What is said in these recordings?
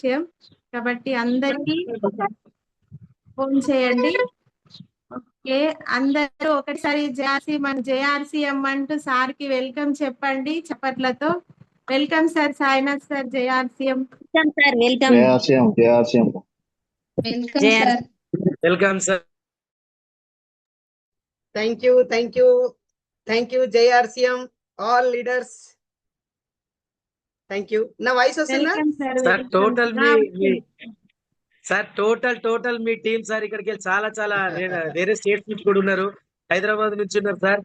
విషయం కాబట్టి అందరికీ ఫోన్ చేయండి. ఓకే, అందరూ ఒకటిసారి జేఆర్సీ మన జేఆర్సీఎం అంటూ సార్ కి వెల్కమ్ చెప్పండి చప్పట్లతో. Welcome sir Sainath sir, JRCM. Sir welcome. Welcome sir. Welcome sir. Thank you JRCM all leaders. Thank you. నా వాయిస్ వస్తుందా సార్? టోటల్ మీ టీం సార్ ఇక్కడికి వెళ్ళి చాలా వేరే స్టేట్స్ నుంచి కూడా ఉన్నారు, హైదరాబాద్ నుంచి ఉన్నారు సార్.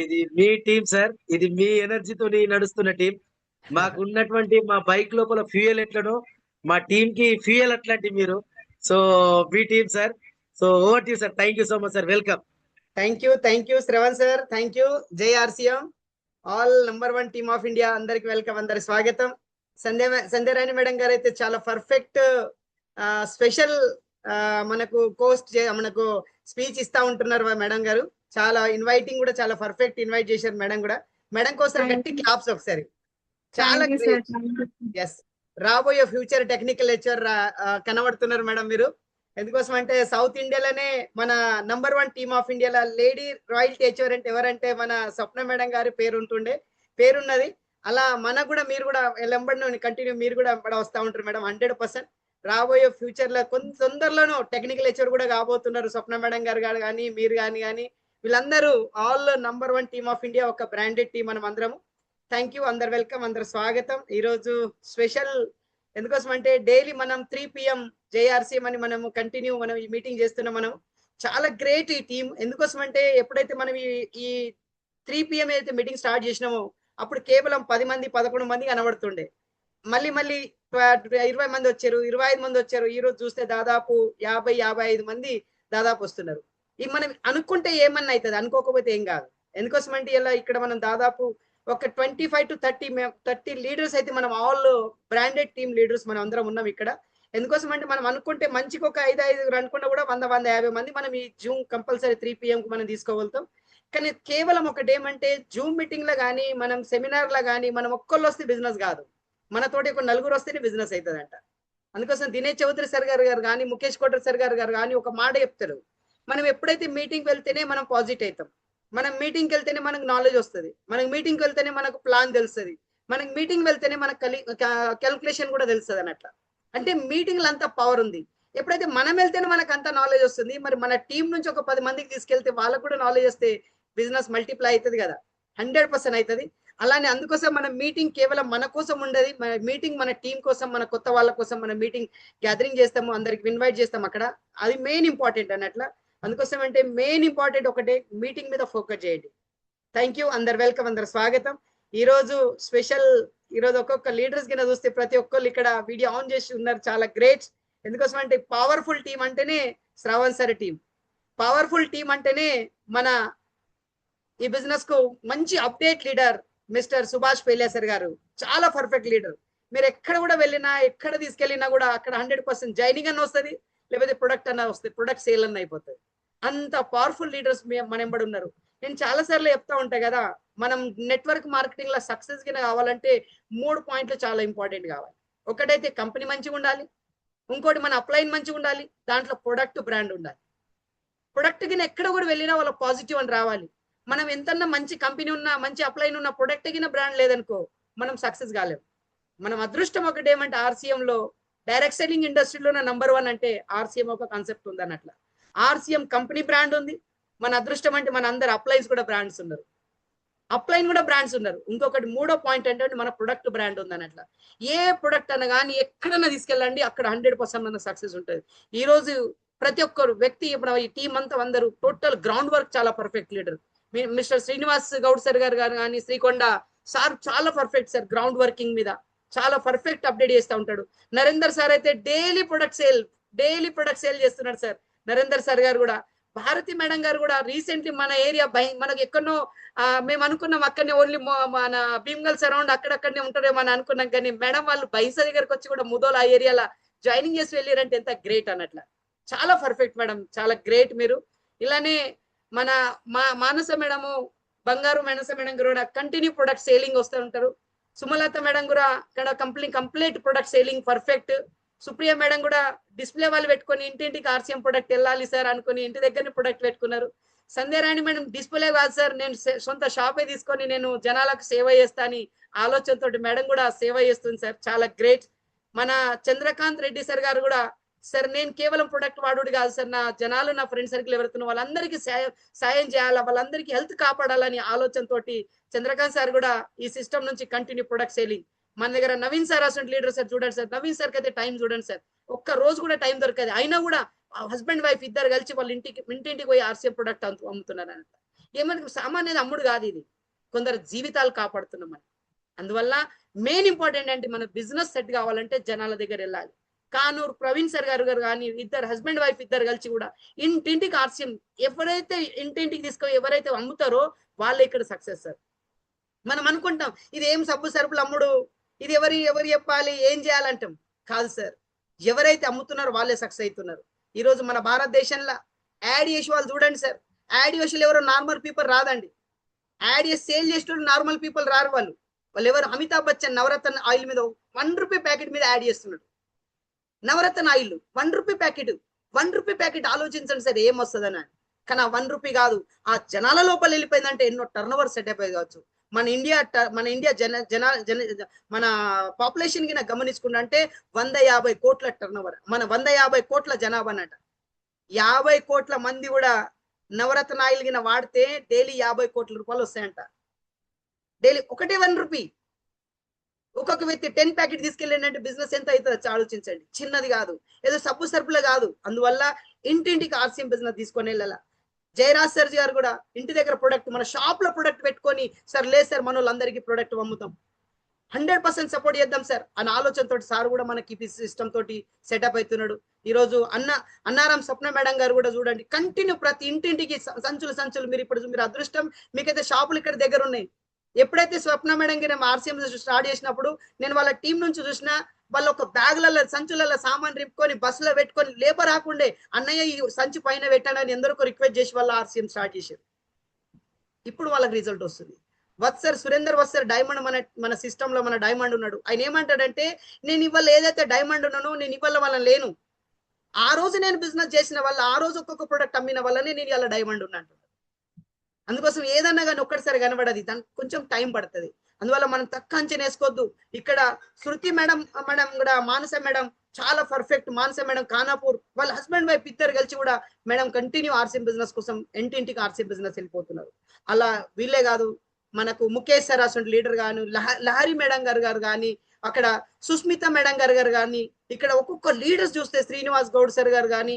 ఇది మీ టీం సార్, ఇది మీ ఎనర్జీతో నడుస్తున్న టీం. మాకు ఉన్నటువంటి మా బైక్ లోపల ఫ్యూయల్ ఎట్లనో మా టీం కి ఫ్యూయల్ అట్లాంటి మీరు. So me team sir. So over to you sir. Thank you so much sir. Welcome. Thank you Shravan sir. Thank you JRCM all #1 team of India. అందరికి వెల్కమ్, అందరి స్వాగతం. సంధ్యారాణి మేడం గారు అయితే చాలా పర్ఫెక్ట్ స్పెషల్ మనకు మనకు స్పీచ్ ఇస్తా ఉంటున్నారు మేడం గారు. చాలా ఇన్వైటింగ్ కూడా, చాలా పర్ఫెక్ట్ ఇన్వైట్ చేశారు మేడం కూడా. మేడం కోసం గట్టి క్లాప్స్ ఒకసారి. చాలా ఎస్, రాబోయే ఫ్యూచర్ టెక్నికల్ లెక్చర్ కనబడుతున్నారు మేడం మీరు. ఎందుకోసం అంటే సౌత్ ఇండియాలోనే మన #1 టీమ్ ఆఫ్ ఇండియాలో లేడీ రాయల్ టీచర్ అంటే ఎవరంటే మన స్వప్న మేడం గారి పేరున్నది. అలా మనకు కూడా మీరు కూడా వెంబడి కంటిన్యూ మీరు కూడా వస్తూ ఉంటారు మేడం. 100% రాబోయే ఫ్యూచర్ లో కొంత తొందరలోనూ టెక్నికల్ లెక్చర్ కూడా కాబోతున్నారు స్వప్న మేడం గారు కానీ మీరు కానీ వీళ్ళందరూ ఆల్ #1 టీమ్ ఆఫ్ ఇండియా, ఒక బ్రాండెడ్ టీం మనం అందరము. థ్యాంక్ యూ, అందరు వెల్కమ్, అందరు స్వాగతం. ఈరోజు స్పెషల్ ఎందుకోసం అంటే డైలీ మనం 3 PM జేఆర్సీఎం అని మనము కంటిన్యూ మనం ఈ మీటింగ్ చేస్తున్నాం. మనం చాలా గ్రేట్ ఈ టీం. ఎందుకోసం అంటే ఎప్పుడైతే మనం ఈ 3 PM అయితే మీటింగ్ స్టార్ట్ చేసినామో అప్పుడు కేవలం 10 మంది 11 మంది కనబడుతుండే. మళ్ళీ 20 మంది వచ్చారు, 25 మంది వచ్చారు. ఈ రోజు చూస్తే దాదాపు 50-55 మంది దాదాపు వస్తున్నారు. ఈ మనం అనుకుంటే ఏమన్నా అవుతుంది, అనుకోకపోతే ఏం కాదు. ఎందుకోసం అంటే ఇలా ఇక్కడ మనం దాదాపు ఒక 25 to 30 లీడర్స్ అయితే మనం ఆల్ బ్రాండెడ్ టీమ్ లీడర్స్ మనం అందరం ఉన్నాం ఇక్కడ. ఎందుకోసం అంటే మనం అనుకుంటే మంచికి ఒక 5-5 అనుకున్నా కూడా 100-150 మంది మనం ఈ జూమ్ కంపల్సరీ 3 PM కు మనం తీసుకోగలుగుతాం. కానీ కేవలం ఒకటి ఏమంటే జూమ్ మీటింగ్ లో కానీ మనం సెమినార్ లో కానీ మనం ఒక్కళ్ళు వస్తే బిజినెస్ కాదు, మనతోటి ఒక నలుగురు వస్తేనే బిజినెస్ అవుతుందంట. అందుకోసం దినేష్ చౌదరి సార్ గారు కానీ ముఖేష్ కోటర్ సార్ గారు కానీ ఒక మాట చెప్తారు, మనం ఎప్పుడైతే మీటింగ్ వెళ్తేనే మనం పాజిటివ్ అవుతాం, మనం మీటింగ్కి వెళ్తేనే మనకు నాలెడ్జ్ వస్తుంది, మనకు మీటింగ్కి వెళ్తేనే మనకు ప్లాన్ తెలుస్తుంది, మనకు మీటింగ్ వెళ్తేనే మనకు క్యాల్కులేషన్ కూడా తెలుస్తుంది అన్నట్ల. అంటే మీటింగ్లో అంత పవర్ ఉంది. ఎప్పుడైతే మనం వెళ్తేనే మనకు అంత నాలెడ్జ్ వస్తుంది, మరి మన టీం నుంచి ఒక 10 మందికి తీసుకెళ్తే వాళ్ళకు కూడా నాలెడ్జ్ వస్తే బిజినెస్ మల్టిప్లై అవుతుంది కదా, 100% అవుతుంది. అలానే అందుకోసం మన మీటింగ్ కేవలం మన కోసం ఉండదు, మన మీటింగ్ మన టీం కోసం, మన కొత్త వాళ్ళ కోసం మన మీటింగ్ గ్యాదరింగ్ చేస్తాము, అందరికి ఇన్వైట్ చేస్తాం అక్కడ. అది మెయిన్ ఇంపార్టెంట్ అన్నట్ల. అందుకోసం అంటే మెయిన్ ఇంపార్టెంట్ ఒకటే, మీటింగ్ మీద ఫోకస్ చేయండి. థ్యాంక్ యూ, అందరు వెల్కమ్, అందరు స్వాగతం. ఈరోజు స్పెషల్, ఈరోజు ఒక్కొక్క లీడర్స్ కింద చూస్తే ప్రతి ఒక్కళ్ళు ఇక్కడ వీడియో ఆన్ చేసి ఉన్నారు, చాలా గ్రేట్. ఎందుకోసం అంటే పవర్ఫుల్ టీం అంటేనే Shravan sir team, powerful team అంటేనే మన ఈ బిజినెస్ కు మంచి update leader mister Subhash Peliya sir గారు. చాలా పర్ఫెక్ట్ లీడర్. మీరు ఎక్కడ కూడా వెళ్ళినా, ఎక్కడ తీసుకెళ్ళినా కూడా అక్కడ 100% జాయినింగ్ అన్న వస్తుంది, లేకపోతే ప్రొడక్ట్ అన్న వస్తుంది, ప్రొడక్ట్ సేల్ అన్న అయిపోతుంది. అంత పవర్ఫుల్ లీడర్స్ మన ఎంబడి ఉన్నారు. నేను చాలా సార్లు చెప్తా ఉంటా కదా, మనం నెట్వర్క్ మార్కెటింగ్ లో సక్సెస్ గా కావాలంటే 3 పాయింట్లు చాలా ఇంపార్టెంట్ కావాలి. ఒకటైతే కంపెనీ మంచిగా ఉండాలి, ఇంకోటి మన అప్లైన్ మంచిగా ఉండాలి, దాంట్లో ప్రొడక్ట్ బ్రాండ్ ఉండాలి. ప్రొడక్ట్ కింద ఎక్కడ కూడా వెళ్ళినా వాళ్ళ పాజిటివ్ అని రావాలి. మనం ఎంతన్నా మంచి కంపెనీ ఉన్నా, మంచి అప్లైన్ ఉన్న ప్రొడక్ట్ కింద బ్రాండ్ లేదనుకో మనం సక్సెస్ కాలేము. మనం అదృష్టం ఒకటి ఏమంటే ఆర్సీఎం లో డైరెక్ట్ సెల్లింగ్ ఇండస్ట్రీలో #1 అంటే ఆర్సీఎం ఒక కాన్సెప్ట్ ఉంది అన్నట్ల. ఆర్సీఎం కంపెనీ బ్రాండ్ ఉంది. మన అదృష్టం అంటే మన అందరు అప్లైన్స్ కూడా బ్రాండ్స్ ఉన్నారు, అప్లైన్ కూడా బ్రాండ్స్ ఉన్నారు. ఇంకొకటి 3వ పాయింట్ అంటే మన ప్రొడక్ట్ బ్రాండ్ ఉంది అన్నట్ల. ఏ ప్రొడక్ట్ అన్న కానీ ఎక్కడన్నా తీసుకెళ్ళండి, అక్కడ 100% మన సక్సెస్ ఉంటుంది. ఈ రోజు ప్రతి ఒక్కరు వ్యక్తి, ఇప్పుడు ఈ టీం అంతా అందరూ టోటల్ గ్రౌండ్ వర్క్ చాలా perfect leader. Mister Srinivas Goud sir గారు కానీ శ్రీకొండ సార్ చాలా పర్ఫెక్ట్ సార్, గ్రౌండ్ వర్కింగ్ మీద చాలా పర్ఫెక్ట్ అప్డేట్ చేస్తూ ఉంటాడు. నరేందర్ సార్ అయితే డైలీ ప్రొడక్ట్ సేల్ చేస్తున్నాడు సార్. నరేందర్ సార్ గారు కూడా, భారతి మేడం గారు కూడా రీసెంట్లీ మన ఏరియా మనకు ఎక్కడో మేము అనుకున్నాం అక్కడనే ఓన్లీ మన భీమ్గల్ సరౌండ్ అక్కడక్కడనే ఉంటారేమో అని అనుకున్నాం, కానీ మేడం వాళ్ళు బైసా దగ్గరకు వచ్చి కూడా ముదోల్ ఆ ఏరియాలో జాయినింగ్ చేసి వెళ్ళారంటే ఎంత గ్రేట్ అన్నట్ల. చాలా పర్ఫెక్ట్ మేడం, చాలా గ్రేట్ మీరు. ఇలానే మన మానస మేడము, బంగారు మానస మేడం గారు కూడా కంటిన్యూ ప్రొడక్ట్ సేలింగ్ వస్తూ ఉంటారు. సుమలత మేడం కూడా ఇక్కడ complete product selling perfect. Supriya madam కూడా డిస్ప్లే వాళ్ళు పెట్టుకొని ఇంటింటికి ఆర్సీఎం ప్రొడక్ట్ వెళ్ళాలి సార్ అనుకుని ఇంటి దగ్గరనే ప్రొడక్ట్ పెట్టుకున్నారు. సంధ్యారాణి మేడం డిస్ప్లే కాదు సార్, నేను సొంత షాపే తీసుకొని నేను జనాలకు సేవ చేస్తా అని ఆలోచనతో మేడం కూడా సేవ చేస్తుంది సార్, చాలా గ్రేట్. మన చంద్రకాంత్ రెడ్డి సార్ గారు కూడా సార్ నేను కేవలం ప్రొడక్ట్ వాడుడు కాదు సార్, నా జనాలు నా ఫ్రెండ్ సర్కిల్ ఎవరుతున్న వాళ్ళందరికీ సాయం చేయాలా, వాళ్ళందరికీ హెల్త్ కాపాడాలని ఆలోచనతోటి చంద్రకాంత్ సార్ కూడా ఈ సిస్టమ్ నుంచి కంటిన్యూ ప్రొడక్ట్ సేలింగ్. మన దగ్గర నవీన్ సార్ అసలు లీడర్ సార్ చూడండి సార్, నవీన్ సార్కి అయితే టైం చూడండి సార్, ఒక్క రోజు కూడా టైం దొరకదు, అయినా కూడా హస్బెండ్ వైఫ్ ఇద్దరు కలిసి వాళ్ళ ఇంటింటికి పోయి ఆర్సీఎం ప్రొడక్ట్ అమ్ముతున్నారు అన్నట్టు. ఏమంటే సామాన్య అమ్ముడు కాదు ఇది, కొందరు జీవితాలు కాపాడుతున్నాం మనం. అందువల్ల మెయిన్ ఇంపార్టెంట్ అంటే మన బిజినెస్ సెట్ కావాలంటే జనాల దగ్గర వెళ్ళాలి. కానూరు ప్రవీణ్ సార్ గారు కానీ ఇద్దరు హస్బెండ్ వైఫ్ ఇద్దరు కలిసి కూడా ఇంటింటికి ఆర్సీఎం ఎవరైతే ఇంటింటికి తీసుకొని ఎవరైతే అమ్ముతారో వాళ్ళే ఇక్కడ సక్సెస్ సార్. మనం అనుకుంటాం ఇది ఏం సబ్బు సరుపులు అమ్ముడు, ఇది ఎవరు చెప్పాలి ఏం చేయాలంటాం, కాదు సార్, ఎవరైతే అమ్ముతున్నారో వాళ్ళే సక్సెస్ అవుతున్నారు. ఈ రోజు మన భారతదేశంలో యాడ్ చేసి వాళ్ళు చూడండి సార్, యాడ్ చేసి ఎవరో నార్మల్ పీపుల్ రాదండి, యాడ్ చేసి సేల్ చేసేటప్పుడు నార్మల్ పీపుల్ రారు, వాళ్ళు ఎవరు అమితాబ్ బచ్చన్ నవరత్న ఆయిల్ మీద ₹1 ప్యాకెట్ మీద యాడ్ చేస్తున్నాడు. నవరత్న ఆయిల్ ₹1 ప్యాకెట్, ₹1 ప్యాకెట్ ఆలోచించండి సార్ ఏం వస్తుందని. కానీ ఆ ₹1 కాదు, ఆ జనాల లోపల వెళ్ళిపోయిందంటే ఎన్నో టర్న్ ఓవర్ సెట్ అయిపోయి కావచ్చు. మన ఇండియా మన పాపులేషన్ కి గమనించుకుంటే 150 కోట్ల టర్న్ ఓవర్, మన 150 కోట్ల జనాభా అన్నట. 50 కోట్ల మంది కూడా నవరత్న ఆయిల్ గిన వాడితే డైలీ 50 కోట్ల రూపాయలు వస్తాయంట. డైలీ ఒకటే ₹1, ఒక్కొక్క వ్యక్తి 10 ప్యాకెట్ తీసుకెళ్ళిందంటే బిజినెస్ ఎంత అవుతుందో ఆలోచించండి, చిన్నది కాదు, ఏదో సబ్బు సరుపులే కాదు. అందువల్ల ఇంటింటికి ఆర్సీఎం బిజినెస్ తీసుకొని వెళ్ళాల. జయరాజ్ సార్ గారు కూడా ఇంటి దగ్గర ప్రొడక్ట్ మన షాప్ లో ప్రొడక్ట్ పెట్టుకొని సార్ లేదు సార్ మన వాళ్ళందరికీ ప్రొడక్ట్ అమ్ముతాం, 100% సపోర్ట్ చేద్దాం సార్ అన్న ఆలోచనతో సార్ కూడా మనకి సిస్టమ్ తోటి సెటప్ అవుతున్నాడు. ఈ రోజు అన్నారం స్వప్న మేడం గారు కూడా చూడండి కంటిన్యూ ప్రతి ఇంటింటికి సంచులు మీరు అదృష్టం మీకైతే షాపులు ఇక్కడ దగ్గర ఉన్నాయి. ఎప్పుడైతే స్వప్న మేడం కి ఆర్సీఎం స్టార్ట్ చేసినప్పుడు నేను వాళ్ళ టీం నుంచి చూసిన వాళ్ళు ఒక బ్యాగ్లలో సంచులలో సామాన్ రింపుకొని బస్సులో పెట్టుకొని లేబర్ రాకుండే అన్నయ్య ఈ సంచి పైన పెట్టాడని ఎందరికో రిక్వెస్ట్ చేసి వాళ్ళ ఆర్సీఎం స్టార్ట్ చేశారు. ఇప్పుడు వాళ్ళకి రిజల్ట్ వస్తుంది. సురేందర్ వత్సర్ డైమండ్ మన సిస్టమ్ లో మన డైమండ్ ఉన్నాడు. ఆయన ఏమంటాడంటే నేను ఇవాళ ఏదైతే డైమండ్ ఉన్నానో నేను ఇవాళ వాళ్ళని లేను, ఆ రోజు నేను బిజినెస్ చేసిన వల్ల ఆ రోజు ఒక్కొక్క ప్రొడక్ట్ అమ్మిన వల్లనే నేను ఇలా డైమండ్ ఉన్నా అంటున్నాను. అందుకోసం ఏదన్నా కానీ ఒక్కటిసారి కనబడది, దానికి కొంచెం టైం పడుతుంది. అందువల్ల మనం తక్కువ అంచనా వేసుకోవద్దు. ఇక్కడ శృతి మేడం కూడా మానస మేడం చాలా పర్ఫెక్ట్. మానస మేడం ఖానాపూర్ వాళ్ళ హస్బెండ్ వైఫ్ ఇద్దరు కలిసి కూడా మేడం కంటిన్యూ ఆర్సీఎం బిజినెస్ కోసం ఇంటింటికి ఆర్సీఎం బిజినెస్ వెళ్ళిపోతున్నారు. అలా వీళ్ళే కాదు మనకు ముఖేష్ సార్ అసలు లీడర్ గాను, లహరి మేడం గారు కానీ, అక్కడ సుస్మిత మేడం గారు కానీ, ఇక్కడ ఒక్కొక్క లీడర్స్ చూస్తే శ్రీనివాస్ గౌడ్ సార్ గారు కానీ,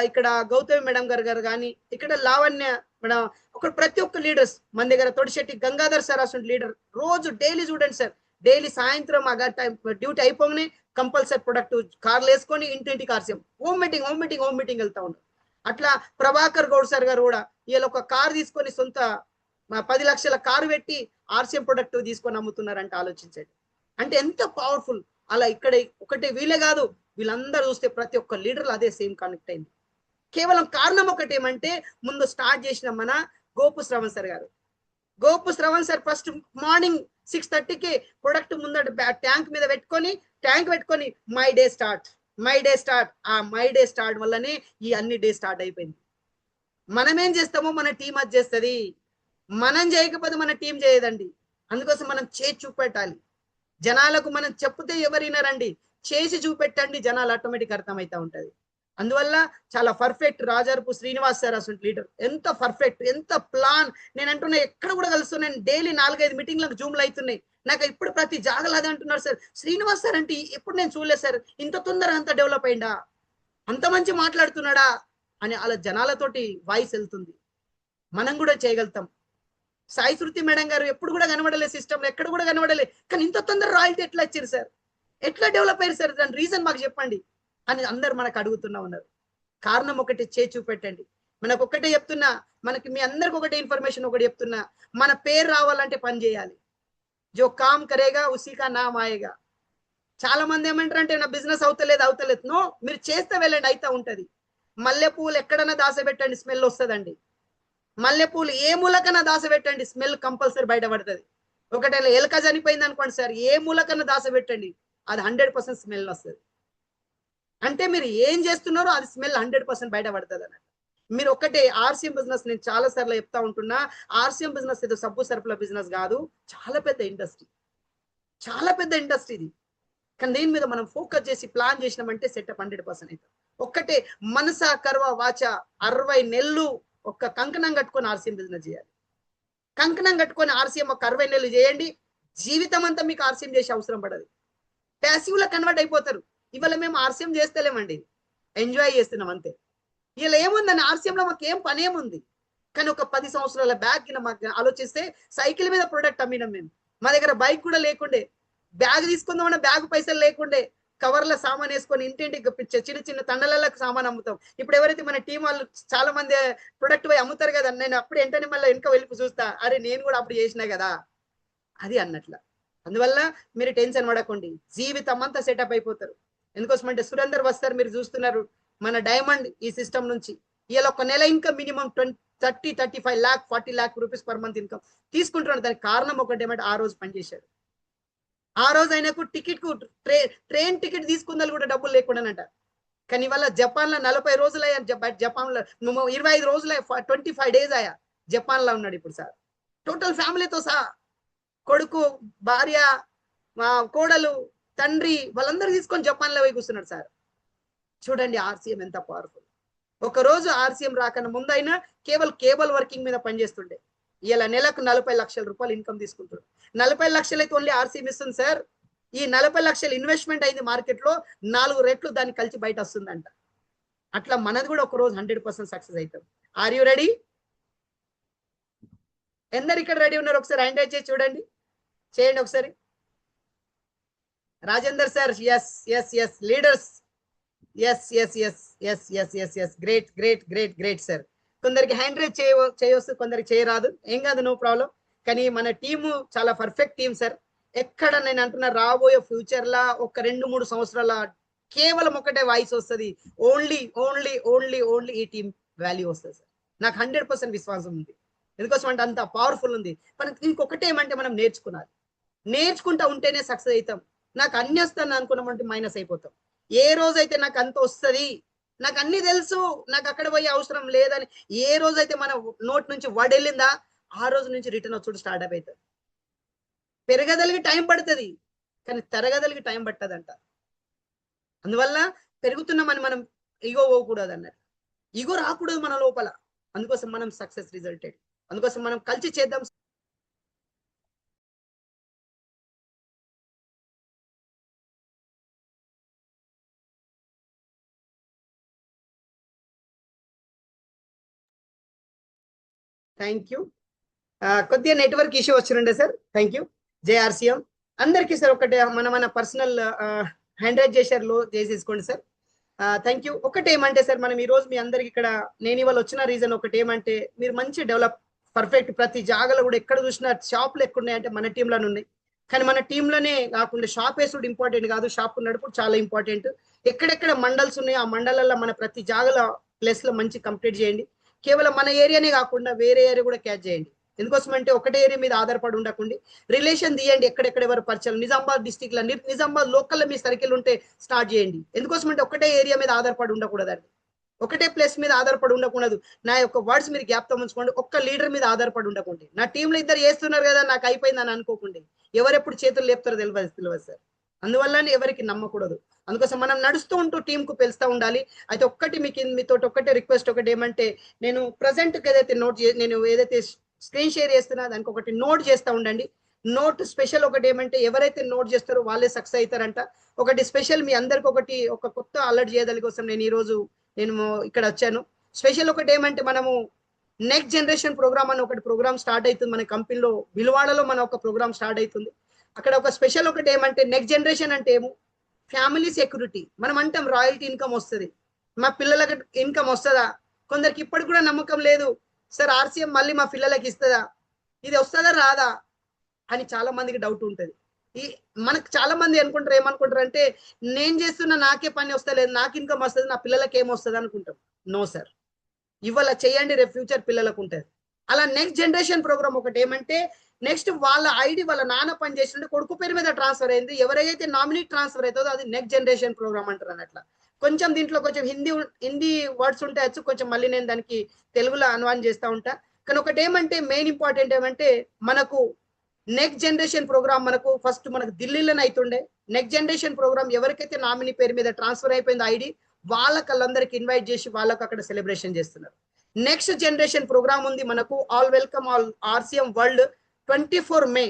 ఇక్కడ గౌతమి మేడం గారు కానీ, ఇక్కడ లావణ్య మేడం, ఒక ప్రతి ఒక్క లీడర్స్ మన దగ్గర తొడిశెట్టి గంగాధర్ సార్ అసలు లీడర్ రోజు డైలీ చూడండి సార్, డైలీ సాయంత్రం డ్యూటీ అయిపోగానే కంపల్సరీ ప్రొడక్ట్ కార్లు వేసుకొని ఇంటింటికి ఆర్సీఎం హోమ్ మీటింగ్ వెళ్తా ఉన్నారు. అట్లా ప్రభాకర్ గౌడ్ సార్ గారు కూడా వీళ్ళ ఒక కార్ తీసుకొని సొంత 10 లక్షల కారు పెట్టి ఆర్సీఎం ప్రొడక్ట్ తీసుకొని అమ్ముతున్నారంటే ఆలోచించండి, అంటే ఎంత పవర్ఫుల్. అలా ఇక్కడ ఒకటే వీళ్ళే కాదు, వీళ్ళందరూ చూస్తే ప్రతి ఒక్క లీడర్లు అదే సేమ్ కనెక్ట్ అయింది. కేవలం కారణం ఒకటి ఏమంటే ముందు స్టార్ట్ చేసిన మన Gopu Shravan sir first morning 6:30కి ప్రొడక్ట్ ముందట ట్యాంక్ మీద పెట్టుకొని మై డే స్టార్ట్ ఆ మై డే స్టార్ట్ వల్లనే ఈ అన్ని డే స్టార్ట్ అయిపోయింది. మనం ఏం చేస్తామో మన టీం అది చేస్తుంది, మనం చేయకపోతే మన టీం చేయదండి. అందుకోసం మనం చేసి చూపెట్టాలి జనాలకు. మనం చెప్తే ఎవరినారండి, చేసి చూపెట్టండి, జనాలు ఆటోమేటిక్ అర్థమవుతా ఉంటది. అందువల్ల చాలా పర్ఫెక్ట్ రాజారపు శ్రీనివాస్ సార్ అసలు లీడర్, ఎంత పర్ఫెక్ట్, ఎంత ప్లాన్. నేను అంటున్నా ఎక్కడ కూడా కలుస్తున్నాను, డైలీ 4-5 మీటింగ్లకు జూమ్లు అవుతున్నాయి నాకు. ఇప్పుడు ప్రతి జాగలు అదే అంటున్నారు సార్, శ్రీనివాస్ సార్ అంటే ఎప్పుడు నేను చూడలేదు సార్, ఇంత తొందర అంత డెవలప్ అయిందా, అంత మంచి మాట్లాడుతున్నాడా అని అలా జనాలతోటి వాయిస్ వెళ్తుంది. మనం కూడా చేయగలుగుతాం. సాయి శృతి మేడం గారు ఎప్పుడు కూడా కనబడలేదు సిస్టమ్, ఎక్కడ కూడా కనబడలేదు, కానీ ఇంత తొందర రాయల్టీ ఎట్లా వచ్చారు సార్, ఎట్లా డెవలప్ అయ్యారు సార్, దాని రీజన్ మాకు చెప్పండి అని అందరు మనకు అడుగుతున్నా ఉన్నారు. కారణం ఒకటి, చేసి చూపెట్టండి. మనకు ఒకటే చెప్తున్నా, మనకి మీ అందరికి ఒకటే ఇన్ఫర్మేషన్ ఒకటి చెప్తున్నా, మన పేరు రావాలంటే పని చేయాలి. జో కామ్ కరేగా ఉసీకా నామ్ ఆయేగా. చాలా మంది ఏమంటారు అంటే నా బిజినెస్ అవుతలేదు. నో, మీరు చేస్తే వెళ్ళండి, అయితా ఉంటది. మల్లెపూలు ఎక్కడన్నా దాసపెట్టండి, స్మెల్ వస్తుందండి. మల్లెపూలు ఏ మూలకన్నా దాసపెట్టండి, స్మెల్ కంపల్సరీ బయటపడుతుంది. ఒకటే ఎలక చనిపోయింది అనుకోండి సార్, ఏ మూలకన్నా దాసపెట్టండి, అది 100% స్మెల్ వస్తుంది. అంటే మీరు ఏం చేస్తున్నారో అది స్మెల్ 100% బయట పడుతుంది అన్నట్టు. మీరు ఒక్కటే ఆర్సీఎం బిజినెస్, నేను చాలా సార్లు చెప్తా ఉంటున్నా, ఆర్సీఎం బిజినెస్ ఏదో సబ్బు సరుపుల బిజినెస్ కాదు, చాలా పెద్ద ఇండస్ట్రీ, చాలా పెద్ద ఇండస్ట్రీ ఇది. కానీ దీని మీద మనం ఫోకస్ చేసి ప్లాన్ చేసినామంటే సెటప్ 100% అవుతుంది. ఒక్కటే మనస కర్వ వాచ 60 నెలలు ఒక్క కంకణం కట్టుకొని ఆర్సీఎం బిజినెస్ చేయాలి. కంకణం కట్టుకొని ఆర్సీఎం ఒక 60 నెలలు చేయండి, జీవితం అంతా మీకు ఆర్సీఎం చేసే అవసరం పడదు. ప్యాసివ్ లా కన్వర్ట్ అయిపోతారు. ఇవాళ మేము ఆర్సీఎం చేస్తలేమండి, ఎంజాయ్ చేస్తున్నాం అంతే. ఇలా ఏముందని ఆర్సీఎంలో మాకు ఏం పని ఏముంది. కానీ ఒక 10 సంవత్సరాల బ్యాక్ మాకు ఆలోచిస్తే సైకిల్ మీద ప్రొడక్ట్ అమ్మినాం మేము. మా దగ్గర బైక్ కూడా లేకుండే, బ్యాగ్ తీసుకుందామన్న బ్యాగ్ పైసలు లేకుండే, కవర్ల సామాన్ వేసుకొని ఇంటింటికి చిన్న చిన్న తండలకు సామాన్ అమ్ముతాం. ఇప్పుడు ఎవరైతే మన టీం వాళ్ళు చాలా మంది ప్రొడక్ట్ పోయి అమ్ముతారు కదా, నేను అప్పుడు వెంటనే మళ్ళీ వెనక వెళ్ళి చూస్తా, అరే నేను కూడా అప్పుడు చేసినా కదా అది అన్నట్ల. అందువల్ల మీరు టెన్షన్ పడకండి, జీవితం అంతా సెటప్ అయిపోతారు. ఎందుకోసం అంటే సురేందర్ వస్తారు, మీరు చూస్తున్నారు మన డైమండ్ ఈ సిస్టమ్ నుంచి. ఇలా ఒక నెల income minimum 30-35 lakh 40 lakh rupees per month income తీసుకుంటున్నాడు. దానికి కారణం ఒకటి ఏమంటే ఆ రోజు పనిచేశాడు. ఆ రోజు ఆయనకు టికెట్ కు ట్రైన్ టికెట్ తీసుకుందని కూడా డబ్బులు లేకుండానంట. కానీ ఇవాళ జపాన్ లో 40 రోజులు అయ్యా, జపాన్ లో 25 రోజులు 25 days అయ్యా జపాన్ లో ఉన్నాడు ఇప్పుడు సార్. టోటల్ ఫ్యామిలీతో సహా, కొడుకు, భార్య, కోడలు, తండ్రి, వాళ్ళందరూ తీసుకొని జపాన్ లో పోయి కూర్చున్నాడు సార్. చూడండి ఆర్సీఎం ఎంత పవర్ఫుల్. ఒక రోజు ఆర్సీఎం రాకన్నా ముందైనా కేబుల్ వర్కింగ్ మీద పనిచేస్తుండే, ఇలా నెలకు 40 లక్షల రూపాయలు ఇన్కమ్ తీసుకుంటాడు. 40 లక్షలు అయితే ఓన్లీ ఆర్సీఎం ఇస్తుంది సార్. ఈ 40 లక్షలు ఇన్వెస్ట్మెంట్ అయింది మార్కెట్ లో, 4 రెట్లు దాన్ని కలిసి బయట వస్తుందంట. అట్లా మనది కూడా ఒక రోజు 100% సక్సెస్ అవుతాం. Are you ready? ఎందరు ఇక్కడ రెడీ ఉన్నారు? ఒకసారి హ్యాండ్ రైజ్ చేసి చూడండి, చేయండి ఒకసారి. Rajender sir, yes yes yes. Leaders, yes yes yes yes yes yes yes. Great great great great sir. కొందరికి హ్యాండ్ రైజ్ చేయవచ్చు, కొందరికి చేయరాదు, ఏం కాదు, నో ప్రాబ్లం. కానీ మన టీము చాలా పర్ఫెక్ట్ టీం సార్. ఎక్కడ నేను అంటున్నా, రాబోయే ఫ్యూచర్ లా ఒక 2-3 సంవత్సరాల కేవలం ఒకటే వాయిస్ వస్తుంది, ఓన్లీ ఓన్లీ ఓన్లీ ఓన్లీ ఈ టీం వాల్యూ వస్తుంది సార్. నాకు 100% విశ్వాసం ఉంది. ఎందుకోసం అంటే అంత పవర్ఫుల్ ఉంది. మనకి ఇంకొకటి ఏమంటే మనం నేర్చుకున్నాలి, నేర్చుకుంటా ఉంటేనే సక్సెస్ అవుతాం. నాకు అన్ని వస్తాను అనుకున్నామంటే మైనస్ అయిపోతాం. ఏ రోజైతే నాకు అంత వస్తుంది, నాకు అన్ని తెలుసు, నాకు అక్కడ పోయే అవసరం లేదని ఏ రోజైతే మన నోట్ నుంచి వర్డ్ వెళ్ళిందా, ఆ రోజు నుంచి రిటర్న్ వచ్చుడు స్టార్ట్ అవుతుంది. పెరగదలికి టైం పడుతుంది, కానీ తరగదలికి టైం పట్టదంట. అందువల్ల పెరుగుతున్నామని మనం ఈగో పోకూడదు అన్నట్టు, ఈగో రాకూడదు మన లోపల. అందుకోసం మనం సక్సెస్ రిజల్టెడ్, అందుకోసం మనం కలిసి చేద్దాం. Thank you. కొద్దిగా నెట్వర్క్ ఇష్యూ వచ్చిండే సార్. Thank you. జేఆర్సీఎం అందరికీ సార్ ఒకటే మన పర్సనల్ హ్యాండ్ రైజ్ చేశారు, చేసేసుకోండి సార్. Thank you. ఒకటి ఏమంటే సార్, మనం ఈ రోజు మీ అందరికి ఇక్కడ నేను ఇవాళ వచ్చిన రీజన్ ఒకటి ఏమంటే, మీరు మంచి డెవలప్ పర్ఫెక్ట్ ప్రతి జాగాలో కూడా ఎక్కడ చూసినా షాపులు ఎక్కడున్నాయంటే మన టీంలోనే ఉన్నాయి. కానీ మన టీంలోనే కాకుండా షాప్ వేసుడు ఇంపార్టెంట్ కాదు, షాప్ నడుపుడు చాలా ఇంపార్టెంట్. ఎక్కడెక్కడ మండల్స్ ఉన్నాయో ఆ మండలాల్లో మన ప్రతి జాగాల ప్లేస్ లో మంచి కంప్లీట్ చేయండి. కేవలం మన ఏరియానే కాకుండా వేరే ఏరియా కూడా క్యాచ్ చేయండి. ఎందుకోసం అంటే ఒకటే ఏరియా మీద ఆధారపడి ఉండకండి, రిలేషన్ తీయండి. ఎక్కడెక్కడ ఎవరు పరిచయం, నిజామాబాద్ డిస్టిక్ లో, నిజామాబాద్ లోకల్ మీ సర్కిల్ ఉంటే స్టార్ట్ చేయండి. ఎందుకోసం అంటే ఒకటే ఏరియా మీద ఆధారపడి ఉండకూడదండి, ఒకటే ప్లేస్ మీద ఆధారపడి ఉండకూడదు. నా యొక్క వర్డ్స్ మీరు జ్ఞాపకం ఉంచుకోండి, ఒక్క లీడర్ మీద ఆధారపడి ఉండకండి. నా టీంలో ఇద్దరు చేస్తున్నారు కదా నాకు అయిపోయింది అని అనుకోకండి, ఎవరెప్పుడు చేతులు లేపుతారో తెలియదు సార్. అందువల్లనే ఎవరికి నమ్మకూడదు. అందుకోసం మనం నడుస్తూ ఉంటూ టీం కు పెలుస్తూ ఉండాలి. అయితే ఒక్కటి మీతో ఒకటే రిక్వెస్ట్, ఒకటి ఏమంటే, నేను ప్రజెంట్ ఏదైతే నేను ఏదైతే స్క్రీన్ షేర్ చేస్తున్నా దానికి ఒకటి నోట్ చేస్తూ ఉండండి. నోట్ స్పెషల్ ఒకటి ఏమంటే, ఎవరైతే నోట్ చేస్తారో వాళ్ళే సక్సెస్ అవుతారంట. ఒకటి స్పెషల్ మీ అందరికి ఒక కొత్త అలర్ట్ చేయదాని కోసం నేను ఈ రోజు ఇక్కడ వచ్చాను. స్పెషల్ ఒకటి ఏమంటే, మనము నెక్స్ట్ జనరేషన్ ప్రోగ్రామ్ అని ఒకటి ప్రోగ్రామ్ స్టార్ట్ అవుతుంది మన కంపెనీలో, విలువాడలో మన ఒక ప్రోగ్రామ్ స్టార్ట్ అవుతుంది. అక్కడ ఒక స్పెషల్ ఒకటి ఏమంటే, నెక్స్ట్ జనరేషన్ అంటే ఏమో ఫ్యామిలీ సెక్యూరిటీ. మనం అంటాం రాయల్టీ ఇన్కమ్ వస్తుంది, మా పిల్లలకి ఇన్కమ్ వస్తుందా? కొందరికి ఇప్పటికి కూడా నమ్మకం లేదు సార్, ఆర్సీఎం మళ్ళీ మా పిల్లలకి ఇస్తుందా, ఇది వస్తుందా రాదా అని చాలా మందికి డౌట్ ఉంటుంది. మనకు చాలా మంది ఏమనుకుంటారు అంటే, నేను చేస్తున్నా నాకే పని వస్తలేదు, నాకు ఇన్కమ్ వస్తుంది, నా పిల్లలకి ఏమొస్తుంది అనుకుంటాం. నో సార్, ఇవాళ చేయండి, రేపు ఫ్యూచర్ పిల్లలకు ఉంటుంది. అలా నెక్స్ట్ జనరేషన్ ప్రోగ్రామ్ ఒకటి ఏమంటే నెక్స్ట్ వాళ్ళ ఐడి వాళ్ళ నాన్న పని చేస్తుంటే కొడుకు పేరు మీద ట్రాన్స్ఫర్ అయింది, ఎవరైతే నామినీ ట్రాన్స్ఫర్ అవుతుందో అది నెక్స్ట్ జనరేషన్ ప్రోగ్రామ్ అంటారు అన్నట్ల. కొంచెం దీంట్లో కొంచెం హిందీ వర్డ్స్ ఉంటాయచ్చు, కొంచెం మళ్ళీ నేను దానికి తెలుగులో అనువాదం చేస్తూ ఉంటా. కానీ ఒకటి ఏమంటే మెయిన్ ఇంపార్టెంట్ ఏమంటే మనకు నెక్స్ట్ జనరేషన్ ప్రోగ్రామ్ మనకు ఫస్ట్ మనకు ఢిల్లీలోనే అవుతుండే. నెక్స్ట్ జనరేషన్ ప్రోగ్రామ్ ఎవరికైతే నామినీ పేరు మీద ట్రాన్స్ఫర్ అయిపోయింది ఐడి వాళ్ళకి ఇన్వైట్ చేసి వాళ్ళకు అక్కడ సెలబ్రేషన్ చేస్తున్నారు. నెక్స్ట్ జనరేషన్ ప్రోగ్రామ్ ఉంది మనకు all welcome all RCM world 24 మే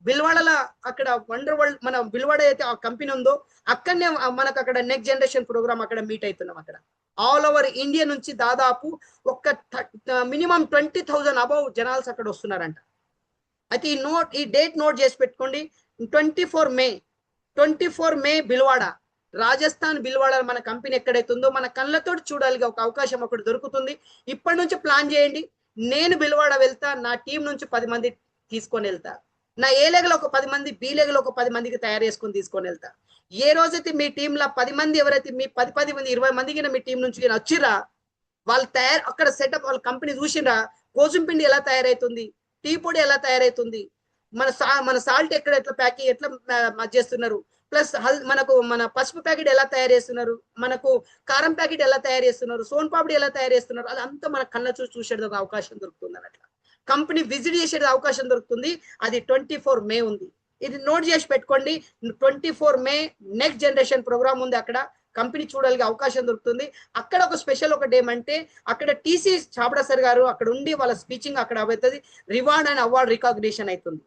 బిల్వాడల అక్కడ వండర్ వరల్డ్ మన బిల్వాడ అయితే ఆ కంపెనీ ఉందో అక్కడనే మనకు అక్కడ నెక్స్ట్ జనరేషన్ ప్రోగ్రామ్ అక్కడ మీట్ అవుతున్నాం. అక్కడ ఆల్ ఓవర్ ఇండియా నుంచి దాదాపు ఒక మినిమం 20,000 అబౌవ్ జనాల్స్ అక్కడ వస్తున్నారంట. అయితే ఈ డేట్ నోట్ చేసి పెట్టుకోండి. 24 మే బిల్వాడ రాజస్థాన్ బిల్వాడ మన కంపెనీ ఎక్కడైతుందో మన కళ్ళతో చూడాలి ఒక అవకాశం ఒకటి దొరుకుతుంది. ఇప్పటి నుంచి ప్లాన్ చేయండి. నేను బిల్వాడ వెళ్తా, నా టీం నుంచి 10 మంది తీసుకొని వెళ్తా, నా ఏ లెగలో ఒక 10 మంది, బి లెగలో ఒక 10 మందికి తయారు చేసుకొని తీసుకొని వెళ్తా. ఏ రోజైతే మీ టీంలో 10 మంది ఎవరైతే మీ 10 మంది 20 మందికి మీ టీం నుంచి వచ్చిరా వాళ్ళు అక్కడ సెటప్ వాళ్ళ కంపెనీ చూసిరా గోధుమ పిండి ఎలా తయారైతుంది, టీ పొడి ఎలా తయారైతుంది, మన సాల్ట్ ఎట్లా ప్యాకింగ్ ఎట్లా చేస్తున్నారు, ప్లస్ మన పసుపు ప్యాకెట్ ఎలా తయారు చేస్తున్నారు, మనకు కారం ప్యాకెట్ ఎలా తయారు చేస్తున్నారు, సోన్ పాపిడి ఎలా తయారు చేస్తున్నారు, అదంతా మన కళ్ళ చూసేది ఒక అవకాశం దొరుకుతుంది అన్నట్ల. కంపెనీ విజిట్ చేసేది అవకాశం దొరుకుతుంది. అది 24 మే ఉంది. ఇది నోట్ చేసి పెట్టుకోండి. 24 మే నెక్స్ట్ జనరేషన్ ప్రోగ్రామ్ ఉంది. అక్కడ కంపెనీ చూడడానికి అవకాశం దొరుకుతుంది. అక్కడ ఒక స్పెషల్ ఒకటి ఏమంటే అక్కడ టీసీ చాబడా సార్ గారు అక్కడ ఉండి వాళ్ళ స్పీచింగ్ అక్కడ అవుతుంది. రివార్డ్ అండ్ అవార్డ్ రికాగ్నిషన్ అవుతుంది.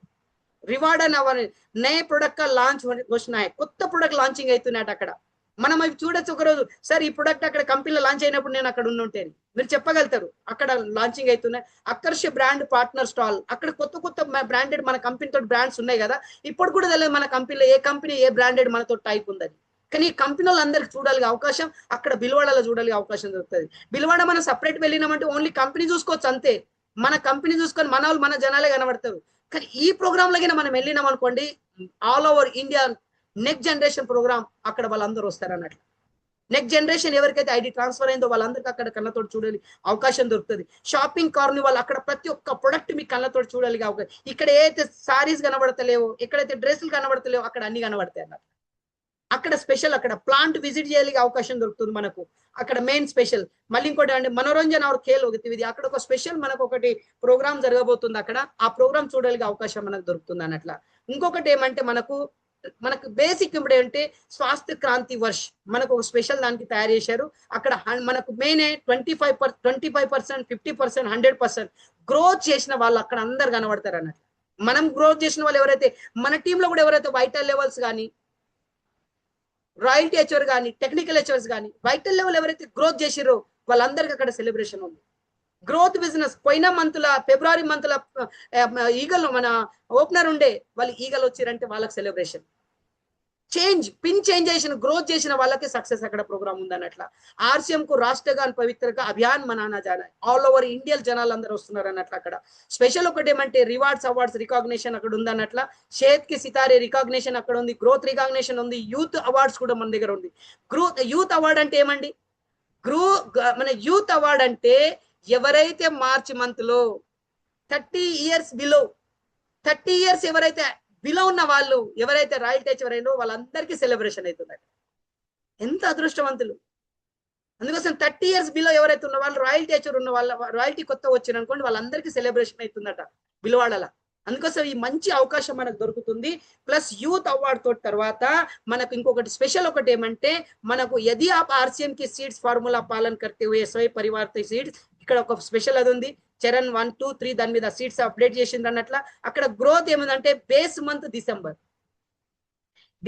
रिवार्ड एंड अवर नए प्रोडक्ट का लॉन्च घोषणा है, కొత్త ప్రొడక్ట్ లాంచింగ్ అవుతున్నాయట అక్కడ. మనం అవి చూడొచ్చు ఒక రోజు, సార్ ఈ ప్రొడక్ట్ అక్కడ కంపెనీలో లాంచ్ అయినప్పుడు నేను అక్కడ ఉంటే మీరు చెప్పగలుగుతారు. అక్కడ లాంచింగ్ అవుతున్నాయి. ఆకర్ష బ్రాండ్ పార్ట్నర్ స్టాల్, అక్కడ కొత్త కొత్త బ్రాండెడ్ మన కంపెనీతో బ్రాండ్స్ ఉన్నాయి కదా, ఇప్పుడు కూడా తెలియదు మన కంపెనీలో ఏ కంపెనీ ఏ బ్రాండెడ్ మనతో టైప్ ఉందని. కానీ ఈ కంపెనీ వాళ్ళందరికీ చూడాలి అవకాశం అక్కడ బిల్వాడలో చూడాలి అవకాశం దొరుకుతుంది. బిల్వాడ మనం సపరేట్ వెళ్ళినామంటే ఓన్లీ కంపెనీ చూసుకోవచ్చు అంతే. మన కంపెనీ చూసుకొని మన వాళ్ళు మన జనాలే కనబడతారు. కానీ ఈ ప్రోగ్రామ్ లకి మనం వెళ్ళినాం అనుకోండి, all over India next generation programme అక్కడ వాళ్ళందరూ వస్తారు అన్నట్లు. నెక్స్ట్ జనరేషన్ ఎవరికైతే ఐడి ట్రాన్స్ఫర్ అయిందో వాళ్ళందరికీ అక్కడ కళ్ళతోటి చూడాలి అవకాశం దొరుకుతుంది. షాపింగ్ కార్నివాల్ అక్కడ ప్రతి ఒక్క ప్రొడక్ట్ మీ కళ్ళతోటి చూడాలి అవకాశం. ఇక్కడ ఏదైతే సారీస్ కనబడతలేవో, ఎక్కడైతే డ్రెస్సులు కనబడతలేవో అక్కడ అన్ని కనబడతాయి అన్నట్టు. అక్కడ స్పెషల్ అక్కడ ప్లాంట్ విజిట్ చేయడానికి అవకాశం దొరుకుతుంది మనకు. అక్కడ మెయిన్ స్పెషల్ మళ్ళీ ఇంకోటి అంటే మనోరంజన్ ఆర్ ఖేల్ గతివిధి, అక్కడ ఒక స్పెషల్ మనకు ఒకటి ప్రోగ్రామ్ జరగబోతుంది. అక్కడ ఆ ప్రోగ్రామ్ చూడడానికి అవకాశం మనకు దొరుకుతుంది అన్నట్ల. ఇంకొకటి ఏమంటే మనకు బేసిక్ ఇప్పుడు ఏంటంటే స్వాస్థ్య క్రాంతి వర్ష్ మనకు ఒక స్పెషల్ దానికి తయారు చేశారు. అక్కడ మనకు మెయిన్ 25%, 50%, 100% గ్రోత్ చేసిన వాళ్ళు అక్కడ అందరు కనబడతారు అన్నట్లు. మనం గ్రోత్ చేసిన వాళ్ళు ఎవరైతే మన టీంలో కూడా ఎవరైతే వైటల్ లెవెల్స్ కానీ, రాయల్టీ హెచ్ఆర్ కానీ, టెక్నికల్ హెచ్ఆర్స్ కానీ వైటల్ లెవెల్ ఎవరైతే గ్రోత్ చేసిరో వాళ్ళందరికీ అక్కడ సెలబ్రేషన్ ఉంది. గ్రోత్ బిజినెస్ పోయిన మంత్ల ఫిబ్రవరి మంత్ల ఈగల్ మన ఓపెనర్ ఉండే వాళ్ళు ఈగల్ వచ్చిరంటే వాళ్ళకి సెలబ్రేషన్. పిన్ చేంజ్ చేసిన గ్రోత్ చేసిన వాళ్ళకి సక్సెస్ అక్కడ ప్రోగ్రామ్ ఉందన్నట్ల. ఆర్సీఎం కు రాష్ట్రగాన్ పవిత్రగా అభియాన్ మనానా జానా ఆల్ ఓవర్ ఇండియా జనాలు అందరూ వస్తున్నారు అన్నట్లు. అక్కడ స్పెషల్ ఒకటి ఏమంటే రివార్డ్స్ అవార్డ్స్ రికాగ్నిషన్ అక్కడ ఉంది అన్నట్ల. షేత్ కి సితారే రికాగ్నిషన్ అక్కడ ఉంది, గ్రోత్ రికాగ్నిషన్ ఉంది, యూత్ అవార్డ్స్ కూడా మన దగ్గర ఉంది. యూత్ అవార్డ్ అంటే ఏమండి, మన యూత్ అవార్డ్ అంటే ఎవరైతే మార్చి మంత్ లో 30 years బిలో 30 years ఎవరైతే బిలో ఉన్న వాళ్ళు ఎవరైతే రాయల్టీ ఎవరైనా వాళ్ళందరికీ సెలబ్రేషన్ అవుతుందట. ఎంత అదృష్టవంతులు. అందుకోసం 30 years బిలో ఎవరైతే ఉన్న వాళ్ళు రాయల్టీ హెచ్ఆర్ ఉన్న వాళ్ళ రాయల్టీ కొత్త వచ్చిన అనుకోండి వాళ్ళందరికీ సెలబ్రేషన్ అవుతుందట బిల్వాడల. అందుకోసం ఈ మంచి అవకాశం మనకు దొరుకుతుంది. ప్లస్ యూత్ అవార్డ్ తోటి తర్వాత మనకు ఇంకొకటి స్పెషల్ ఒకటి ఏమంటే మనకు యది ఆప్ ఆర్సీఎం కి సీడ్స్ ఫార్ములా పాలన కర్తే హుయే స్వయం పరివార్ సీడ్స్ ఇక్కడ ఒక స్పెషల్ అది ఉంది. చరణ్ 1, 2, 3 దాని మీద సీట్స్ అప్డేట్ చేసింది అన్నట్ల. అక్కడ గ్రోత్ ఏముందంటే బేస్ మంత్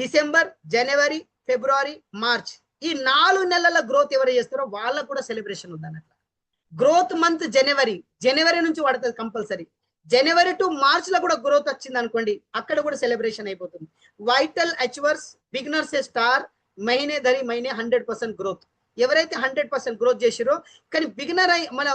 డిసెంబర్, జనవరి, ఫిబ్రవరి, మార్చ్ ఈ 4 నెలల గ్రోత్ ఎవరు చేస్తారో వాళ్ళకు కూడా సెలబ్రేషన్ ఉంది అన్నట్ల. గ్రోత్ మంత్ జనవరి నుంచి పడుతుంది కంపల్సరీ. జనవరి టు మార్చ్ లో కూడా గ్రోత్ వచ్చింది అనుకోండి అక్కడ కూడా సెలబ్రేషన్ అయిపోతుంది. వైటల్ అచీవర్స్ బిగినర్స్ స్టార్ మహినే 100% గ్రోత్. ఎవరైతే 100% గ్రోత్ చేసిరో కానీ బిగినర్ అయి మన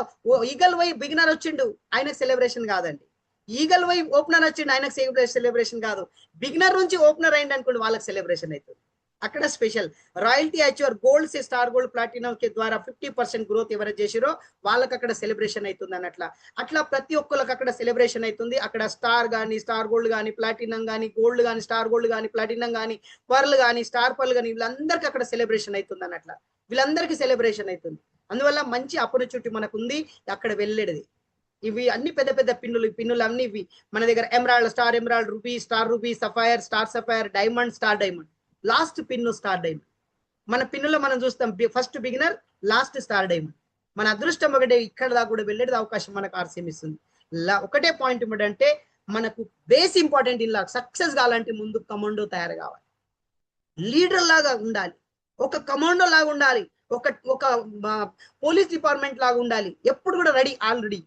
ఈగల్ వై బిగినర్ వచ్చిండు ఆయనకు సెలబ్రేషన్ కాదండి. ఈగల్ వై ఓపెనర్ వచ్చిండు ఆయనకు సెలబ్రేషన్ కాదు. బిగినర్ నుంచి ఓపెనర్ అయింది అనుకోండి వాళ్ళకి సెలబ్రేషన్ అవుతుంది. అక్కడ స్పెషల్ రాయల్టీ అచీవర్ గోల్డ్ సే స్టార్ గోల్డ్ ప్లాటినం కే ద్వారా 50% గ్రోత్ ఎవరైతే చేసిరో వాళ్ళకి అక్కడ సెలబ్రేషన్ అవుతుంది అన్నట్ల. అట్లా ప్రతి ఒక్కరికి అక్కడ సెలబ్రేషన్ అవుతుంది. అక్కడ స్టార్ కానీ, స్టార్ గోల్డ్ కానీ, ప్లాటినం కానీ, గోల్డ్ కానీ, స్టార్ గోల్డ్ కానీ, ప్లాటినం కానీ, పర్ల్ కానీ, స్టార్ పర్ల్ కానీ, వీళ్ళందరికీ అక్కడ సెలబ్రేషన్ అవుతుంది అన్నట్ల. వీళ్ళందరికీ సెలబ్రేషన్ అవుతుంది. అందువల్ల మంచి ఆపర్చునిటీ మనకు ఉంది అక్కడ వెళ్ళేది. ఇవి అన్ని పెద్ద పెద్ద పిన్నులు అన్ని ఇవి మన దగ్గర emerald, star emerald, ruby, star ruby, sapphire, star sapphire, diamond, star diamond, last pin star diamond. మన పిన్నులో మనం చూస్తాం first beginner, last star diamond. మన అదృష్టం ఒకటే ఇక్కడ దాకా కూడా వెళ్ళేది అవకాశం మనకు ఆర్సీఎం ఇస్తుంది. ఒకటే పాయింట్ ఏమిటంటే మనకు బేస్ ఇంపార్టెంట్. ఇలా సక్సెస్ కావాలంటే ముందు కమాండో తయారు కావాలి, లీడర్ లాగా ఉండాలి, ఒక కమాండో లాగా ఉండాలి, ఒక పోలీస్ డిపార్ట్మెంట్ లాగా ఉండాలి, ఎప్పుడు కూడా రెడీ, ఆల్రెడీ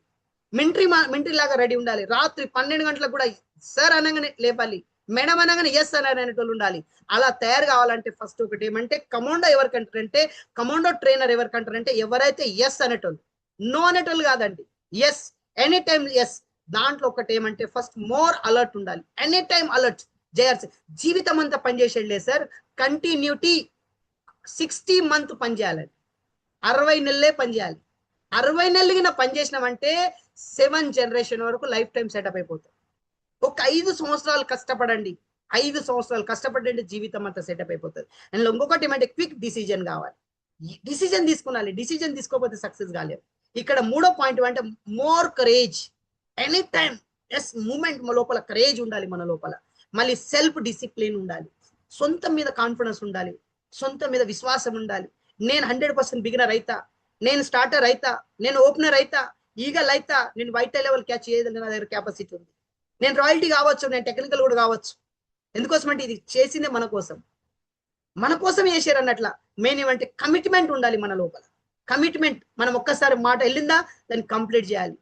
మిలిటరీ లాగా రెడీ ఉండాలి. రాత్రి 12 గంటలకు కూడా సార్ అనగానే లేపాలి, మేడం అనగానే ఎస్ అనేటోళ్ళు ఉండాలి. అలా తయారు కావాలంటే ఫస్ట్ ఒకటి ఏమంటే కమాండో ఎవరికంటారంటే, కమాండో ట్రైనర్ ఎవరికంటారంటే ఎవరైతే ఎస్ అనేటోళ్ళు, నో అనేటోళ్ళు కాదండి, ఎస్, ఎనీ టైమ్ ఎస్. దాంట్లో ఒకటి ఏమంటే ఫస్ట్ మోర్ అలర్ట్ ఉండాలి, ఎనీ టైం అలర్ట్. జేఆర్సీ జీవితం అంతా పనిచేసేళ్ళే సార్, కంటిన్యూటీ 60 మంత్ పనిచేయాలండి, 60 నెలలే పనిచేయాలి. 60 నెలలు పనిచేసినామంటే 7 జనరేషన్ వరకు లైఫ్ టైం సెటప్ అయిపోతుంది. ఒక 5 సంవత్సరాలు కష్టపడండి, 5 సంవత్సరాలు కష్టపడండి, జీవితం అంతా సెటప్ అయిపోతుంది. అండ్ ఇంకొకటి ఏమంటే క్విక్ డిసిజన్ కావాలి, డిసిజన్ తీసుకున్నాలి. డిసిజన్ తీసుకోకపోతే సక్సెస్ కాలేదు. ఇక్కడ మూడో పాయింట్ అంటే more courage, any time as moment లోపల కరేజ్ ఉండాలి మన లోపల. మళ్ళీ సెల్ఫ్ డిసిప్లిన్ ఉండాలి, సొంత మీద కాన్ఫిడెన్స్ ఉండాలి, సొంత మీద విశ్వాసం ఉండాలి. నేను 100% బిగినర్ అయితా, నేను స్టార్టర్ అయితా, నేను ఓపెనర్ అయితా, ఈగల్ అయితా, నేను వైట్ లెవెల్ క్యాచ్ చేయగలిగిన నా దగ్గర కెపాసిటీ ఉంది, నేను రాయల్టీ కావచ్చు, నేను టెక్నికల్ కూడా కావచ్చు. ఎందుకోసం అంటే ఇది చేసిందే మన కోసం, మన కోసం చేసారు అన్నట్ల. మెయిన్ ఏమంటే కమిట్మెంట్ ఉండాలి మన లోపల. కమిట్మెంట్, మనం ఒక్కసారి మాట వెళ్ళిందా దాన్ని కంప్లీట్ చేయాలి.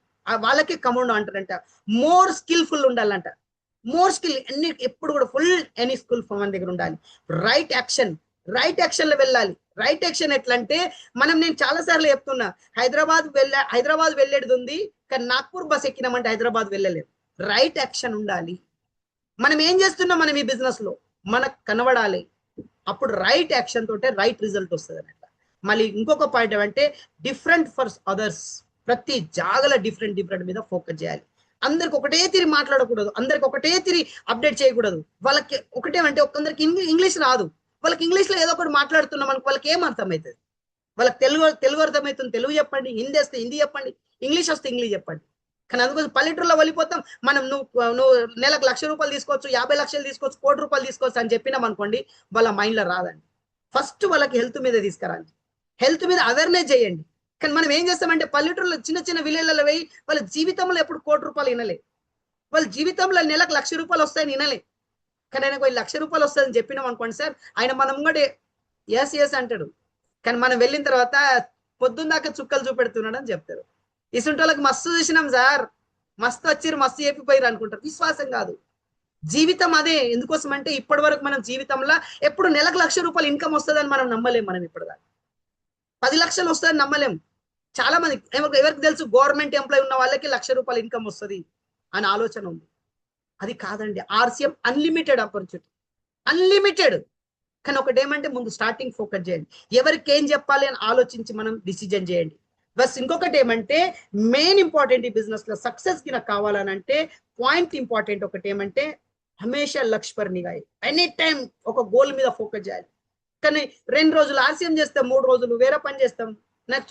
వాళ్ళకే కమాండో అంటారంట. మోర్ స్కిల్ఫుల్ ఉండాలంట, మోర్ స్కిల్, ఎప్పుడు కూడా ఫుల్ ఎనీ స్కిల్ మన దగ్గర ఉండాలి. రైట్ యాక్షన్, రైట్ యాక్షన్ లో వెళ్ళాలి. రైట్ యాక్షన్ ఎట్లా అంటే నేను చాలా సార్లు చెప్తున్నా, హైదరాబాద్ వెళ్ళేది ఉంది కానీ నాగ్పూర్ బస్ ఎక్కినామంటే హైదరాబాద్ వెళ్ళలేదు. రైట్ యాక్షన్ ఉండాలి. మనం ఏం చేస్తున్నాం, మనం ఈ బిజినెస్ లో మనకు కనబడాలి, అప్పుడు రైట్ యాక్షన్ తోటే రైట్ రిజల్ట్ వస్తుంది అన్నట్టు. మళ్ళీ ఇంకొక పాయింట్ ఏమంటే డిఫరెంట్ ఫర్ అదర్స్, ప్రతి జాగల డిఫరెంట్ మీద ఫోకస్ చేయాలి. అందరికి ఒకటే తిరిగి మాట్లాడకూడదు, అందరికి ఒకటే తిరిగి అప్డేట్ చేయకూడదు. వాళ్ళకి ఒకటేమంటే ఒకందరికి ఇంగ్లీష్ రాదు, వాళ్ళకి ఇంగ్లీష్ లో ఏదో ఒకటి మాట్లాడుతున్నాం అనుకో వాళ్ళకి ఏం అర్థమవుతుంది, వాళ్ళకి తెలుగు అర్థమవుతుంది, తెలుగు చెప్పండి, హిందీ వస్తే హిందీ చెప్పండి, ఇంగ్లీష్ వస్తే ఇంగ్లీష్ చెప్పండి. కానీ అందుకోసం పల్లెటూరులో వెళ్ళిపోతాం మనం. నువ్వు నెలకు 1,00,000 రూపాయలు తీసుకోవచ్చు, 50 లక్షలు తీసుకోవచ్చు, 1 కోటి రూపాయలు తీసుకోవచ్చు అని చెప్పినాం అనుకోండి, వాళ్ళ మైండ్ లో రాదండి. ఫస్ట్ వాళ్ళకి హెల్త్ మీద తీసుకురండి, హెల్త్ మీద అవేర్నెస్ చేయండి. కానీ మనం ఏం చేస్తామంటే పల్లెటూరులో చిన్న విలేజ్లలో పోయి వాళ్ళ జీవితంలో ఎప్పుడు 1 కోటి రూపాయలు వినలే, వాళ్ళ జీవితంలో నెలకు 1,00,000 రూపాయలు వస్తాయని వినలే. కానీ ఆయనకు 1,00,000 రూపాయలు వస్తుందని చెప్పినాం అనుకోండి సార్, ఆయన మనం కూడా ఎస్ అంటాడు. కానీ మనం వెళ్ళిన తర్వాత పొద్దున్న దాకా చుక్కలు చూపెడుతున్నాడు అని చెప్తారు. ఇసుంటి వాళ్ళకి మస్తు చూసినాం సార్, మస్తు వచ్చిరు, మస్తు చెప్పిపోయారు అనుకుంటారు. విశ్వాసం కాదు, జీవితం అదే. ఎందుకోసం అంటే ఇప్పటి వరకు మనం జీవితంలో ఎప్పుడు నెలకు 1,00,000 రూపాయలు ఇన్కమ్ వస్తుందని మనం నమ్మలేం. మనం ఇప్పుడు 10 లక్షలు వస్తుందని నమ్మలేం. చాలా మంది ఎవరికి తెలుసు, గవర్నమెంట్ ఎంప్లాయీ ఉన్న వాళ్ళకి 1,00,000 రూపాయలు ఇన్కమ్ వస్తుంది అని ఆలోచన ఉంది. అది కాదండి. RCM unlimited opportunity, unlimited. కానీ ఒకటి ఏమంటే ముందు స్టార్టింగ్ ఫోకస్ చేయండి, ఎవరికి ఏం చెప్పాలి అని ఆలోచించి మనం డిసిజన్ చేయండి. బస్ ఇంకొకటి ఏమంటే మెయిన్ ఇంపార్టెంట్ ఈ బిజినెస్ లో సక్సెస్ కి నాకు కావాలనంటే పాయింట్ ఇంపార్టెంట్ ఒకటి ఏమంటే హమేషా లక్ష్య పర్ నిఘా, ఎనీ టైం ఒక గోల్ మీద ఫోకస్ చేయాలి. కానీ 2 రోజులు ఆర్సీఎం చేస్తాం, 3 రోజులు వేరే పని చేస్తాం, నాకు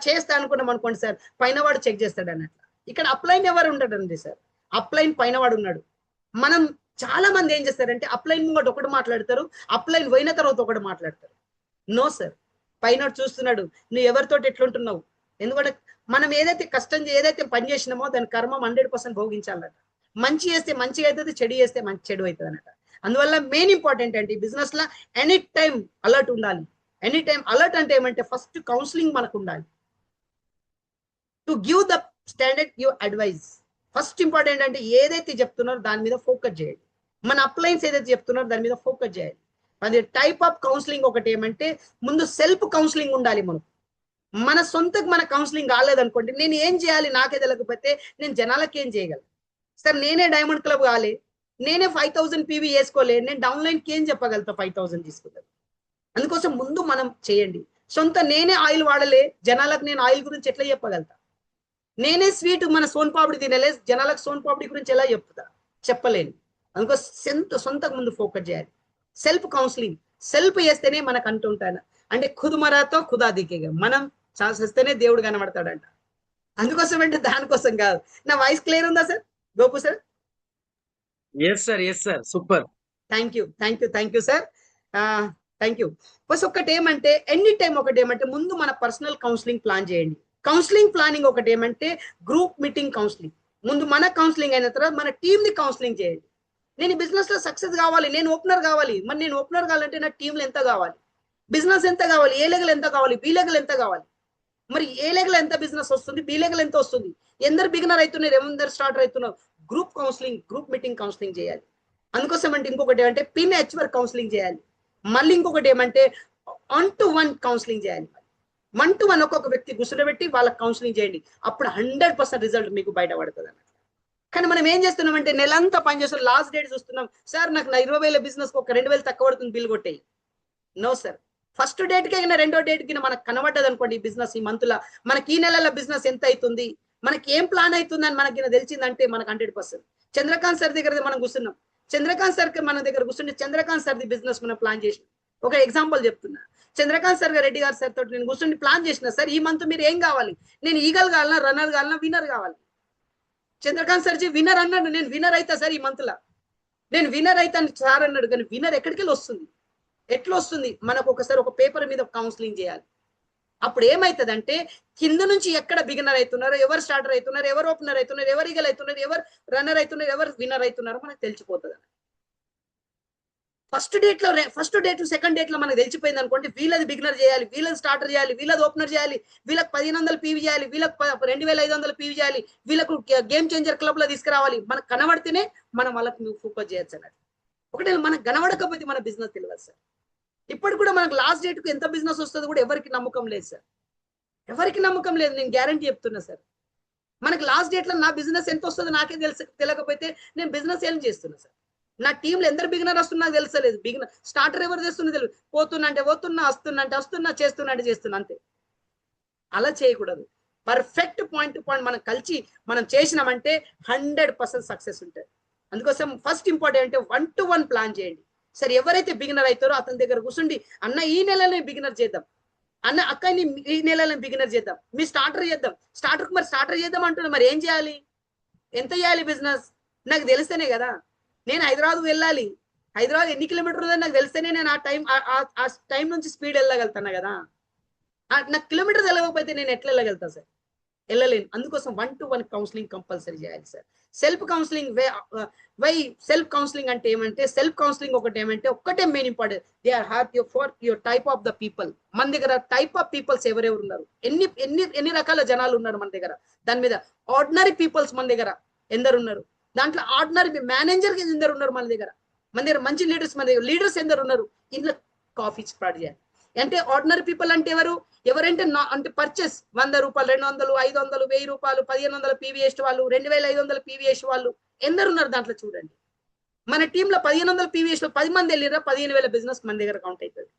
చేస్తా అనుకున్నాం అనుకోండి సార్, పైన వాడు చెక్ చేస్తాడు అన్నట్లు. ఇక్కడ అప్లైన్ ఎవరు ఉండడండి సార్, అప్లైన్ పైన వాడు ఉన్నాడు. మనం చాలా మంది ఏం చేస్తారంటే అప్లైన్ ముంగట ఒకటి మాట్లాడతారు, అప్లైన్ పోయిన తర్వాత ఒకటి మాట్లాడతారు. నో సార్, పైన చూస్తున్నాడు నువ్వు ఎవరితో ఎట్లుంటున్నావు. ఎందుకంటే మనం ఏదైతే ఏదైతే పని చేసినామో దాని కర్మం 100% భోగించాలన్నట. మంచి చేస్తే మంచిగా అవుతుంది, చెడు చేస్తే చెడు అవుతుంది అన్నట. అందువల్ల మెయిన్ ఇంపార్టెంట్ అంటే ఈ బిజినెస్ లో ఎనీ టైం అలర్ట్ ఉండాలి. ఎనీ టైం అలర్ట్ అంటే ఏమంటే ఫస్ట్ కౌన్సిలింగ్ మనకు ఉండాలి, to give the standard give advice. First important అంటే ఏదైతే చెప్తున్నారో దాని మీద ఫోకస్ చేయండి. మన అప్లైన్స్ ఏదైతే చెప్తున్నారో దాని మీద ఫోకస్ చేయాలి. అది టైప్ ఆఫ్ కౌన్సిలింగ్ ఒకటి ఏమంటే ముందు సెల్ఫ్ కౌన్సిలింగ్ ఉండాలి. మన సొంతకు మన కౌన్సిలింగ్ కాలేదనుకోండి, నేను ఏం చేయాలి నాకే తెలియకపోతే నేను జనాలకి ఏం చేయగలను సార్. నేనే డైమండ్ క్లబ్ కాలే, నేనే 5,000 పీవీ వేసుకోలే, నేను డౌన్లైన్కి ఏం చెప్పగలుగుతా 5,000 తీసుకుంటాను. అందుకోసం ముందు మనం చేయండి. నేనే ఆయిల్ వాడలే, జనాలకు నేను ఆయిల్ గురించి ఎట్లా చెప్పగలుగుతా? నేనే స్వీట్ మన సోన్ పాపిడి తినలే, జనాలకు సోన్ పాపిడి గురించి ఎలా చెప్తా? చెప్పలేను. అందుకోసం సొంతకు ముందు ఫోకస్ చేయాలి. సెల్ఫ్ కౌన్సిలింగ్, సెల్ఫ్ చేస్తేనే మనకు అంటుంటాను అంటే ఖుదుమరాతో ఖుదా దిగేగా, మనం చేస్తేనే దేవుడు కనబడతాడంట. అందుకోసం అంటే దానికోసం కాదు. నా వాయిస్ క్లియర్ ఉందా sir? Gopu sir? Yes sir super. Thank you sir. Thank you. బస్ ఒకటి ఏమంటే ఎనీ టైం ఒకటి ఏమంటే ముందు మన పర్సనల్ కౌన్సిలింగ్ ప్లాన్ చేయండి. కౌన్సిలింగ్ ప్లానింగ్ ఒకటి ఏమంటే గ్రూప్ మీటింగ్ కౌన్సిలింగ్. ముందు మన కౌన్సిలింగ్ అయిన తర్వాత మన టీమ్ ని కౌన్సిలింగ్ చేయండి. నేను బిజినెస్ లో సక్సెస్ కావాలి, నేను ఓపెనర్ కావాలి. మరి నేను ఓపెనర్ కావాలంటే నా టీంలో ఎంత కావాలి, బిజినెస్ ఎంత కావాలి, ఏ లెవెల్ ఎంత కావాలి, బి లెవెల్ ఎంత కావాలి, మరి ఏ లెవెల్ ఎంత బిజినెస్ వస్తుంది, బి లెవెల్ ఎంత వస్తుంది, ఎందరు బిగినర్ అవుతున్నారు, ఎందరు స్టార్టర్ అవుతున్నారు. Group counselling, group meeting counselling చేయాలి. అందుకోసం అంటే ఇంకొకటి ఏమంటే పిన్ హెచ్వర్ కౌన్సిలింగ్ చేయాలి. మళ్ళీ ఇంకొకటి ఏమంటే 1-to-1 కౌన్సిలింగ్ చేయాలి. 1-to-1 ఒక్కొక్క వ్యక్తి కూర్చోబెట్టి వాళ్ళకి కౌన్సిలింగ్ చేయండి. అప్పుడు 100% రిజల్ట్ మీకు బయటపడుతుంది అన్నమాట. కానీ మనం ఏం చేస్తున్నామంటే నెలంతా పనిచేస్తాం, లాస్ట్ డేట్ చూస్తున్నాం. సార్ నాకు నా 20,000 బిజినెస్ ఒక 2,000 తక్కువ పడుతుంది, బిల్ కొట్టేయి. నో సార్, ఫస్ట్ డేట్ కి రెండో డేట్ కి మనకు కనబడ్డది అనుకోండి ఈ బిజినెస్, ఈ మంత్ లా మనకి ఈ నెలల బిజినెస్ ఎంత అవుతుంది, మనకి ఏం ప్లాన్ అవుతుంది అని మనకి తెలిసిందంటే మనకు 100%. చంద్రకాంత్ సార్ దగ్గర మనం కూర్చున్నాం, చంద్రకాంత్ సార్ మన దగ్గర కూర్చుంటే చంద్రకాంత్ సార్ ది బిజినెస్ మనం ప్లాన్ చేసిన. ఒక ఎగ్జాంపుల్ చెప్తున్నా, చంద్రకాంత్ సార్ రెడ్డి గారు సార్ తోటి నేను కూర్చుని ప్లాన్ చేసిన. సార్ ఈ మంత్ మీరు ఏం కావాలి, నేను ఈగల్ కావాలన్నా, రన్నర్ కావాలన్నా, విన్నర్ కావాలి. చంద్రకాంత్ సార్ విన్నర్ అన్నాడు, నేను విన్నర్ అవుతా సార్ ఈ మంత్ లా, నేను విన్నర్ అవుతాను సార్ అన్నాడు. కానీ విన్నర్ ఎక్కడికి వెళ్ళి వస్తుంది, ఎట్లా వస్తుంది? మనకు ఒకసారి ఒక పేపర్ మీద కౌన్సిలింగ్ చేయాలి. అప్పుడు ఏమైతుందంటే కింద నుంచి ఎక్కడ బిగినర్ అవుతున్నారు, ఎవరు స్టార్టర్ అవుతున్నారు, ఎవరు ఓపెనర్ అవుతున్నారు, ఎవరు ఈగల్ అవుతున్నారు, ఎవరు రన్నర్ అవుతున్నారు, ఎవరు విన్నర్ అవుతున్నారో మనకు తెలిసిపోతుంది. ఫస్ట్ డేట్ సెకండ్ డేట్ లో మనకు తెలిసిపోయింది అనుకోండి, వీళ్ళది బిగినర్ చేయాలి, వీళ్ళది స్టార్టర్ చేయాలి, వీళ్ళది ఓపెనర్ చేయాలి, వీళ్ళకి 1500 పీవీ చేయాలి, వీళ్ళకి 2500 పీవీ చేయాలి, వీళ్ళకు గేమ్ చేంజర్ క్లబ్ లో తీసుకురావాలి. మనకు కనబడితేనే మనం వాళ్ళకి ఫోకస్ చేయొచ్చు అన్నట్టు. ఒకటి మనకు కనబడకపోతే మన బిజినెస్ తెలియదు సార్. ఇప్పుడు కూడా మనకు లాస్ట్ డేట్ కు ఎంత బిజినెస్ వస్తుందో కూడా ఎవరికి నమ్మకం లేదు సార్, ఎవరికి నమ్మకం లేదు. నేను గ్యారంటీ చెప్తున్నా సార్, మనకి లాస్ట్ డేట్ లో నా బిజినెస్ ఎంత వస్తుందో నాకే తెలియకపోతే నేను బిజినెస్ ఏం చేస్తున్నా సార్. నా టీంలో ఎందరు బిగినర్ వస్తున్నా తెలుసలేదు, బిగినర్ స్టార్టర్ ఎవరు చేస్తున్నా తెలియదు. పోతున్నా అంటే పోతున్నా, వస్తున్నా అంటే వస్తున్నా, చేస్తున్నా అంటే చేస్తున్నా, అంతే. అలా చేయకూడదు. పర్ఫెక్ట్ పాయింట్ టు పాయింట్ మనం కలిసి మనం చేసినామంటే 100% సక్సెస్ ఉంటుంది. అందుకోసం ఫస్ట్ ఇంపార్టెంట్ 1-to-1 ప్లాన్ చేయండి. సరే ఎవరైతే బిగినర్ అవుతారో అతని దగ్గర కూర్చుండి, అన్న ఈ నెలనే బిగినర్ చేద్దాం, అన్న అక్కని ఈ నెలలో బిగినర్ చేద్దాం, మీ స్టార్టర్ చేద్దాం. స్టార్టర్ మరి స్టార్టర్ చేద్దాం అంటున్నా, మరి ఏం చేయాలి, ఎంత చేయాలి బిజినెస్ నాకు తెలిస్తేనే కదా. నేను హైదరాబాద్ వెళ్ళాలి, హైదరాబాద్ ఎన్ని కిలోమీటర్లు ఉందని నాకు తెలిస్తేనే నేను ఆ టైం నుంచి స్పీడ్ వెళ్ళగలుగుతాను కదా. నాకు కిలోమీటర్స్ వెళ్ళకపోతే నేను ఎట్లా వెళ్ళగలుగుతాను సార్? వెళ్ళలేను. అందుకోసం 1-to-1 కౌన్సిలింగ్ కంపల్సరీ చేయాలి sir. Self counselling why self counselling అంటే ఏమంటే, సెల్ఫ్ కౌన్సిలింగ్ ఒక్కటే main important, they are have your type of the people. మన దగ్గర టైప్ ఆఫ్ పీపుల్స్ ఎవరెవరు ఉన్నారు, ఎన్ని రకాల జనాలు ఉన్నారు మన దగ్గర. దాని మీద ఆర్డినరీ పీపుల్స్ మన దగ్గర ఎందరు ఉన్నారు, దాంట్లో ఆర్డినరీ మేనేజర్ ఎందరు ఉన్నారు మన దగ్గర మంచి లీడర్స్, మన దగ్గర లీడర్స్ ఎందరు ఉన్నారు. ఇందులో కాఫీ స్టార్ట్ చేయాలి. అంటే ఆర్డినరీ పీపుల్ అంటే ఎవరంటే అంటే పర్చేస్ 100 రూపాయలు, 200, 500, 1000 రూపాయలు, 1500 పీవీఎస్ వాళ్ళు, 2500 పీవీఎస్ వాళ్ళు ఎందరు ఉన్నారు దాంట్లో చూడండి. మన టీంలో 1500 పీవీఎస్ 10 మంది వెళ్ళిరా, 15,000 బిజినెస్ మన దగ్గర కౌంట్ అవుతుంది.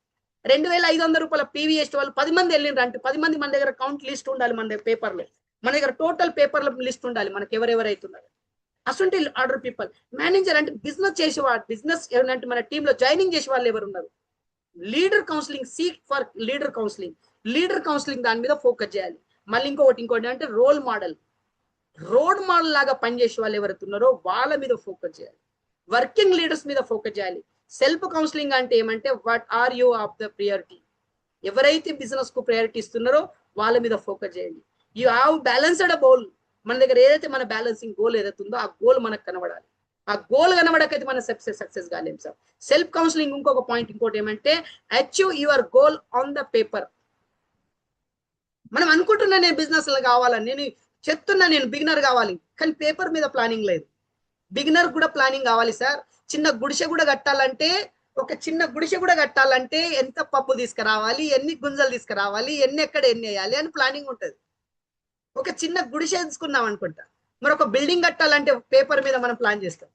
2500 రూపాయల పీవీఎస్ వాళ్ళు 10 మంది వెళ్ళిండ్రు అంటే 10 మంది మన దగ్గర కౌంట్ లిస్ట్ ఉండాలి. మన దగ్గర పేపర్లో, మన దగ్గర టోటల్ పేపర్ల లిస్ట్ ఉండాలి మనకి ఎవరెవరైతున్నారు. అసలు ఆర్డర్ పీపుల్. మేనేజర్ అంటే బిజినెస్ చేసేవాడు, బిజినెస్ ఏమంటే మన టీంలో జాయినింగ్ చేసే వాళ్ళు ఎవరు ఉన్నారు. Leader counselling, seek for leader counselling. Leader counselling దాని మీద ఫోకస్ చేయాలి. మళ్ళీ ఇంకోటి అంటే రోల్ మోడల్ లాగా పనిచేసే వాళ్ళు ఎవరైతే ఉన్నారో వాళ్ళ మీద ఫోకస్ చేయాలి. వర్కింగ్ లీడర్స్ మీద ఫోకస్ చేయాలి. సెల్ఫ్ కౌన్సిలింగ్ అంటే ఏమంటే what are you of the priority. ఎవరైతే బిజినెస్ కు ప్రయారిటీ ఇస్తున్నారో వాళ్ళ మీద ఫోకస్ చేయండి. You have balanced goal. మన దగ్గర ఏదైతే మన బ్యాలెన్సింగ్ గోల్ ఏదైతే ఉందో ఆ గోల్ మనకు కనబడాలి. ఆ గోల్ కనబడకైతే మన సక్సెస్ కాలేం సార్. సెల్ఫ్ కౌన్సిలింగ్ ఇంకొక పాయింట్ ఇంకోటి ఏమంటే achieve your goal on the paper. మనం అనుకుంటున్నా నేను బిజినెస్ లో కావాలని, నేను చెప్తున్నా నేను బిగినర్ కావాలి, కానీ పేపర్ మీద ప్లానింగ్ లేదు. బిగినర్ కూడా ప్లానింగ్ కావాలి సార్. చిన్న గుడిసె కూడా కట్టాలంటే ఎంత పప్పు తీసుకురావాలి, ఎన్ని గుంజలు తీసుకురావాలి, ఎన్ని వేయాలి అని ప్లానింగ్ ఉంటుంది. ఒక చిన్న గుడిసె తీసుకున్నాం అనుకుంటా, మరి ఒక బిల్డింగ్ కట్టాలంటే పేపర్ మీద మనం ప్లాన్ చేస్తాం.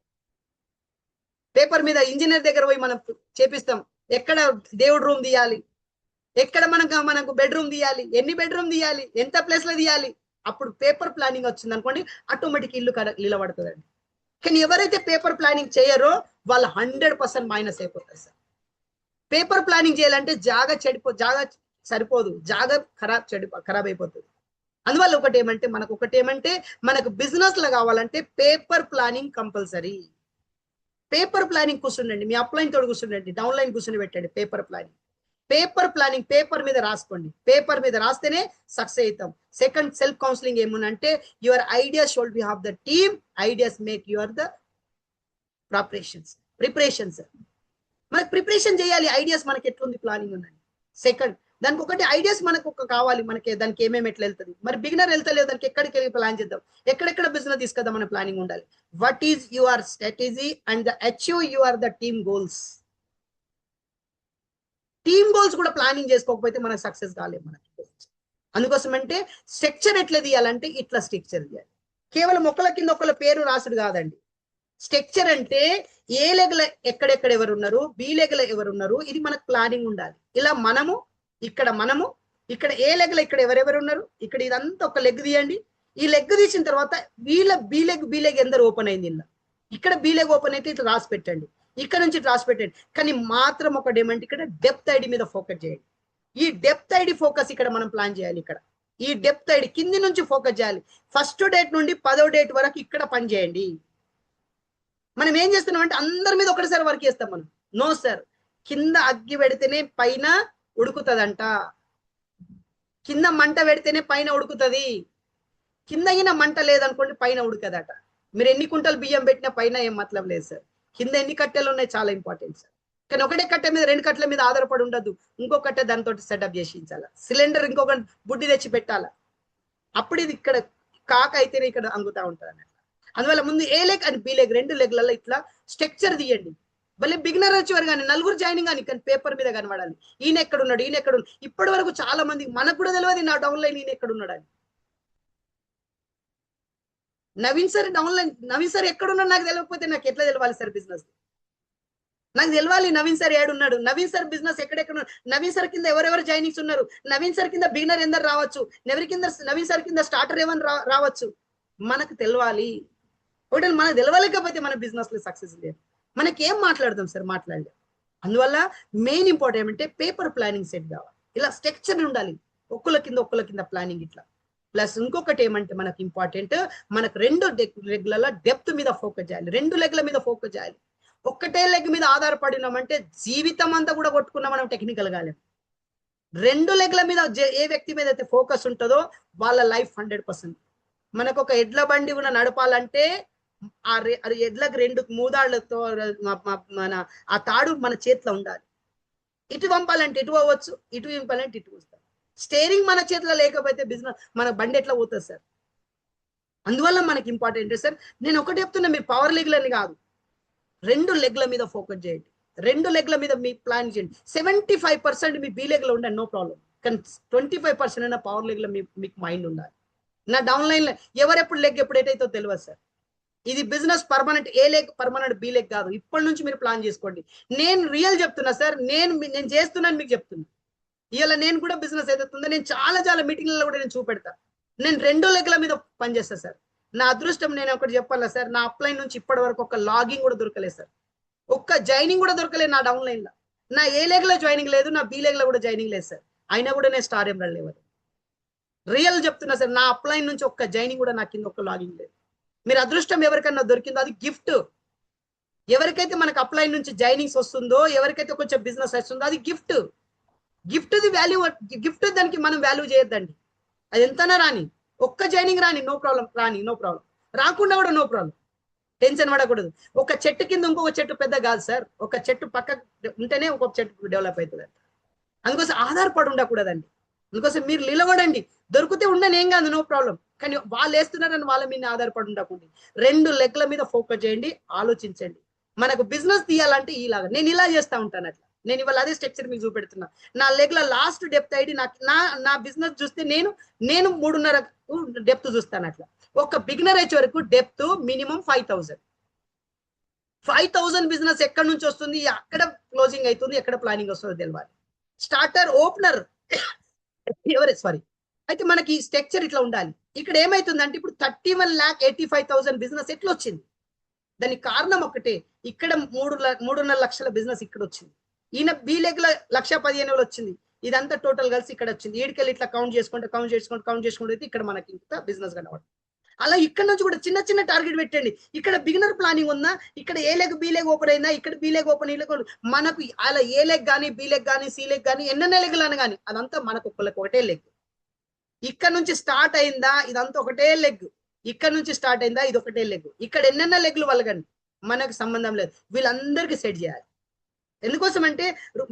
పేపర్ మీద ఇంజనీర్ దగ్గర పోయి మనం చేపిస్తాం, ఎక్కడ దేవుడు రూమ్ తీయాలి, ఎక్కడ మనకు బెడ్రూమ్ తీయాలి, ఎన్ని బెడ్రూమ్ తీయాలి, ఎంత ప్లేస్ లో తీయాలి. అప్పుడు పేపర్ ప్లానింగ్ వచ్చింది అనుకోండి, ఆటోమేటిక్ ఇల్లు నిలబడుతుందండి. కానీ ఎవరైతే పేపర్ ప్లానింగ్ చేయరో వాళ్ళు 100% మైనస్ అయిపోతారు సార్. పేపర్ ప్లానింగ్ చేయాలంటే జాగా సరిపోదు, జాగా ఖరాబ్ అయిపోతుంది. అందువల్ల ఒకటి ఏమంటే మనకు బిజినెస్ లో కావాలంటే paper planning compulsory. Paper planning కూర్చుండండి, మీ అప్లైన్ తోడు కూర్చుండండి, డౌన్ లైన్ కూర్చుని పెట్టండి. పేపర్ ప్లానింగ్ పేపర్ మీద రాసుకోండి. పేపర్ మీద రాస్తేనే సక్సెస్ అవుతాం. సెకండ్ సెల్ఫ్ కౌన్సిలింగ్ ఏముందంటే your ideas should be have the team, ideas make your the preparations. మనకి ప్రిపరేషన్ చేయాలి, ఐడియాస్ మనకి ఎట్లుంది ప్లానింగ్ ఉందండి. సెకండ్ దానికి ఒకటి ఐడియాస్ మనకు కావాలి, మనకి దానికి ఏమేమి ఎట్లా వెళ్తుంది. మరి బిగినర్ వెళ్తలేదు, దానికి ఎక్కడికి వెళ్ళి ప్లాన్ చేద్దాం, ఎక్కడెక్కడ బిజినెస్ తీసుకొద్దాం మన ప్లానింగ్ ఉండాలి. What is your strategy and achieve your the team goals. Team goals కూడా ప్లానింగ్ చేసుకోకపోతే మనకు సక్సెస్ కాలేదు మనకి. అందుకోసం అంటే స్ట్రక్చర్ ఎట్లా తీయాలంటే ఇట్లా స్ట్రక్చర్ తీయాలి. కేవలం ఒకళ్ళ కింద ఒకళ్ళ పేరు రాసుడు కాదండి. స్ట్రక్చర్ అంటే ఏ లెగల ఎక్కడెక్కడ ఎవరు ఉన్నారు, బి లెగల ఎవరు ఉన్నారు, ఇది మనకు ప్లానింగ్ ఉండాలి. ఇలా మనము ఇక్కడ ఏ లెగల ఇక్కడ ఎవరెవరు ఉన్నారు, ఇక్కడ ఇదంతా ఒక లెగ్ తీయండి. ఈ లెగ్ తీసిన తర్వాత వీళ్ళ బి లెగ్ ఎందరు ఓపెన్ అయింది, ఇక్కడ బి లెగ్ ఓపెన్ అయితే ఇట్లా రాసి పెట్టండి, ఇక్కడ నుంచి రాసి పెట్టండి. కానీ మాత్రం ఒకటి ఏమంటే ఇక్కడ డెప్త్ ఐడి మీద ఫోకస్ చేయండి. ఈ డెప్త్ ఐడి ఫోకస్ ఇక్కడ మనం ప్లాన్ చేయాలి. ఇక్కడ ఈ డెప్త్ ఐడి కింది నుంచి ఫోకస్ చేయాలి. ఫస్ట్ డేట్ నుండి 10వ డేట్ వరకు ఇక్కడ పని చేయండి. మనం ఏం చేస్తున్నాం అంటే అందరి మీద ఒకటిసారి వర్క్ చేస్తాం మనం. నో సార్, కింద అగ్గి పెడితేనే పైన ఉడుకుతుందంట, కింద మంట పెడితేనే పైన ఉడుకుతుంది. కింద అయినా మంట లేదనుకోండి పైన ఉడకదట. మీరు ఎన్ని కుంటలు బియ్యం పెట్టినా పైన ఏం మతలబ్ లేదు సార్. కింద ఎన్ని కట్టెలు ఉన్నాయి చాలా ఇంపార్టెంట్ సార్. కానీ ఒకటే కట్టె మీద 2 కట్టెల మీద ఆధారపడి ఉండద్దు. ఇంకో కట్టె దాంతో సెటప్ చేసి ఇచ్చాలా, సిలిండర్ ఇంకొక బుడ్డి తెచ్చి పెట్టాలా. అప్పుడు ఇది ఇక్కడ కాక అయితేనే ఇక్కడ అంగుతా ఉంటుంది అన్నట్టు. అందువల్ల ముందు ఏ లెగ్ అండ్ బి లెగ్ 2 లెగ్లలో ఇట్లా స్ట్రక్చర్ తీయండి. భలే బిగినర్ వచ్చేవారు కానీ నలుగురు జాయినింగ్ కానీ పేపర్ మీద కనబడాలి. ఈయన ఎక్కడున్నాడు, ఈయన ఎక్కడున్నాడు. ఇప్పటి వరకు చాలా మంది మనకు కూడా తెలియదు నా డౌన్ లైన్ ఈయన ఎక్కడున్నాడు అని. నవీన్ సార్ ఎక్కడున్నాడు నాకు తెలియకపోతే నాకు ఎట్లా తెలవాలి సార్ బిజినెస్? నాకు తెలవాలి నవీన్ సార్ ఏడున్నాడు, నవీన్ సార్ బిజినెస్ ఎక్కడెక్కడ, నవీన్ సార్ కింద ఎవరెవరు జాయినింగ్స్ ఉన్నారు, నవీన్ సార్ కింద బిగినర్ ఎందరు రావచ్చు, నవీన్ సార్ కింద స్టార్టర్ ఏమని రావచ్చు, మనకు తెలవాలి. ఒకటి మనకు తెలవలేకపోతే మన బిజినెస్ లో సక్సెస్ లేదు. మనకి ఏం మాట్లాడదాం సార్, మాట్లాడలేం. అందువల్ల మెయిన్ ఇంపార్టెంట్ ఏమంటే పేపర్ ప్లానింగ్ సెట్ కావాలి. ఇలా స్ట్రక్చర్ ఉండాలి, ఒక్కళ్ళ కింద ప్లానింగ్ ఇట్లా. ప్లస్ ఇంకొకటి ఏమంటే మనకు ఇంపార్టెంట్, మనకు 2 లెగ్ల డెప్త్ మీద ఫోకస్ చేయాలి, 2 లెగ్ల మీద ఫోకస్ చేయాలి. ఒక్కటే లెగ్ మీద ఆధారపడినామంటే జీవితం అంతా కూడా కొట్టుకున్నా మనం టెక్నికల్ కాలేం. 2 లెగ్ల మీద ఏ వ్యక్తి మీద అయితే ఫోకస్ ఉంటుందో వాళ్ళ లైఫ్ 100%. మనకు ఒక ఎడ్ల బండి ఉన్న నడపాలంటే ఆ ఎడ్లకు 2 మూదాళ్లతో ఆ తాడు మన చేతిలో ఉండాలి. ఇటు పంపాలంటే ఇటు అవ్వచ్చు, ఇటు పంపాలంటే ఇటు వస్తారు. స్టేరింగ్ మన చేతిలో లేకపోతే బిజినెస్ మన బండి ఎట్లా పోతుంది సార్? అందువల్ల మనకి ఇంపార్టెంట్ సార్. నేను ఒకటి చెప్తున్నా, మీరు పవర్ లెగ్లని కాదు, 2 లెగ్ల మీద ఫోకస్ చేయండి. 2 లెగ్ల మీద మీ ప్లాన్ చేయండి. 75% మీ బి లెగ్ లో ఉండండి, నో ప్రాబ్లం. కానీ 25% అయినా పవర్ లెగ్ లో మీకు మైండ్ ఉండాలి. నా డౌన్ లైన్ లో ఎవరెప్పుడు లెగ్ ఎప్పుడైతే తెలియదు సార్. ఇది బిజినెస్ పర్మనెంట్ ఏ లెగ్, పర్మనెంట్ బి లెగ్ కాదు. ఇప్పటి నుంచి మీరు ప్లాన్ చేసుకోండి. నేను రియల్ చెప్తున్నా సార్, నేను చేస్తున్నాను మీకు చెప్తున్నా. ఇలా నేను కూడా బిజినెస్ అవుతుందో నేను చాలా మీటింగ్లలో కూడా నేను చూపెడతా. నేను 2 లెగ్ల మీద పనిచేస్తా సార్. నా అదృష్టం నేను ఒకటి చెప్పాలా సార్, నా అప్లైన్ నుంచి ఇప్పటి వరకు ఒక లాగింగ్ కూడా దొరకలేదు సార్, ఒక్క జాయినింగ్ కూడా దొరకలేదు నా డౌన్ లైన్ లో. నా ఏ లెగ్ లో జాయినింగ్ లేదు, నా బి లెగ్ లో కూడా జాయినింగ్ లేదు సార్. అయినా కూడా నేను స్టార్ ఎమరల్డ్ లేవు. రియల్ చెప్తున్నా సార్, నా అప్లైన్ నుంచి ఒక్క జాయినింగ్ కూడా నా కింద ఒక్క లాగింగ్ లేదు. మీరు అదృష్టం ఎవరికన్నా దొరికిందో అది గిఫ్ట్. ఎవరికైతే మనకు అప్లైన్ నుంచి జాయినింగ్స్ వస్తుందో, ఎవరికైతే కొంచెం బిజినెస్ వస్తుందో అది గిఫ్ట్. గిఫ్ట్ది వాల్యూ, గిఫ్ట్ దానికి మనం వాల్యూ చేయొద్దండి. అది ఎంతనా రాని, ఒక్క జాయినింగ్ రాని నో ప్రాబ్లం, రాకుండా కూడా నో ప్రాబ్లం, టెన్షన్ పడకూడదు. ఒక చెట్టు కింద ఇంకొక చెట్టు పెద్ద కాదు సార్, ఒక చెట్టు పక్క ఉంటేనే ఇంకొక చెట్టు డెవలప్ అవుతుంది. అందుకోసం ఆధారపడి ఉండకూడదండి. అందుకోసం మీరు నిలబడండి, దొరికితే ఉండని ఏం కాదు, నో ప్రాబ్లం. కానీ వాళ్ళు వేస్తున్నారని వాళ్ళ మీద ఆధారపడి ఉండకండి. 2 లెగ్ల మీద ఫోకస్ చేయండి, ఆలోచించండి. మనకు బిజినెస్ తీయాలంటే ఇలాగా నేను ఇలా చేస్తా ఉంటాను. అట్లా నేను ఇవాళ అదే స్ట్రక్చర్ మీకు చూపెడుతున్నా. నా లెగ్ల లాస్ట్ డెప్త్ ఐడి నా బిజినెస్ చూస్తే నేను 3.5 డెప్త్ చూస్తాను. అట్లా ఒక బిగినర్ వచ్చే వరకు డెప్త్ మినిమం 5000, 5,000 బిజినెస్ ఎక్కడి నుంచి వస్తుంది, ఎక్కడ క్లోజింగ్ అవుతుంది, ఎక్కడ ప్లానింగ్ వస్తుందో తెలియాలి. స్టార్టర్, ఓపెనర్ ఎవరే సారీ. అయితే మనకి స్ట్రక్చర్ ఇట్లా ఉండాలి. ఇక్కడ ఏమైతుందంటే ఇప్పుడు 31,85,000 బిజినెస్ ఎట్లా వచ్చింది? దానికి కారణం ఒకటే, ఇక్కడ 3.5 లక్షల బిజినెస్ ఇక్కడ వచ్చింది. ఈయన బి లెగ్ 1,15,000 వచ్చింది. ఇదంతా టోటల్ కలిసి ఇక్కడ వచ్చింది. ఈడికెళ్ళి ఇట్లా కౌంట్ చేసుకుంటే ఇక్కడ మనకి ఇంత బిజినెస్ కనబడుతుంది. అలా ఇక్కడ నుంచి కూడా చిన్న చిన్న టార్గెట్ పెట్టండి. ఇక్కడ బిగినర్ ప్లానింగ్ ఉందా, ఇక్కడ ఏ లెగ్ బి లెగ్ ఓపెన్ అయిందా, ఇక్కడ బి లెగ్ ఓపెన్, ఈ లెగ్ మనకు అలా ఏ లెగ్ కానీ బి లెగ్ కానీ సి లెగ్ కానీ ఎన్నెన్న లెగ్లు కానీ అదంతా మనకు ఒకటే లెగ్. ఇక్కడ నుంచి స్టార్ట్ అయిందా ఇదంతా ఒకటే లెగ్, ఇక్కడ నుంచి స్టార్ట్ అయిందా ఇది ఒకటే లెగ్. ఇక్కడ ఎన్నెన్న లెగ్లు వాళ్ళకండి మనకు సంబంధం లేదు. వీళ్ళందరికీ సెట్ చేయాలి. ఎందుకోసం అంటే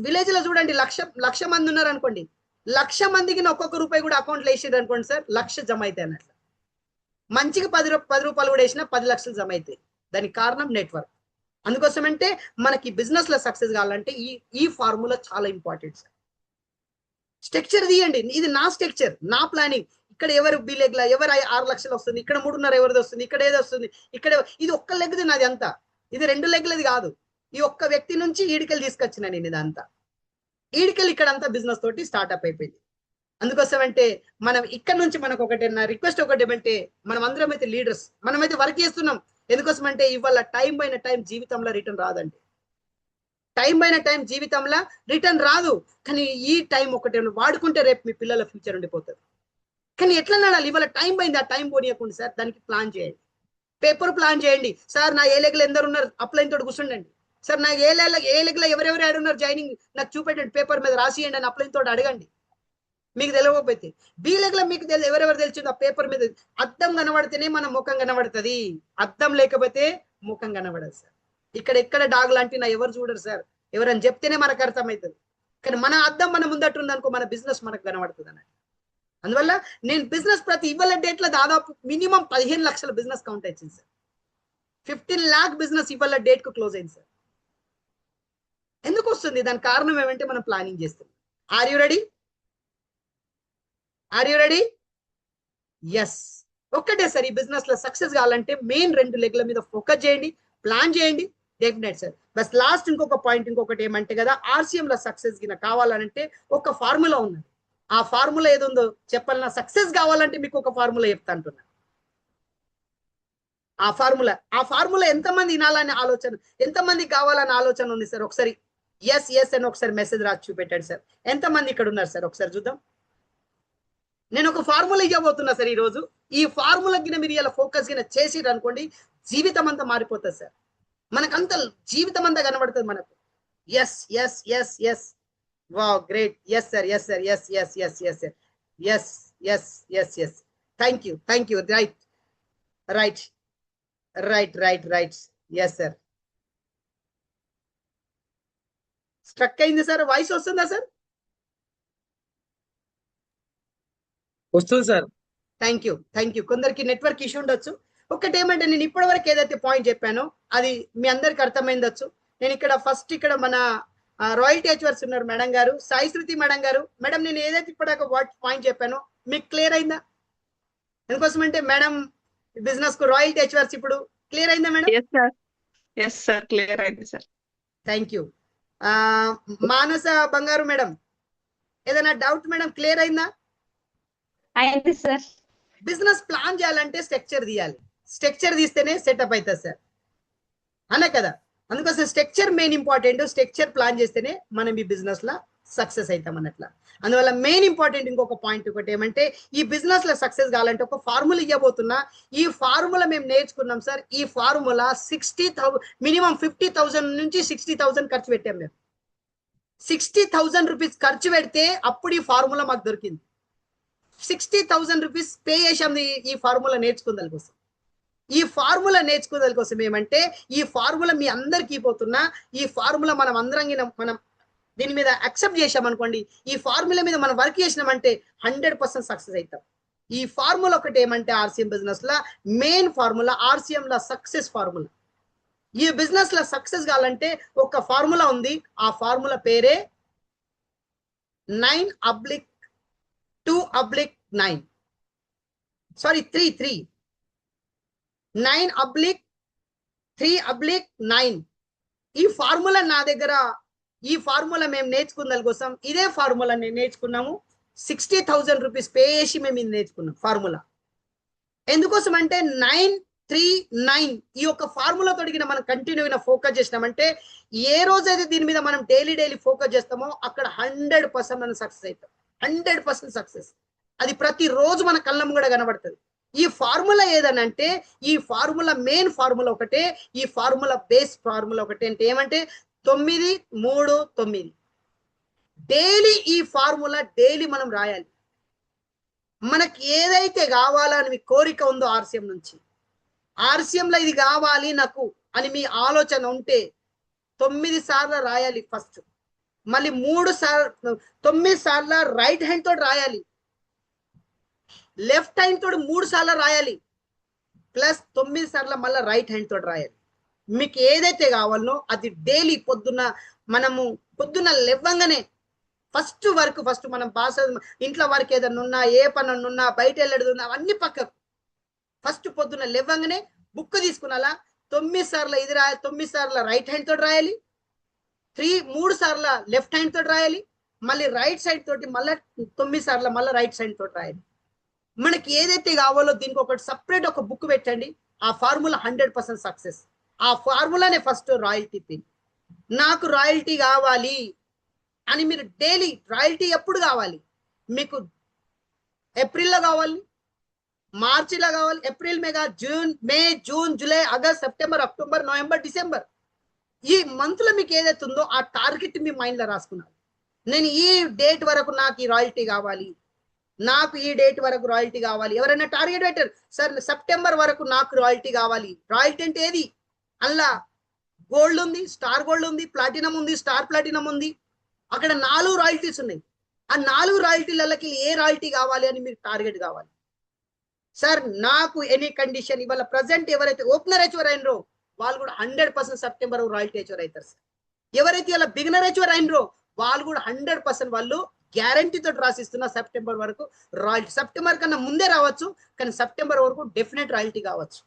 విలేజ్ లో చూడండి, లక్ష మంది ఉన్నారు అనుకోండి, 1,00,000 మందికి ఒక్కొక్క రూపాయి కూడా అకౌంట్లో వేసేది అనుకోండి సార్, 1,00,000 జమ అవుతాయి అన్నట్లు. మంచిగా 10 రూపాయలు కూడా వేసినా 10 లక్షలు జమ అవుతాయి. దానికి కారణం నెట్వర్క్. అందుకోసం అంటే మనకి బిజినెస్ లో సక్సెస్ కావాలంటే ఈ ఫార్ములా చాలా ఇంపార్టెంట్ సార్. స్ట్రక్చర్ తీయండి, ఇది నా స్ట్రక్చర్, నా ప్లానింగ్. ఇక్కడ ఎవరు బి లెగ్ లా ఎవరు 6 లక్షలు వస్తుంది, ఇక్కడ 3.5 ఎవరిది వస్తుంది, ఇక్కడ ఏది వస్తుంది, ఇక్కడ ఇది ఒక్క లెగ్ది నాది అంతా, ఇది 2 లెగ్లది కాదు. ఈ ఒక్క వ్యక్తి నుంచి ఈడికెళ్ళి తీసుకొచ్చిన నేను ఇదంతా. ఈడికెళ్ళి ఇక్కడ అంతా బిజినెస్ తోటి స్టార్ట్అప్ అయిపోయింది. అందుకోసం అంటే మనం ఇక్కడ నుంచి మనకు ఒకటి నా రిక్వెస్ట్ ఒకటి ఏమంటే, మనం అందరం అయితే లీడర్స్, మనమైతే వర్క్ చేస్తున్నాం. ఎందుకోసం అంటే ఇవాళ టైం పైన టైం జీవితంలో రిటర్న్ రాదండి. టైం పైన టైం జీవితంలో రిటర్న్ రాదు. కానీ ఈ టైం ఒకటే వాడుకుంటే రేపు మీ పిల్లల ఫ్యూచర్ ఉండిపోతుంది. కానీ ఎట్లా నడాలి, ఇవాళ టైం పోయింది, ఆ టైం పోనీయకుండా సార్ దానికి ప్లాన్ చేయండి. పేపర్ ప్లాన్ చేయండి. సార్ నా ఏ లెగ్లో ఎందరు ఉన్నారు అప్లైన్ తోటి కూర్చుండండి. సార్ నా ఏ లెగ్లో ఎవరెవరు యాడ్ ఉన్నారు జాయినింగ్ నాకు చూపెట్టండి, పేపర్ మీద రాసియండి అని అప్లైన్ తోటి అడగండి. మీకు తెలియకపోతే బి లెగ్లో మీకు ఎవరెవరు తెలిసింది ఆ పేపర్ మీద. అద్దం కనబడితేనే మన ముఖం కనబడుతుంది, అద్దం లేకపోతే ముఖం కనబడదు సార్. ఎక్కడ డాగ్ లాంటి నా ఎవరు చూడరు సార్, ఎవరని చెప్తేనే మనకు అర్థమవుతుంది. కానీ మన అద్దం మన ముందట్టుంది అనుకో, మన బిజినెస్ మనకు కనబడుతుంది అన్నట్టు. అందువల్ల నేను బిజినెస్ ప్రతి ఇవాళ డేట్లో దాదాపు మినిమం 15 లక్షల బిజినెస్ కౌంట్ వచ్చింది సార్. 15 lakh బిజినెస్ ఇవాళ డేట్ కు క్లోజ్ అయింది సార్. ఎందుకు వస్తుంది? దానికి కారణం ఏమంటే మనం ప్లానింగ్ చేస్తాం. Are you ready? ఎస్. ఒక్కటే సార్, ఈ బిజినెస్ లో సక్సెస్ కావాలంటే మెయిన్ 2 లెగ్ల మీద ఫోకస్ చేయండి, ప్లాన్ చేయండి. Definite sir. బస్ లాస్ట్ ఇంకొక పాయింట్, ఇంకొకటి ఏమంటే కదా, ఆర్సీఎం లో సక్సెస్ గిన కావాలంటే ఒక ఫార్ములా ఉన్నది. ఆ ఫార్ములా ఏది ఉందో చెప్పాలన్నా, సక్సెస్ కావాలంటే మీకు ఒక ఫార్ములా చెప్తా అంటున్నా. ఆ ఫార్ములా ఎంతమంది వినాలని ఆలోచన, ఎంతమంది కావాలని ఆలోచన ఉంది సార్? ఒకసారి ఎస్ అని ఒకసారి మెసేజ్ రాసి చూపెట్టాడు సార్. ఎంతమంది ఇక్కడ ఉన్నారు సార్? ఒకసారి చూద్దాం. నేను ఒక ఫార్ములా ఇవ్వబోతున్నా సార్ ఈ రోజు. ఈ ఫార్ములా గిన మీరు ఇలా ఫోకస్ గిన చేసిరు అనుకోండి, జీవితం అంతా మారిపోతుంది సార్. మనకంత జీవితం అంతా కనబడుతుంది మనకు. Yes. Wow, great. Yes sir. Yes. Thank you. Right. Yes sir. Struck అయింది సార్. వాయిస్ వస్తుందా సార్? వస్తుంది సార్. Thank you. కొందరికి నెట్వర్క్ ఇష్యూ ఉండొచ్చు. ఒకటి ఏమంటే, నేను ఇప్పటి వరకు ఏదైతే పాయింట్ చెప్పానో అది మీ అందరికి అర్థమైందొచ్చు. నేను ఇక్కడ మన రాయల్టీ హెచ్వర్స్ ఉన్నారు మేడం గారు, సాయి శృతి మేడం గారు. మేడం, నేను ఏదైతే ఇప్పటిదాకా పాయింట్ చెప్పానో మీకు క్లియర్ అయిందా? ఎందుకోసం అంటే మేడం బిజినెస్ కు రాయల్టీ హెచ్వర్స్ ఇప్పుడు క్లియర్ అయిందా మేడం? ఎస్ సార్, క్లియర్ అయింది సార్. Thank you. మానస బంగారు మేడం, ఏదైనా డౌట్ మేడం? క్లియర్ అయిందా? అయింది సార్. బిజినెస్ ప్లాన్ చేయాలంటే స్ట్రక్చర్ తీయాలి. స్ట్రక్చర్ తీస్తేనే సెటప్ అవుతుంది సార్, అనే కదా. అందుకోసం structure main important. Structure plan చేస్తేనే మనం ఈ బిజినెస్ లో సక్సెస్ అవుతాం అన్నట్ల. అందువల్ల మెయిన్ ఇంపార్టెంట్ ఇంకొక పాయింట్ ఒకటి ఏమంటే, ఈ బిజినెస్ లో సక్సెస్ కావాలంటే ఒక ఫార్ములా ఇవ్వబోతున్నా. ఈ ఫార్ములా మేము నేర్చుకున్నాం సార్. ఈ ఫార్ములా 60,000 మినిమం 50,000 నుంచి 60,000 ఖర్చు పెట్టాం మేము. 60,000 రూపీస్ ఖర్చు పెడితే అప్పుడు ఈ ఫార్ములా మాకు దొరికింది. 60,000 రూపీస్ పే చేసాం ఈ ఫార్ములా నేర్చుకుందాల కోసం. ఈ ఫార్ములా నేర్చుకోదాని కోసం ఏమంటే, ఈ ఫార్ములా మీ అందరికి పోతున్నా. ఈ ఫార్ములా మనం అందరం మనం దీని మీద అక్సెప్ట్ చేసామనుకోండి, ఈ ఫార్ములా మీద మనం వర్క్ చేసినామంటే 100% సక్సెస్ అవుతాం. ఈ ఫార్ములా ఒకటి ఏమంటే, ఆర్సీఎం బిజినెస్ లా మెయిన్ ఫార్ములా, ఆర్సీఎం లా సక్సెస్ ఫార్ములా. ఈ బిజినెస్ లా సక్సెస్ కావాలంటే ఒక ఫార్ములా ఉంది. ఆ ఫార్ములా పేరే 9/2/9. సారీ 3. 9/3 3/9. ఈ ఫార్ములా నా దగ్గర, ఈ ఫార్ములా మేము నేర్చుకున్న కోసం ఇదే ఫార్ములా నేను నేర్చుకున్నాము. 60,000 రూపీస్ పే చేసి మేము ఇది నేర్చుకున్నాం ఫార్ములా. ఎందుకోసం అంటే 939 ఈ యొక్క ఫార్ములా తోడిగిన మనం కంటిన్యూ ఫోకస్ చేసినామంటే ఏ రోజైతే దీని మీద మనం డైలీ ఫోకస్ చేస్తామో అక్కడ 100% మనం సక్సెస్ అవుతాం. 100% సక్సెస్. అది ప్రతి రోజు మన కళ్ళం కూడా కనబడుతుంది. ఈ ఫార్ములా ఏదనంటే ఈ ఫార్ములా మెయిన్ ఫార్ములా ఒకటే, ఈ ఫార్ములా బేస్ ఫార్ములా ఒకటే. అంటే ఏమంటే 939 డైలీ ఈ ఫార్ములా డైలీ మనం రాయాలి. మనకి ఏదైతే కావాలని మీ కోరిక ఉందో ఆర్సిఎం నుంచి, ఆర్సిఎం లో ఇది కావాలి నాకు అని మీ ఆలోచన ఉంటే 9 సార్లు రాయాలి ఫస్ట్. మళ్ళీ 9 సార్లు రైట్ హ్యాండ్ తోటి రాయాలి, లెఫ్ట్ హ్యాండ్ తోటి 3 సార్లు రాయాలి, ప్లస్ 9 సార్లు మళ్ళీ రైట్ హ్యాండ్ తోటి రాయాలి. మీకు ఏదైతే కావాలనో అది డైలీ పొద్దున్న లేవగానే ఫస్ట్ మనం పాస్ ఇంట్లో వర్క్ ఏదైనా ఉన్నా, ఏ పని ఉన్నా, బయట వెళ్ళేది ఉన్నా అవన్నీ పక్కకు ఫస్ట్ పొద్దున్న లేవగానే బుక్ తీసుకున్నాలా 9 సార్లు ఇది రాయాలి, 9 సార్లు రైట్ హ్యాండ్ తోటి రాయాలి, 3 సార్లు లెఫ్ట్ హ్యాండ్ తోటి రాయాలి, మళ్ళీ రైట్ సైడ్ తోటి మళ్ళీ 9 సార్లు మళ్ళీ రైట్ సైడ్ తోటి రాయాలి. మనకి ఏదైతే కావాలో దీనికి ఒకటి సపరేట్ ఒక బుక్ పెట్టండి. ఆ ఫార్ములా 100% సక్సెస్. ఆ ఫార్ములానే ఫస్ట్ రాయల్టీ పిన్. నాకు రాయల్టీ కావాలి అని మీరు డైలీ రాయల్టీ ఎప్పుడు కావాలి? మీకు ఏప్రిల్లో కావాలి, మార్చిలో కావాలి, April May June July August September October November December ఈ మంత్ లో మీకు ఏదైతే ఉందో ఆ టార్గెట్ మీ మైండ్ లో రాసుకున్నారు. నేను ఈ డేట్ వరకు నాకు ఈ రాయల్టీ కావాలి, నాకు ఈ డేట్ వరకు రాయల్టీ కావాలి. ఎవరైనా టార్గెట్ పెట్టారు సార్ సెప్టెంబర్ వరకు నాకు రాయల్టీ కావాలి. రాయల్టీ అంటే ఏది? అలా గోల్డ్ ఉంది, స్టార్ గోల్డ్ ఉంది, ప్లాటినం ఉంది, స్టార్ ప్లాటినం ఉంది. అక్కడ 4 రాయల్టీస్ ఉన్నాయి. ఆ 4 రాయల్టీలకి ఏ రాయల్టీ కావాలి అని మీరు టార్గెట్ కావాలి. సార్ నాకు ఎనీ కండిషన్ ఇవాళ ప్రజెంట్ ఎవరైతే ఓపెనర్ హెచ్వర్ అయినరో వాళ్ళు కూడా 100% సెప్టెంబర్ రాయల్టీ హెచ్వర్ అవుతారు సార్. ఎవరైతే ఇలా బిగినర్ హెచ్వర్ అయినరో వాళ్ళు కూడా 100% వాళ్ళు గ్యారంటీతో రాసిస్తున్న సెప్టెంబర్ వరకు రాయల్టీ. సెప్టెంబర్ కన్నా ముందే రావచ్చు, కానీ సెప్టెంబర్ వరకు డెఫినెట్ రాయల్టీ కావచ్చు.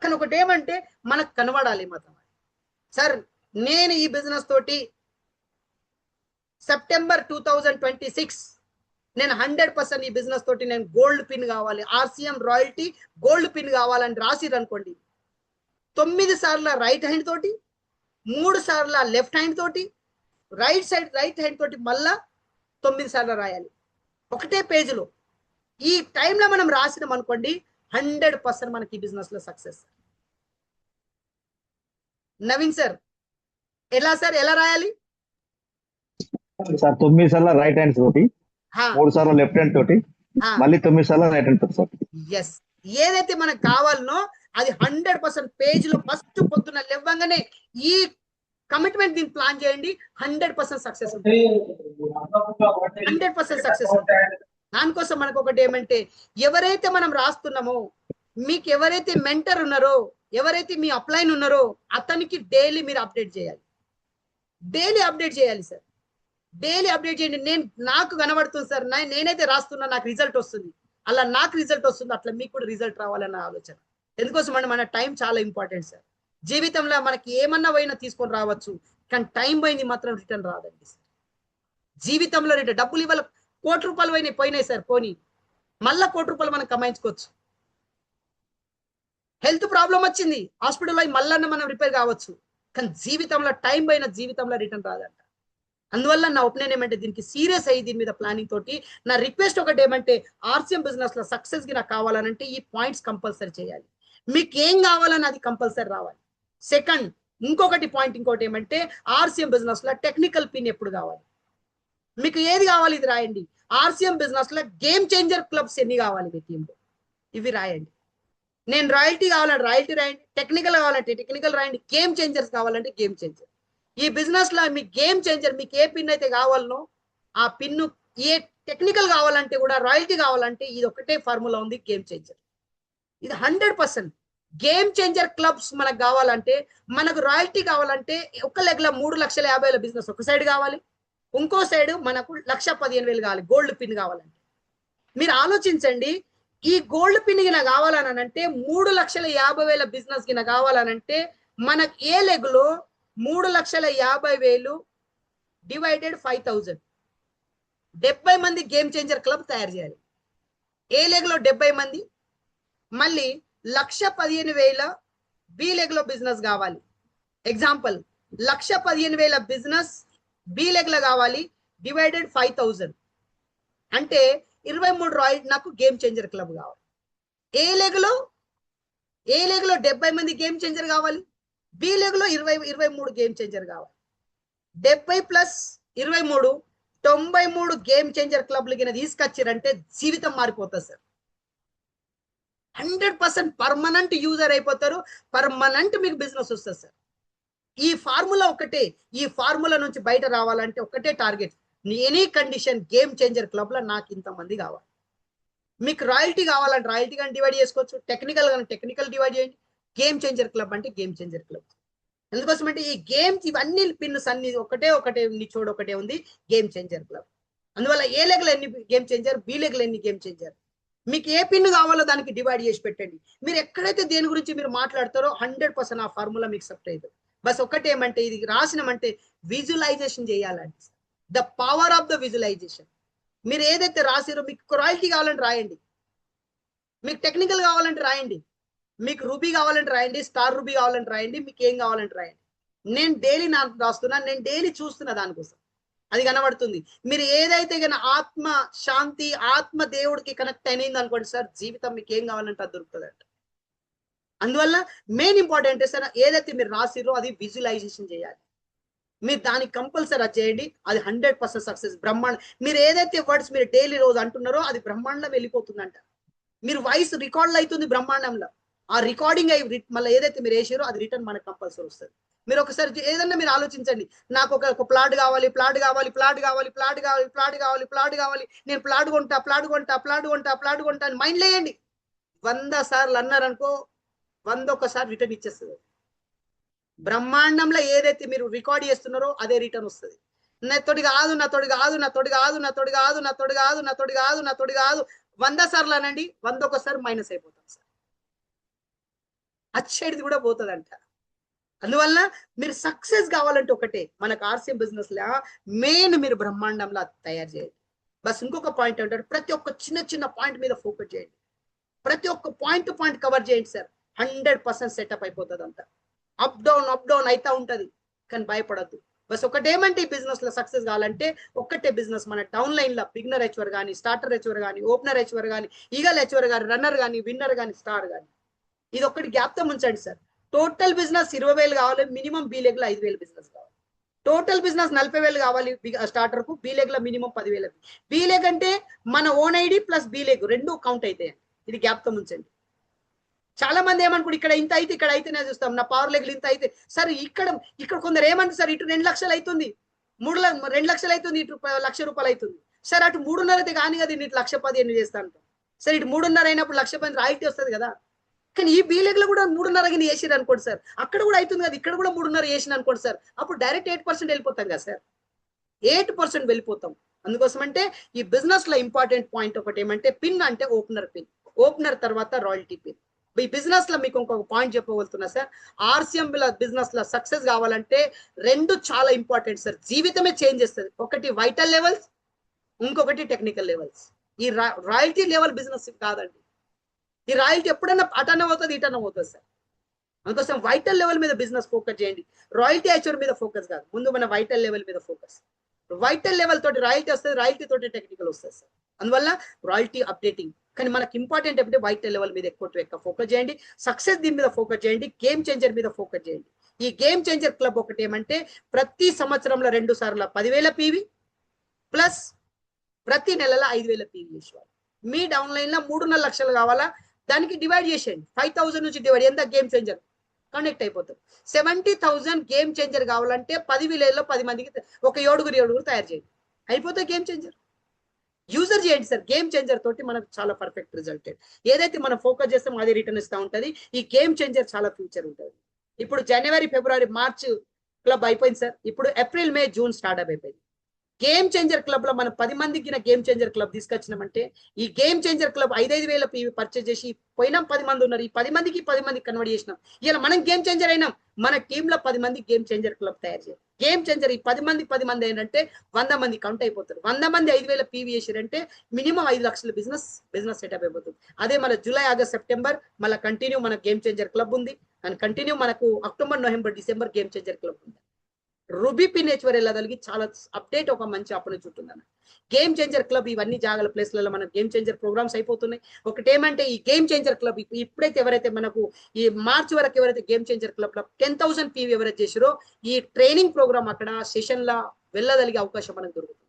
కానీ ఒకటి ఏమంటే మనకు కనబడాలి మాత్రం. సార్ నేను ఈ బిజినెస్ తోటి సెప్టెంబర్ 2026 నేను 100% ఈ బిజినెస్ తోటి నేను గోల్డ్ పిన్ కావాలి, ఆర్సిఎం రాయల్టీ గోల్డ్ పిన్ కావాలని రాసిరనుకోండి 9 సార్లు రైట్ హ్యాండ్ తోటి, 3 సార్లు లెఫ్ట్ హ్యాండ్ తోటి, రైట్ హ్యాండ్ తోటి మళ్ళా 9 సార్లు రాయాలి ఒకటే పేజీలో. ఈ టైంలో మనం రాసినాం అనుకోండి 100% మనకి ఈ బిజినెస్ లో సక్సెస్. నవీన్ సార్ ఎలా సార్ ఎలా రాయాలి? సార్ 9 సార్లు రైట్ హ్యాండ్ తోటి, 3 సార్లు లెఫ్ట్ హ్యాండ్ తోటి, మళ్ళీ 9 సార్లు రైట్ హ్యాండ్ తోటి సార్. ఎస్, ఏదైతే మనకు కావాలనో అది 100% పేజ్ లో ఫస్ట్ పొద్దున లేవగానే ఈ కమిట్మెంట్ దీన్ని ప్లాన్ చేయండి. 100% సక్సెస్ ఉంటుంది. 100% సక్సెస్ ఉంటుంది. దానికోసం మనకు ఒకటి ఏమంటే ఎవరైతే మనం రాస్తున్నామో, మీకు ఎవరైతే మెంటర్ ఉన్నారో, ఎవరైతే మీ అప్లైన్ ఉన్నారో అతనికి డైలీ మీరు అప్డేట్ చేయాలి. డైలీ అప్డేట్ చేయాలి సార్. డైలీ అప్డేట్ చేయండి. నాకు కనబడుతుంది సార్, నేనైతే రాస్తున్నా నాకు రిజల్ట్ వస్తుంది, అలా నాకు రిజల్ట్ వస్తుంది, అట్లా మీకు కూడా రిజల్ట్ రావాలన్న ఆలోచన. ఎందుకోసం అంటే మన టైం చాలా ఇంపార్టెంట్ సార్. జీవితంలో మనకి ఏమన్నా పోయినా తీసుకొని రావచ్చు, కానీ టైం పోయింది మాత్రం రిటర్న్ రాదండి సార్. జీవితంలో డబ్బులు ఇవాళ ₹1,00,00,000 పోయినాయి సార్, పోనీ మళ్ళా ₹1,00,00,000 మనం కమాయించుకోవచ్చు. హెల్త్ ప్రాబ్లం వచ్చింది, హాస్పిటల్లో మళ్ళీ మనం రిపేర్ కావచ్చు, కానీ జీవితంలో టైం పోయిన జీవితంలో రిటర్న్ రాదంట. అందువల్ల నా ఒపీనియన్ ఏమంటే దీనికి సీరియస్ అయ్యి దీని మీద ప్లానింగ్ తోటి నా రిక్వెస్ట్ ఒకటి ఏమంటే ఆర్సిఎం బిజినెస్ లో సక్సెస్ కి నాకు కావాలనంటే ఈ పాయింట్స్ కంపల్సరీ చేయాలి. మీకు ఏం కావాలని అది కంపల్సరీ రావాలి. సెకండ్ ఇంకొకటి ఏమంటే ఆర్సిఎం బిజినెస్ లో టెక్నికల్ పిన్ ఎప్పుడు కావాలి, మీకు ఏది కావాలి ఇది రాయండి. ఆర్సిఎం బిజినెస్ లో గేమ్ చేంజర్ క్లబ్స్ ఎన్ని కావాలి మీ టీంలో ఇవి రాయండి. నేను రాయల్టీ కావాలంటే రాయల్టీ రాయండి, టెక్నికల్ కావాలంటే టెక్నికల్ రాయండి, గేమ్ చేంజర్స్ కావాలంటే గేమ్ చేంజర్. ఈ బిజినెస్ లో మీ గేమ్ చేంజర్ మీకు ఏ పిన్ అయితే కావాలనో ఆ పిన్ను, ఏ టెక్నికల్ కావాలంటే కూడా రాయల్టీ కావాలంటే ఇది ఒకటే ఫార్ములా ఉంది, గేమ్ చేంజర్. ఇది 100% గేమ్ చేంజర్ క్లబ్స్ మనకు కావాలంటే, మనకు రాయల్టీ కావాలంటే ఒక లెగ్లో 3,50,000 బిజినెస్ ఒక సైడ్ కావాలి, ఇంకో సైడ్ మనకు 1,15,000 కావాలి గోల్డ్ పిన్ కావాలంటే. మీరు ఆలోచించండి, ఈ గోల్డ్ పిన్ గిన కావాలనంటే 3,50,000 బిజినెస్ గిన కావాలనంటే మనకు ఏ లెగ్ లో 3,50,000 డివైడెడ్ 5,000 70 మంది గేమ్ చేంజర్ క్లబ్ తయారు చేయాలి. ఏ లెగ్ లో 70 మంది, మళ్ళీ 1,15,000 బి లెగ్ లో బిజినెస్ కావాలి. ఎగ్జాంపుల్ 1,15,000 బిజినెస్ బి లెగ్ లో కావాలి, డివైడెడ్ 5,000 అంటే 23 రాయల్ నాకు గేమ్ చేంజర్ క్లబ్ కావాలి. ఏ లెగ్ లో 70 మంది గేమ్ చేంజర్ కావాలి, బి లెగ్ లో 23 గేమ్ చేంజర్ కావాలి. 70 ప్లస్ 23 93 గేమ్ చేంజర్ క్లబ్లు కింద తీసుకొచ్చారంటే జీవితం మారిపోతుంది సార్. 100% పర్మనెంట్ యూజర్ అయిపోతారు, పర్మనెంట్ మీకు బిజినెస్ వస్తుంది సార్. ఈ ఫార్ములా ఒకటే, ఈ ఫార్ములా నుంచి బయట రావాలంటే ఒకటే target, any condition game changer club లో నాకు ఇంతమంది కావాలి. మీకు రాయల్టీ కావాలంటే రాయల్టీ కానీ డివైడ్ చేసుకోవచ్చు, టెక్నికల్ కానీ టెక్నికల్ డివైడ్ చేయండి. గేమ్ చేంజర్ క్లబ్ అంటే గేమ్ చేంజర్ క్లబ్. ఎందుకోసం అంటే ఈ గేమ్స్ ఇవన్నీ పిన్స్ అన్ని ఒకటే నిచోడు ఒకటే ఉంది, గేమ్ చేంజర్ క్లబ్. అందువల్ల ఏ లెగ్లో ఎన్ని గేమ్ చేంజర్, బి లెగ్లో ఎన్ని గేమ్ చేంజర్, మీకు ఏ పిన్ కావాలో దానికి డివైడ్ చేసి పెట్టండి. మీరు ఎక్కడైతే దేని గురించి మీరు మాట్లాడతారో 100% ఆ ఫార్ములా మీకు సెట్ అవుతుంది. బస్ ఒకటేమంటే ఇది రాసినమంటే విజువలైజేషన్ చేయాలండి. The power of the visualisation. మీరు ఏదైతే రాసిరో, మీకు రాయల్టీ కావాలంటే రాయండి, మీకు టెక్నికల్ కావాలంటే రాయండి, మీకు రూబీ కావాలంటే రాయండి, స్టార్ రూబీ కావాలంటే రాయండి, మీకు ఏం కావాలంటే రాయండి. నేను డైలీ నాకు రాస్తున్నా, నేను డైలీ చూస్తున్నా దానికోసం, అది కనబడుతుంది. మీరు ఏదైతే కన్నా ఆత్మ శాంతి, ఆత్మ దేవుడికి కనెక్ట్ అయినది అనుకోండి సార్, జీవితం మీకు ఏం కావాలంటే అది దొరుకుతుంది అంట. అందువల్ల మెయిన్ ఇంపార్టెంట్ సార్, ఏదైతే మీరు రాసిరో అది విజువలైజేషన్ చేయాలి. మీరు దానికి కంపల్సరీ అది చేయండి, అది 100% సక్సెస్. బ్రహ్మాండ మీరు ఏదైతే వర్డ్స్ మీరు డైలీ రోజు అంటున్నారో అది బ్రహ్మాండం వెళ్ళిపోతుందంట. మీరు వాయిస్ రికార్డులు అవుతుంది బ్రహ్మాండంలో, ఆ రికార్డింగ్ అయ్యి మళ్ళీ ఏదైతే మీరు వేసారో అది రిటర్న్ మనకు కంపల్సరీ వస్తుంది. మీరు ఒకసారి ఏదన్నా మీరు ఆలోచించండి, నాకు ఒక ప్లాట్ కావాలి, ప్లాట్ కావాలి, ప్లాట్ కావాలి, ప్లాట్ కావాలి, ప్లాట్ కావాలి, ప్లాట్ కావాలి, నేను ప్లాట్ కొంటా, ప్లాట్ కొంటా, ప్లాట్ కొంటా, ప్లాట్ కొంటా అని మైండ్ లేయండి. 100 సార్లు అన్నారనుకో 101 రిటర్న్ ఇచ్చేస్తుంది. బ్రహ్మాండంలో ఏదైతే మీరు రికార్డ్ చేస్తున్నారో అదే రిటర్న్ వస్తుంది. నాతోటి కాదు, నాతోటి కాదు, నాతోటి కాదు, నాతోటి కాదు, నాతోటి కాదు, నాతోటి కాదు, నాతోటి కాదు 100 సార్లు అనండి, 101 మైనస్ అయిపోతుంది సార్. అచ్చేది కూడా పోతుందంట. అందువల్ల మీరు సక్సెస్ కావాలంటే ఒకటే, మనకు ఆర్సీఎం బిజినెస్ లా మెయిన్ మీరు బ్రహ్మాండంలో తయారు చేయండి. బస్ ఇంకొక పాయింట్ అంటారు, ప్రతి ఒక్క చిన్న పాయింట్ మీద ఫోకస్ చేయండి, ప్రతి ఒక్క పాయింట్ కవర్ చేయండి సార్. 100% సెటప్ అయిపోతుంది అంతా. అప్ డౌన్ అవుతా ఉంటది, కానీ భయపడద్దు. బస్ ఒకటేమంటే ఈ బిజినెస్ లో సక్సెస్ కావాలంటే ఒక్కటే బిజినెస్, మన డౌన్ లైన్ లో బిగినర్ హెచ్వర్ కానీ, స్టార్టర్ హెచ్వర్ కానీ, ఓపెనర్ హెచ్వర్ కానీ, ఈగల్ హెచ్వర్ కానీ, రన్నర్ కానీ, విన్నర్ కానీ, స్టార్ కానీ, ఇది ఒక్కటి గ్యాప్తో ఉంచండి సార్. టోటల్ బిజినెస్ 20,000 కావాలి, మినిమం బి లెగ్ లో 5,000 బిజినెస్ కావాలి. టోటల్ బిజినెస్ 40,000 కావాలి స్టార్టర్ కు, బి లెగ్ లో మినిమం 10,000. బి లెగ్ అంటే మన own ID plus B leg రెండు కౌంట్ అవుతాయి. ఇది గ్యాప్తో ఉంచండి. చాలా మంది ఏమనుకుంటే ఇక్కడ ఇంత అయితే ఇక్కడ అయితేనే చూస్తాం, నా పవర్ లెగ్లు ఇంత అయితే సార్. ఇక్కడ కొందరు ఏమంటే సార్ ఇటు 2 లక్షలు అవుతుంది, 2 లక్షలు అవుతుంది, ఇటు 1,00,000 రూపాయలు అవుతుంది సార్. అటు 3.5 అయితే కానీ కదా, ఇటు 1,10,000 చేస్తాను సార్. ఇటు 3.5 అయినప్పుడు 1,10,000 రాయితీ వస్తుంది కదా. కానీ ఈ బీ లెగ్ లో కూడా 3.5 వేసిరు అనుకోండి సార్, అక్కడ కూడా అవుతుంది కదా, ఇక్కడ కూడా 3.5 వేసిన అనుకోండి సార్, అప్పుడు డైరెక్ట్ 8% వెళ్ళిపోతాం కదా సార్, 8% వెళ్ళిపోతాం. అందుకోసం అంటే ఈ బిజినెస్ లో ఇంపార్టెంట్ పాయింట్ ఒకటి ఏమంటే పిన్ అంటే ఓపెనర్ పిన్, ఓపెనర్ తర్వాత రాయల్టీ పిన్. ఈ బిజినెస్ లో మీకు ఇంకొక పాయింట్ చెప్పబోతున్నా సార్, ఆర్సీఎం బిజినెస్ లో సక్సెస్ కావాలంటే 2 చాలా ఇంపార్టెంట్ సార్, జీవితమే చేంజ్ చేస్తుంది. ఒకటి వైటల్ లెవెల్స్, ఇంకొకటి టెక్నికల్ లెవెల్స్. ఈ రాయల్టీ లెవెల్ బిజినెస్ కాదండి, ఈ రాయల్టీ ఎప్పుడైనా అటన్న అవుతుంది, ఇటన్న అవుతుంది సార్. అందుకోసం వైటల్ లెవెల్ మీద బిజినెస్ ఫోకస్ చేయండి, రాయల్టీ యాక్చువల్ మీద ఫోకస్ కాదు. ముందు మన వైటల్ లెవెల్ మీద ఫోకస్. వైటల్ లెవెల్ తోటి రాయల్టీ వస్తుంది, రాయల్టీ తోటి టెక్నికల్ వస్తుంది సార్. అందువల్ల రాయల్టీ అప్డేటింగ్, కానీ మనకి ఇంపార్టెంట్ అంటే వైటల్ లెవెల్ మీద ఎక్కువ ఫోకస్ చేయండి. సక్సెస్ దీని మీద ఫోకస్ చేయండి, గేమ్ చేంజర్ మీద ఫోకస్ చేయండి. ఈ గేమ్ చేంజర్ క్లబ్ ఒకటి ఏమంటే ప్రతి సంవత్సరంలో 2 సార్లు 10,000 పీవీ ప్లస్ ప్రతి నెలలో 5,000 పీవీ చేసేవాళ్ళు. మీ డౌన్ లైన్ లో 3.5 లక్షలు కావాలా, దానికి డివైడ్ చేసేయండి. 5,000 నుంచి డివైడ్ ఎంత గేమ్ చేంజర్ కనెక్ట్ అయిపోతుంది. 70,000 గేమ్ చేంజర్ కావాలంటే 10 విలేజ్లో 10 మందికి ఒక 7 తయారు చేయండి, అయిపోతే గేమ్ చేంజర్. యూజర్ చేయండి సార్, గేమ్ చేంజర్ తోటి మనకు చాలా పర్ఫెక్ట్ రిజల్ట్. ఏదైతే మనం ఫోకస్ చేస్తామో అదే రిటర్న్ ఇస్తూ ఉంటుంది. ఈ గేమ్ చేంజర్ చాలా ఫ్యూచర్ ఉంటుంది. ఇప్పుడు జనవరి, ఫిబ్రవరి, మార్చ్ క్లబ్ అయిపోయింది సార్. ఇప్పుడు ఏప్రిల్, మే, జూన్ స్టార్ట్అప్ అయిపోయింది. గేమ్ చేంజర్ క్లబ్ లో మనం 10 మందికి గేమ్ చేంజర్ క్లబ్ తీసుకొచ్చినామంటే ఈ game changer club 5,000 PV purchase చేసి పోయినాం 10 మంది ఉన్నారు. ఈ 10 మందికి 10 మందికి కన్వర్ట్ చేసినాం. ఇలా మనం గేమ్ చేంజర్ అయినాం. మన టీమ్ లో 10 మంది గేమ్ చేంజర్ క్లబ్ తయారు చేయాలి. గేమ్ చేంజర్ ఈ 10 మంది ఏంటంటే 100 మంది కౌంట్ అయిపోతారు. 100 మంది 5,000 PV చేసారంటే మినిమం 5 లక్షల బిజినెస్ సెటప్ అయిపోతుంది. అదే మన జూలై, ఆగస్ట్, సెప్టెంబర్ మళ్ళీ కంటిన్యూ మన గేమ్ చేంజర్ క్లబ్ ఉంది. అండ్ కంటిన్యూ మనకు October, November, December game changer club ఉంది. రూబీ పిన్ హెచ్వర్ వెళ్ళగలిగి చాలా అప్డేట్ ఒక మంచి ఆపర్చునిటీ ఉంటుందన్న. గేమ్ చేంజర్ క్లబ్ ఇవన్నీ జాగల ప్లేస్లలో మన గేమ్ చేంజర్ ప్రోగ్రామ్స్ అయిపోతున్నాయి. ఒకటి ఏమంటే ఈ గేమ్ చేంజర్ క్లబ్ ఇప్పుడైతే ఎవరైతే మనకు ఈ మార్చి వరకు ఎవరైతే గేమ్ చేంజర్ క్లబ్ లో 10,000 PV ఎవరైతే చేసారో ఈ ట్రైనింగ్ ప్రోగ్రామ్ అక్కడ సెషన్ లా వెళ్ళగలిగే అవకాశం మనకు దొరుకుతుంది.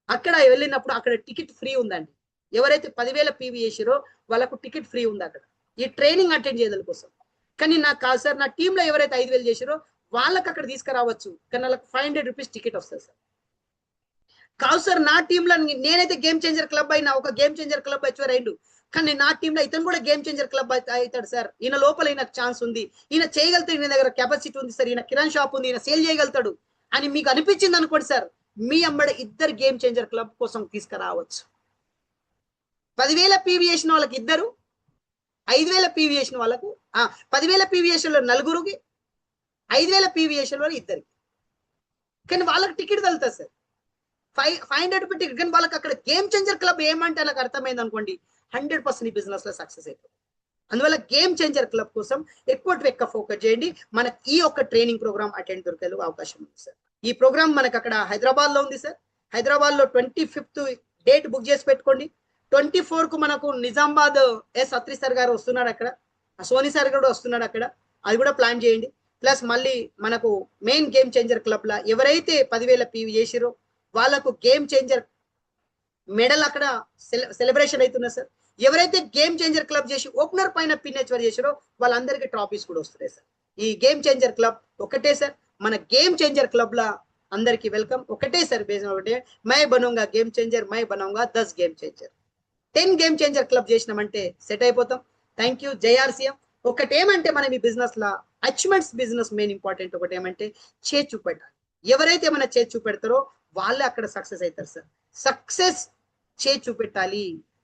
అక్కడ వెళ్ళినప్పుడు అక్కడ టికెట్ ఫ్రీ ఉందండి. ఎవరైతే 10,000 PV చేసారో వాళ్ళకు టికెట్ ఫ్రీ ఉంది అక్కడ ఈ ట్రైనింగ్ అటెండ్ చేయడం కోసం. కానీ నాకు కాదు సార్, నా టీంలో ఎవరైతే 5,000 చేసారో వాళ్ళకి అక్కడ తీసుకురావచ్చు, కానీ వాళ్ళకి 500 రూపీస్ టికెట్ వస్తుంది సార్. కాదు సార్, నా టీంలో నేనైతే గేమ్ చేంజర్ క్లబ్ అయినా ఒక గేమ్ చేంజర్ క్లబ్ హెచ్వర్ అయిండు, కానీ నా టీంలో ఇతను కూడా గేమ్ చేంజర్ క్లబ్ అవుతాడు సార్. ఈయన లోపల ఈయన ఛాన్స్ ఉంది, ఈయన చేయగలుగుతాడు, ఈయన దగ్గర కెపాసిటీ ఉంది సార్, ఈయన కిరాణ్ షాప్ ఉంది, ఈయన సేల్ చేయగలుగుతాడు అని మీకు అనిపించింది అనుకోండి సార్, మీ అమ్మడ ఇద్దరు గేమ్ చేంజర్ క్లబ్ కోసం తీసుకురావచ్చు. 10,000 PV చేసిన వాళ్ళకి ఇద్దరు, 5,000 PV చేసిన వాళ్ళకు 10,000 PV చేసిన నలుగురికి, 5,000 PV చేసిన వాళ్ళు ఇద్దరికి. కానీ వాళ్ళకి టికెట్ తగులుతుంది సార్, 500 రూపీ టికెట్. కానీ వాళ్ళకి అక్కడ గేమ్ చేంజర్ క్లబ్ ఏమంటే నాకు అర్థమైంది అనుకోండి, 100% ఈ బిజినెస్ లో సక్సెస్ అవుతుంది. అందువల్ల గేమ్ చేంజర్ క్లబ్ కోసం ఎక్కువ ఫోకస్ చేయండి. మనకి ఈ ఒక్క ట్రైనింగ్ ప్రోగ్రామ్ అటెండ్ దొరికే అవకాశం ఉంది సార్. ఈ ప్రోగ్రామ్ మనకు అక్కడ హైదరాబాద్ లో ఉంది సార్. హైదరాబాద్ లో 25th డేట్ బుక్ చేసి పెట్టుకోండి. 24 కు మనకు నిజామాబాద్ ఎస్ అత్రి సార్ గారు వస్తున్నాడు, అక్కడ సోనీ సార్ కూడా వస్తున్నాడు అక్కడ, అది కూడా ప్లాన్ చేయండి. ప్లస్ మళ్ళీ మనకు మెయిన్ గేమ్ చేంజర్ క్లబ్ లా ఎవరైతే 10,000 PV చేసిరో వాళ్ళకు గేమ్ చేంజర్ మెడల్ అక్కడ సెలబ్రేషన్ అవుతున్నా సార్. ఎవరైతే గేమ్ చేంజర్ క్లబ్ చేసి ఓపెనర్ పైన పిన్ హెచ్వర్ చేసిరో వాళ్ళందరికీ ట్రాఫీస్ కూడా వస్తున్నాయి సార్. ఈ గేమ్ చేంజర్ క్లబ్ ఒకటే సార్, మన గేమ్ చేంజర్ క్లబ్ లా అందరికి వెల్కమ్. ఒకటే సార్, బేస్ ఒకటే, మై బనూంగా గేమ్ చేంజర్, మై బనూంగా 10 game changer. 10 game changer club చేసినామంటే సెట్ అయిపోతాం. Thank you JRCM. ఒకటేమంటే మనం ఈ బిజినెస్ లా అచీవ్మెంట్స్ బిజినెస్ మెయిన్ ఇంపార్టెంట్. ఒకటి ఏమంటే చేతి చూపెట్టాలి. ఎవరైతే మన చేతి చూపెడతారో వాళ్ళే అక్కడ సక్సెస్ అవుతారు సార్. సక్సెస్ చేతి చూపెట్టాలి,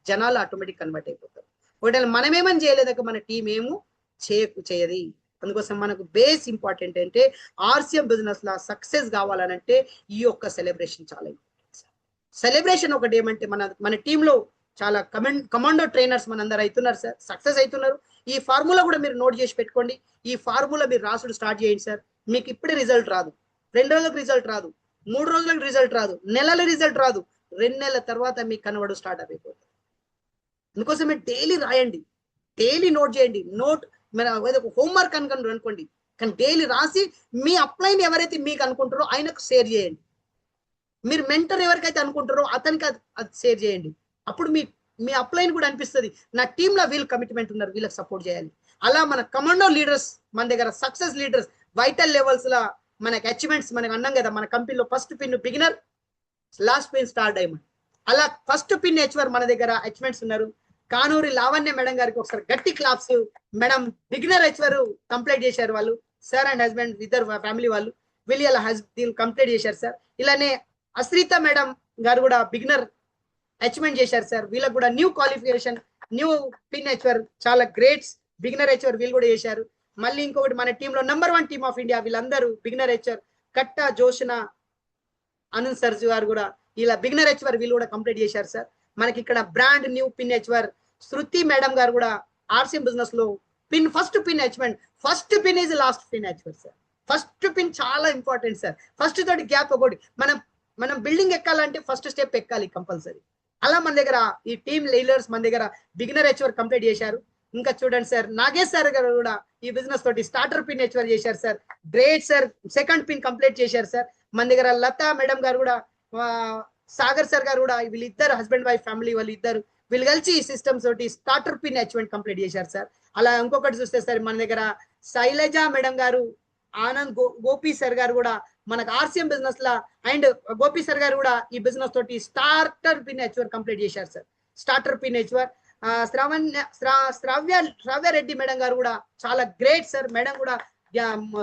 జనాలు ఆటోమేటిక్ కన్వర్ట్ అయిపోతారు. ఒకవేళ మనమేమని చేయలేదాక మన టీం ఏమో చేయది. అందుకోసం మనకు బేస్ ఇంపార్టెంట్ అంటే ఆర్సీఎం బిజినెస్ లా సక్సెస్ కావాలనంటే ఈ యొక్క సెలబ్రేషన్ చాలా ఇంపార్టెంట్ సార్. సెలబ్రేషన్ ఒకటి ఏమంటే మన టీంలో చాలా కమాండో ట్రైనర్స్ మనందరూ అవుతున్నారు సార్, సక్సెస్ అవుతున్నారు. ఈ ఫార్ములా కూడా మీరు నోట్ చేసి పెట్టుకోండి. ఈ ఫార్ములా మీరు రాసుడు స్టార్ట్ చేయండి సార్. మీకు ఇప్పుడే రిజల్ట్ రాదు, 2 రోజులకు రిజల్ట్ రాదు, 3 రోజులకు రిజల్ట్ రాదు, నెలల రిజల్ట్ రాదు, 2 నెలల తర్వాత మీకు కనబడు స్టార్ట్ అయిపోతుంది. అందుకోసం మీరు డైలీ రాయండి, డైలీ నోట్ చేయండి. నోట్ హోంవర్క్ అనుకోండి, కానీ డైలీ రాసి మీ అప్లైన్ ఎవరైతే మీకు అనుకుంటారో ఆయనకు షేర్ చేయండి. మీరు మెంటర్ ఎవరికైతే అనుకుంటారో అతనికి అది షేర్ చేయండి. అప్పుడు మీ అప్లైన్ కూడా అనిపిస్తుంది, నా టీంలో వీళ్ళు కమిట్మెంట్ ఉన్నారు, వీళ్ళకి సపోర్ట్ చేయాలి. అలా మన కమాండో లీడర్స్ మన దగ్గర, సక్సెస్ లీడర్స్ వైటల్ లెవెల్స్ లా మనకి అచీవ్మెంట్స్ మనకు అన్నాం కదా, మన కంపెనీలో first pin beginner, last pin star diamond. అలా ఫస్ట్ పిన్ హెచ్వర్ మన దగ్గర అచీవ్మెంట్స్ ఉన్నారు. కానూరి లావణ్య మేడం గారికి ఒకసారి గట్టి క్లాప్స్. మేడం బిగినర్ హెచ్వర్ కంప్లీట్ చేశారు వాళ్ళు, సార్ అండ్ హస్బెండ్ ఇద్దరు ఫ్యామిలీ వాళ్ళు, వీళ్ళు ఇలా కంప్లీట్ చేశారు సార్. ఇలానే అశ్రిత మేడం గారు కూడా బిగినర్ అచీవ్మెంట్ చేశారు సార్. వీళ్ళకి కూడా న్యూ క్వాలిఫికేషన్, న్యూ పిన్ హెచ్వర్, చాలా గ్రేట్స్ బిగినర్ హెచ్వర్ వీళ్ళు కూడా చేశారు. మళ్ళీ ఇంకొకటి మన టీంలో నెంబర్ 1 టీమ్ ఆఫ్ ఇండియా వీళ్ళందరూ బిగినర్ హెచ్వర్, కట్టా జోషన ఆనంద్ సర్జు గారు కూడా ఇలా బిగినర్ హెచ్వర్ వీళ్ళు కూడా కంప్లీట్ చేశారు సార్. మనకి ఇక్కడ brand new pin achiever Shruti madam గారు కూడా ఆర్సీఎం బిజినెస్ లో first pin achievement. First pin is last pin achiever sir. First pin చాలా ఇంపార్టెంట్ సార్. ఫస్ట్ తోటి గ్యాప్ ఒకటి, మనం బిల్డింగ్ ఎక్కాలంటే ఫస్ట్ స్టెప్ ఎక్కాలి కంపల్సరీ. అలా మన దగ్గర ఈ టీమ్ లీడర్స్ మన దగ్గర బిగినర్ హెచ్వర్ కంప్లీట్ చేశారు. ఇంకా చూడండి సార్, నాగేష్ సార్ గారు కూడా ఈ బిజినెస్ తోటి స్టార్టర్ పిన్ హెచ్వర్ చేశారు sir. Great sir, second pin complete చేశారు సార్. మన దగ్గర లతా మేడం గారు కూడా, సాగర్ సార్ గారు కూడా, వీళ్ళిద్దరు హస్బెండ్ వైఫ్ ఫ్యామిలీ వాళ్ళు ఇద్దరు వీళ్ళు కలిసి ఈ సిస్టమ్స్ తోటి స్టార్టర్ పిన్ అచీవ్మెంట్ కంప్లీట్ చేశారు సార్. అలా ఇంకొకటి చూస్తే సార్ మన దగ్గర శైలజ మేడం గారు, ఆనంద్ గోపి సార్ గారు కూడా మనకు ఆర్సీఎం బిజినెస్ లా, అండ్ గోపి సార్ గారు కూడా ఈ బిజినెస్ తోటి స్టార్టర్ పిన్ హెచ్వర్ కంప్లీట్ చేశారు sir. Starter pin achiever. Sravya Reddy madam గారు కూడా చాలా గ్రేట్ సార్. మేడం కూడా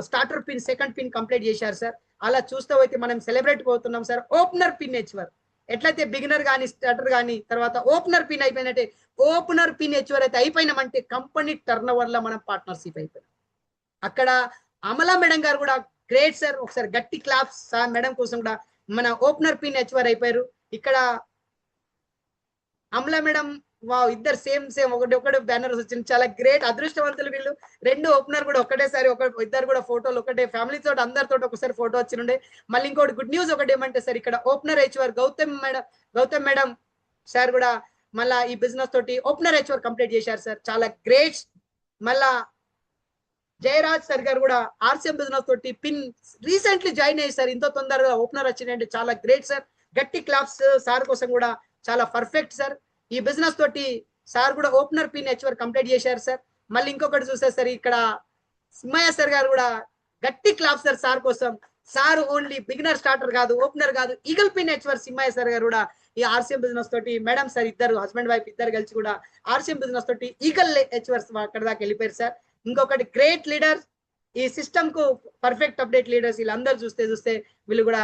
starter pin second pin complete చేశారు సార్. అలా చూస్తూ అయితే మనం సెలబ్రేట్ పోతున్నాం సార్. ఓపెనర్ పిన్ హెచ్వర్ ఎట్లయితే బిగినర్ కానీ స్టార్టర్ కానీ తర్వాత ఓపెనర్ పిన్ అయిపోయినట్టే ఓపెనర్ పిన్ హెచ్వర్ అయితే అయిపోయినామంటే కంపెనీ టర్న్ ఓవర్ లో మనం పార్ట్నర్షిప్ అయిపోయినాం. అక్కడ అమలా మేడం గారు కూడా గ్రేట్ సార్. ఒకసారి గట్టి క్లాప్స్ సార్ మేడం కోసం కూడా. మన ఓపెనర్ పిన్ హెచ్వర్ అయిపోయారు. ఇక్కడ అమలా మేడం వావ్, ఇద్దరు సేమ్ ఒకటి బ్యానర్స్ వచ్చింది. చాలా గ్రేట్, అదృష్టవంతులు వీళ్ళు. రెండు ఓపెనర్ కూడా ఒకటేసారి ఇద్దరు కూడా ఫోటోలు ఒకటే ఫ్యామిలీ తోటి అందరితో ఒకసారి ఫోటో వచ్చిండే. మళ్ళీ ఇంకోటి గుడ్ న్యూస్ ఒకటి ఏమంటే సార్, ఇక్కడ ఓపెనర్ హెచ్వర్ గౌతమ్ మేడం సార్ కూడా మళ్ళా ఈ బిజినెస్ తోటి ఓపెనర్ హెచ్వర్ కంప్లీట్ చేశారు సార్. చాలా గ్రేట్. మళ్ళా జయరాజ్ సార్ గారు కూడా ఆర్సిఎం బిజినెస్ తోటి పిన్ రీసెంట్లీ జాయిన్ అయ్యి సార్. ఇంత తొందరగా ఓపెనర్ వచ్చిందంటే చాలా గ్రేట్ సార్. గట్టి క్లాప్స్ సార్ కోసం కూడా. చాలా పర్ఫెక్ట్ సార్. ఈ బిజినెస్ తోటి సార్ కూడా ఓపెనర్ పిన్ హెచ్వర్ కంప్లీట్ చేశారు సార్. మళ్ళీ ఇంకొకటి చూస్తే సార్, ఇక్కడ సింహయ్య సార్ గారు కూడా గట్టి క్లాప్స్ సార్ సార్ కోసం. సార్ ఓన్లీ బిగినర్ స్టార్టర్ కాదు, ఓపెనర్ కాదు, ఈగల్ పిన్ హెచ్వర్ సింహయ్య సార్ గారు కూడా ఈ ఆర్సిఎం బిజినెస్ తోటి మేడం సార్ ఇద్దరు హస్బెండ్ వైఫ్ ఇద్దరు కలిసి కూడా ఆర్సిఎం బిజినెస్ తోటి ఈగల్ హెచ్వర్స్ అక్కడ దాకా వెళ్ళిపోయారు సార్. ఇంకొకటి గ్రేట్ లీడర్, ఈ సిస్టమ్ కు పర్ఫెక్ట్ అప్డేట్ లీడర్స్ వీళ్ళందరూ చూస్తే వీళ్ళు కూడా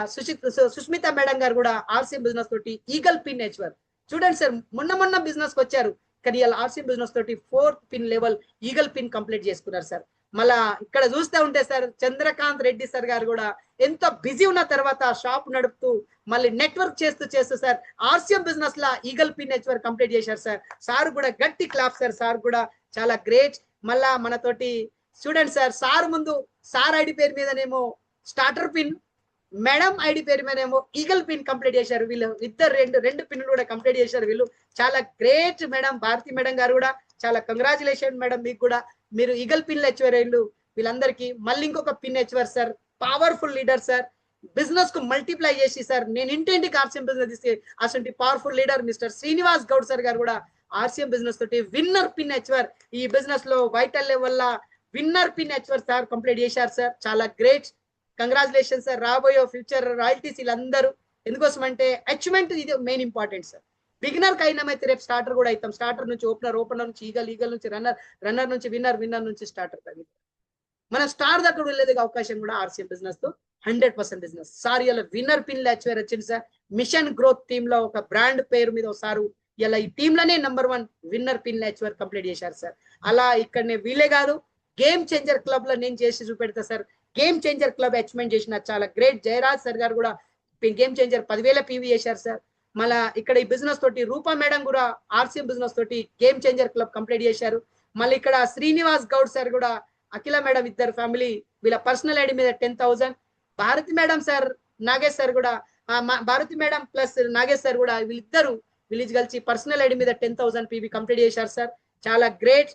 సుష్మిత మేడం గారు కూడా ఆర్సిఎం బిజినెస్ తోటి ఈగల్ పిన్ హెచ్వర్. చూడండి సార్, మొన్న బిజినెస్ కి వచ్చారు కానీ ఇలా ఆర్సిఎం బిజినెస్ తోటి 4th pin level eagle pin complete చేసుకున్నారు సార్. మళ్ళా ఇక్కడ చూస్తూ ఉంటే సార్, చంద్రకాంత్ రెడ్డి సార్ గారు కూడా ఎంతో బిజీ ఉన్న తర్వాత షాప్ నడుపుతూ మళ్ళీ నెట్వర్క్ చేస్తూ సార్ ఆర్సిఎం బిజినెస్ లా ఈగల్ పిన్ హెచ్వర్ కంప్లీట్ చేశారు సార్. సార్ కూడా గట్టి క్లాప్ సార్. సార్ కూడా చాలా గ్రేట్. మళ్ళా మనతోటి స్టూడెంట్ సార్ ముందు సార్ ఐడి పేరు మీదనేమో స్టార్టర్ పిన్, మేడం ఐడి పేరు మీదేమో ఈగల్ పిన్ కంప్లీట్ చేశారు. వీళ్ళు ఇద్దరు రెండు పిన్లు కూడా కంప్లీట్ చేశారు వీళ్ళు. చాలా గ్రేట్ మేడం. భారతి మేడం గారు కూడా చాలా కంగ్రాచులేషన్ మేడం మీకు కూడా. మీరు ఈగల్ పిన్ హెచ్వర్ వీళ్ళందరికీ. మళ్ళీ ఇంకొక pin achiever sir, powerful leader sir. Business కు మల్టిప్లై చేసి సార్ నేను ఇంటింటికి ఆర్సిఎం బిజినెస్ తీసి అసలు powerful leader mister Srinivas Goud sir గారు కూడా ఆర్సిఎం బిజినెస్ తోటి విన్నర్ పిన్ హెచ్వర్ ఈ బిజినెస్ లో vital level winner pin achiever sir complete చేశారు సార్. చాలా గ్రేట్. Congratulation sir. రాబోయే ఫ్యూచర్ రాయల్టీస్ వీళ్ళందరూ ఎందుకోసం అంటే అచీవ్మెంట్ ఇది మెయిన్ ఇంపార్టెంట్ సార్. బిగినర్ కి అయినామైతే రేపు స్టార్టర్ కూడా అవుతాం. స్టార్టర్ నుంచి ఓపెనర్ నుంచి ఈగల్ నుంచి రన్నర్ నుంచి విన్నర్ నుంచి స్టార్టర్. మన స్టార్ దగ్గర వెళ్ళేది అవకాశం కూడా ఆర్సిఎం బిజినెస్ తో 100% బిజినెస్ సార్. ఇలా విన్నర్ పిన్ హెచ్వర్ వచ్చింది సార్. మిషన్ గ్రోత్ టీమ్ లో ఒక బ్రాండ్ పేరు మీద సారు ఇలా ఈ టీమ్ లోనే number 1 winner pin achiever complete చేశారు సార్. అలా ఇక్కడనే వీలే కాదు, గేమ్ చేంజర్ క్లబ్ లో నేను చేసి చూపెడతా sir. Game changer club achievement చేసిన చాలా గ్రేట్ జయరాజ్ సార్ గారు కూడా గేమ్ చేంజర్ 10,000 పీవీ చేశారు సార్. మళ్ళా ఇక్కడ ఈ బిజినెస్ తోటి రూపా మేడం కూడా ఆర్సిఎం బిజినెస్ తోటి గేమ్ చేంజర్ క్లబ్ కంప్లీట్ చేశారు. మళ్ళీ ఇక్కడ శ్రీనివాస్ గౌడ్ సార్ కూడా అఖిల మేడం ఇద్దరు ఫ్యామిలీ వీళ్ళ పర్సనల్ ఐడి మీద 10,000. Bharathi madam sir Nagesh sir కూడా Bharathi madam plus Nagesh sir కూడా వీళ్ళిద్దరు విలేజ్ కలిసి పర్సనల్ ఐడి మీద 10,000 పీవీ కంప్లీట్ చేశారు సార్. చాలా గ్రేట్.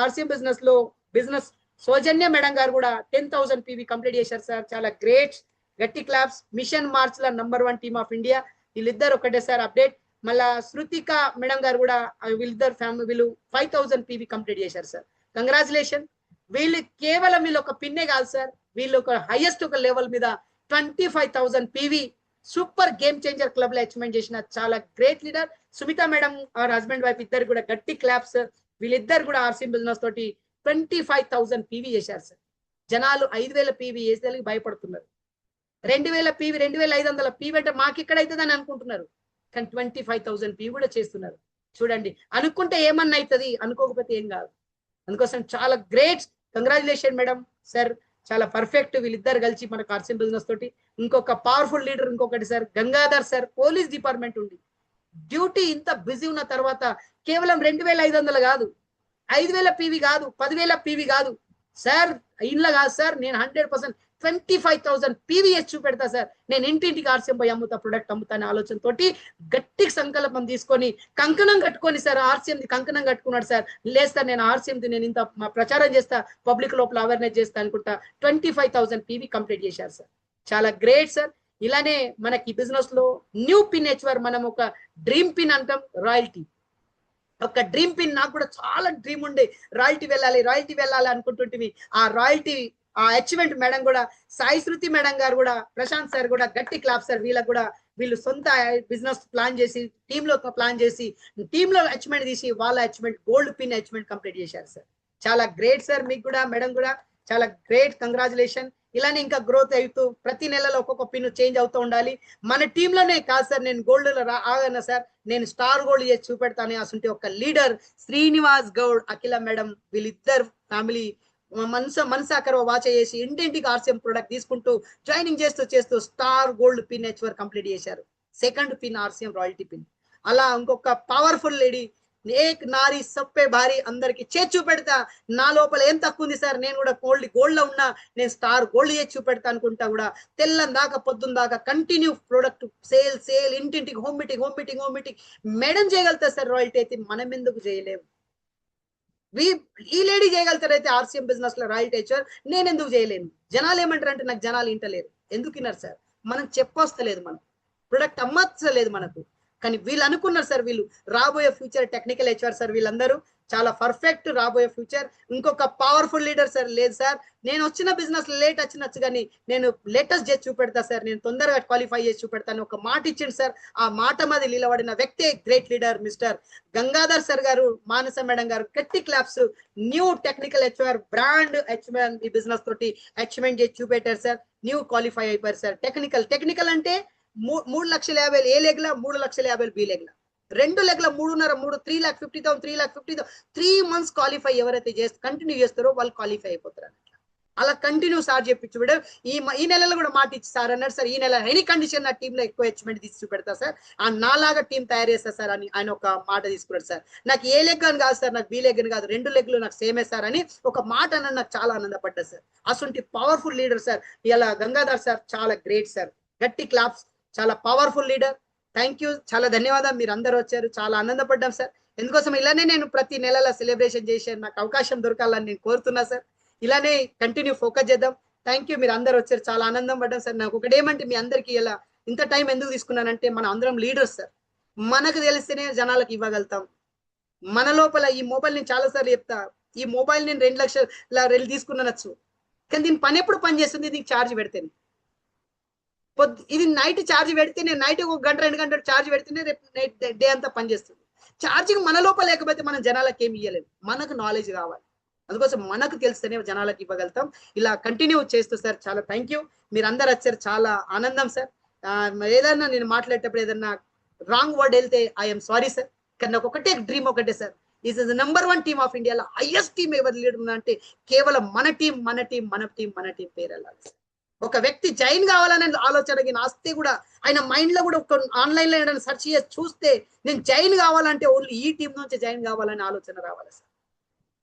ఆర్సిఎం బిజినెస్ లో బిజినెస్ సౌజన్య మేడం గారు కూడా 10,000 పీవీ కంప్లీట్ చేశారు సార్. చాలా గ్రేట్. గట్టి క్లాప్స్. మిషన్ మార్చ్ ల నంబర్ 1 టీమ్ ఆఫ్ ఇండియా వీళ్ళిద్దరు ఒకటే సార్ అప్డేట్. మళ్ళా శృతిక మేడం గారు కూడా వీళ్ళిద్దరు వీళ్ళు 5,000 పీవీ కంప్లీట్ చేశారు సార్. కంగ్రాచులేషన్. వీళ్ళు కేవలం వీళ్ళు ఒక పిన్నే కాదు సార్, వీళ్ళు ఒక హైయెస్ట్ ఒక లెవెల్ మీద 25,000 PV super game changer club లో అచీవ్మెంట్ చేసిన చాలా great leader Sumitha madam are husband wife ఇద్దరు కూడా గట్టి క్లాప్స్. వీళ్ళిద్దరు కూడా ఆర్సిఎం బిజినెస్ తోటి 25,000 పీవీ చేశారు సార్. జనాలు 5,000 పీవీ వేసేందుకు భయపడుతున్నారు. 2,000 పీవీ 2,500 పీవీ అంటే మాకు ఇక్కడ అవుతుందని అనుకుంటున్నారు. కానీ 25,000 పీవీ కూడా చేస్తున్నారు. చూడండి, అనుకుంటే ఏమన్నా అవుతుంది, అనుకోకపోతే ఏం కాదు. అందుకోసం చాలా గ్రేట్. Congratulation madam sir. చాలా పర్ఫెక్ట్. వీళ్ళిద్దరు కలిసి మనకు ఆర్సిఎం బిజినెస్ తోటి. ఇంకొక పవర్ఫుల్ లీడర్ ఇంకొకటి sir Gangadhar sir, police department ఉండి డ్యూటీ ఇంత బిజీ ఉన్న తర్వాత కేవలం 2,500 కాదు, 5,000 పీవీ కాదు, 10,000 పీవీ కాదు సార్. ఇంట్లో కాదు సార్, నేను 100% 25,000 పీవీఎస్ చూపెడతా సార్. నేను ఇంటింటికి ఆర్సిఎం పోయి అమ్ముతా, ప్రొడక్ట్ అమ్ముతా అనే ఆలోచనతోటి గట్టి సంకల్పం తీసుకొని కంకణం కట్టుకొని సార్ ఆర్సిఎం కంకణం కట్టుకున్నాడు సార్. లేదు సార్, నేను ఆర్సిఎం నేను ఇంత ప్రచారం చేస్తా, పబ్లిక్ లోపల అవేర్నెస్ చేస్తా అనుకుంటా 25,000 పీవీ కంప్లీట్ చేశారు సార్. చాలా గ్రేట్ సార్. ఇలానే మనకి బిజినెస్ లో న్యూ పిన్ హెచ్వర్ మనం ఒక డ్రీమ్ పిన్ అంటాం, రాయల్టీ. ఒక డ్రీమ్ పిన్ నాకు కూడా చాలా డ్రీమ్ ఉండే, రాయల్టీ వెళ్ళాలి అనుకుంటుంటే ఆ రాయల్టీ ఆ అచీవ్మెంట్ మేడం కూడా సాయి శృతి మేడం గారు కూడా ప్రశాంత్ సార్ కూడా గట్టి క్లాప్ సార్. వీళ్ళకి కూడా వీళ్ళు సొంత బిజినెస్ ప్లాన్ చేసి టీంలో ప్లాన్ చేసి టీంలో అచీవ్మెంట్ తీసి వాళ్ళ achievement gold pin achievement complete చేశారు సార్. చాలా గ్రేట్ సార్. మీకు కూడా మేడం కూడా చాలా గ్రేట్. కంగ్రాచులేషన్. ఇలానే ఇంకా గ్రోత్ అవుతూ ప్రతి నెలలో ఒక్కొక్క పిన్ చేంజ్ అవుతూ ఉండాలి. మన టీంలోనే కాదు సార్, నేను గోల్డ్ ఆగన్నా సార్, నేను స్టార్ గోల్డ్ చేసి చూపెడతాను. అసలు ఒక లీడర్ శ్రీనివాస్ గౌడ్, అఖిల మేడం, వీళ్ళిద్దరు ఫ్యామిలీ మనసాకర వాచ చేసి ఇంటింటికి ఆర్సిఎం ప్రొడక్ట్ తీసుకుంటూ జాయినింగ్ చేస్తూ star gold pin achiever complete చేశారు. Second pin RCM royalty pin. అలా ఇంకొక పవర్ఫుల్ లేడీ, ఏక్ నారీ సప్పే భారీ, అందరికి చేసి చూపెడతా. నా లోపల ఏం తక్కువ ఉంది సార్, నేను కూడా గోల్డ్ లో ఉన్నా, నేను స్టార్ గోల్డ్ చేసి చూపెడతా అనుకుంటా కూడా తెల్లం దాకా పొద్దున్న దాకా కంటిన్యూ ప్రొడక్ట్ సేల్ ఇంటింటికి హోమ్ మీటింగ్ మేడం చేయగలుగుతా సార్ రాయల్టీ. అయితే మనం ఎందుకు చేయలేము? ఈ లేడీ చేయగలుగుతారైతే ఆర్సిఎం బిజినెస్ లో రాయల్టీ హెచ్ఆర్, నేను ఎందుకు చేయలేను? జనాలు ఏమంటారు అంటే నాకు జనాలు ఇంటలేరు. ఎందుకు విన్నారు సార్? మనం చెప్పొస్తలేదు, మనం ప్రొడక్ట్ అమ్మచ్చలేదు మనకు. కానీ వీళ్ళు అనుకున్నారు సార్, వీళ్ళు రాబోయే ఫ్యూచర్ టెక్నికల్ హెచ్ఆర్ సార్, వీళ్ళందరూ చాలా పర్ఫెక్ట్ రాబోయే ఫ్యూచర్. ఇంకొక పవర్ఫుల్ లీడర్ సార్ లేదు సార్, నేను వచ్చిన బిజినెస్ లేట్ వచ్చినచ్చు కానీ నేను లేటెస్ట్ చేసి చూపెడతా సార్, నేను తొందరగా క్వాలిఫై చేసి చూపెడతాను ఒక మాట ఇచ్చింది సార్. ఆ మాట మీద నిలబడిన వ్యక్తే great leader mister Gangadhar sir గారు, మానస మేడం గారు. గట్టి claps. New technical HR brand HM ఈ బిజినెస్ తోటి అచీవ్మెంట్ చేసి చూపెట్టారు సార్. న్యూ క్వాలిఫై అయిపోయారు సార్. టెక్నికల్ అంటే 3,50,000 ఏ లెగ్ల, 3,50,000 బి లెగ్ల, 2 లెగ్ల 3.5 3,50,000 3,50,000 3 months క్వాలిఫై ఎవరైతే కంటిన్యూ చేస్తారో వాళ్ళు క్వాలిఫై అయిపోతారు. అలా కంటిన్యూ సార్ చెప్పించు బిడ్డ. ఈ నెలలో కూడా మాట ఇచ్చి సార్ అన్నారు సార్, ఈ నెల ఎనీ కండిషన్ నా టీంలో ఎక్కువ అచీవ్మెంట్ తీసి చూపెడతా సార్, నాలాగా టీం తయారు చేస్తా సార్ అని ఆయన ఒక మాట తీసుకున్నాడు సార్. నాకు ఏ లెగ్ అని కాదు సార్, నాకు బి లెగ్ అని కాదు, 2 లెగ్లు నాకు సేమే సార్ అని ఒక మాట అన్న నాకు చాలా ఆనందపడ్డా సార్. అసలు పవర్ఫుల్ లీడర్ సార్ ఇలా గంగాధర్ సార్, చాలా గ్రేట్ సార్. గట్టి క్లాప్స్. చాలా పవర్ఫుల్ లీడర్. థ్యాంక్ యూ, చాలా ధన్యవాదాలు. మీరు అందరూ వచ్చారు, చాలా ఆనందపడ్డాం సార్. ఎందుకోసం ఇలానే నేను ప్రతి నెలలో సెలబ్రేషన్ చేశాను, నాకు అవకాశం దొరకాలని నేను కోరుతున్నా సార్. ఇలానే కంటిన్యూ ఫోకస్ చేద్దాం. థ్యాంక్ యూ, మీరు అందరూ వచ్చారు, చాలా ఆనందం పడ్డాం సార్. నాకు ఒకటేమంటే మీ అందరికీ ఇలా ఇంత టైం ఎందుకు తీసుకున్నానంటే, మన అందరం లీడర్స్ సార్, మనకు తెలిస్తేనే జనాలకు ఇవ్వగలుగుతాం. మన లోపల ఈ మొబైల్ నేను చాలా సార్లు చెప్తా, ఈ మొబైల్ నేను 2 లక్షల తీసుకున్నానొచ్చు, కానీ దీని పని ఎప్పుడు పని చేస్తుంది? దీనికి ఛార్జ్ పెడితేనే. ఇది నైట్ ఛార్జ్ పెడితే, నేను నైట్ 1 గంట 2 గంటలు ఛార్జ్ పెడితేనే రేపు డే అంతా పనిచేస్తుంది. ఛార్జింగ్ మన లోపల లేకపోతే మనం జనాలకు ఏమి ఇవ్వలేము. మనకు నాలెడ్జ్ కావాలి, అందుకోసం మనకు తెలిస్తేనే జనాలకు ఇవ్వగలుగుతాం. ఇలా కంటిన్యూ చేస్తూ సార్, చాలా థ్యాంక్ యూ. మీరు అందరు వచ్చారు, చాలా ఆనందం సార్. ఏదన్నా నేను మాట్లాడేటప్పుడు ఏదన్నా రాంగ్ వర్డ్ వెళ్తే ఐఎమ్ సారీ సార్. కానీ నాకు ఒకటే డ్రీమ్, ఒకటే sir, is the #1 team of ఇండియాలో హైయెస్ట్ టీమ్ ఎవరు లీడర్ ఉన్నా అంటే కేవలం మన టీం పేరు వెళ్ళాలి సార్. ఒక వ్యక్తి జాయిన్ కావాలనే ఆలోచన నాస్తే కూడా ఆయన మైండ్ లో కూడా ఆన్లైన్ లో ఏదైనా సెర్చ్ చేసి చూస్తే నేను జాయిన్ కావాలంటే ఓన్లీ ఈ టీం నుంచి జాయిన్ కావాలనే ఆలోచన రావాలి సార్.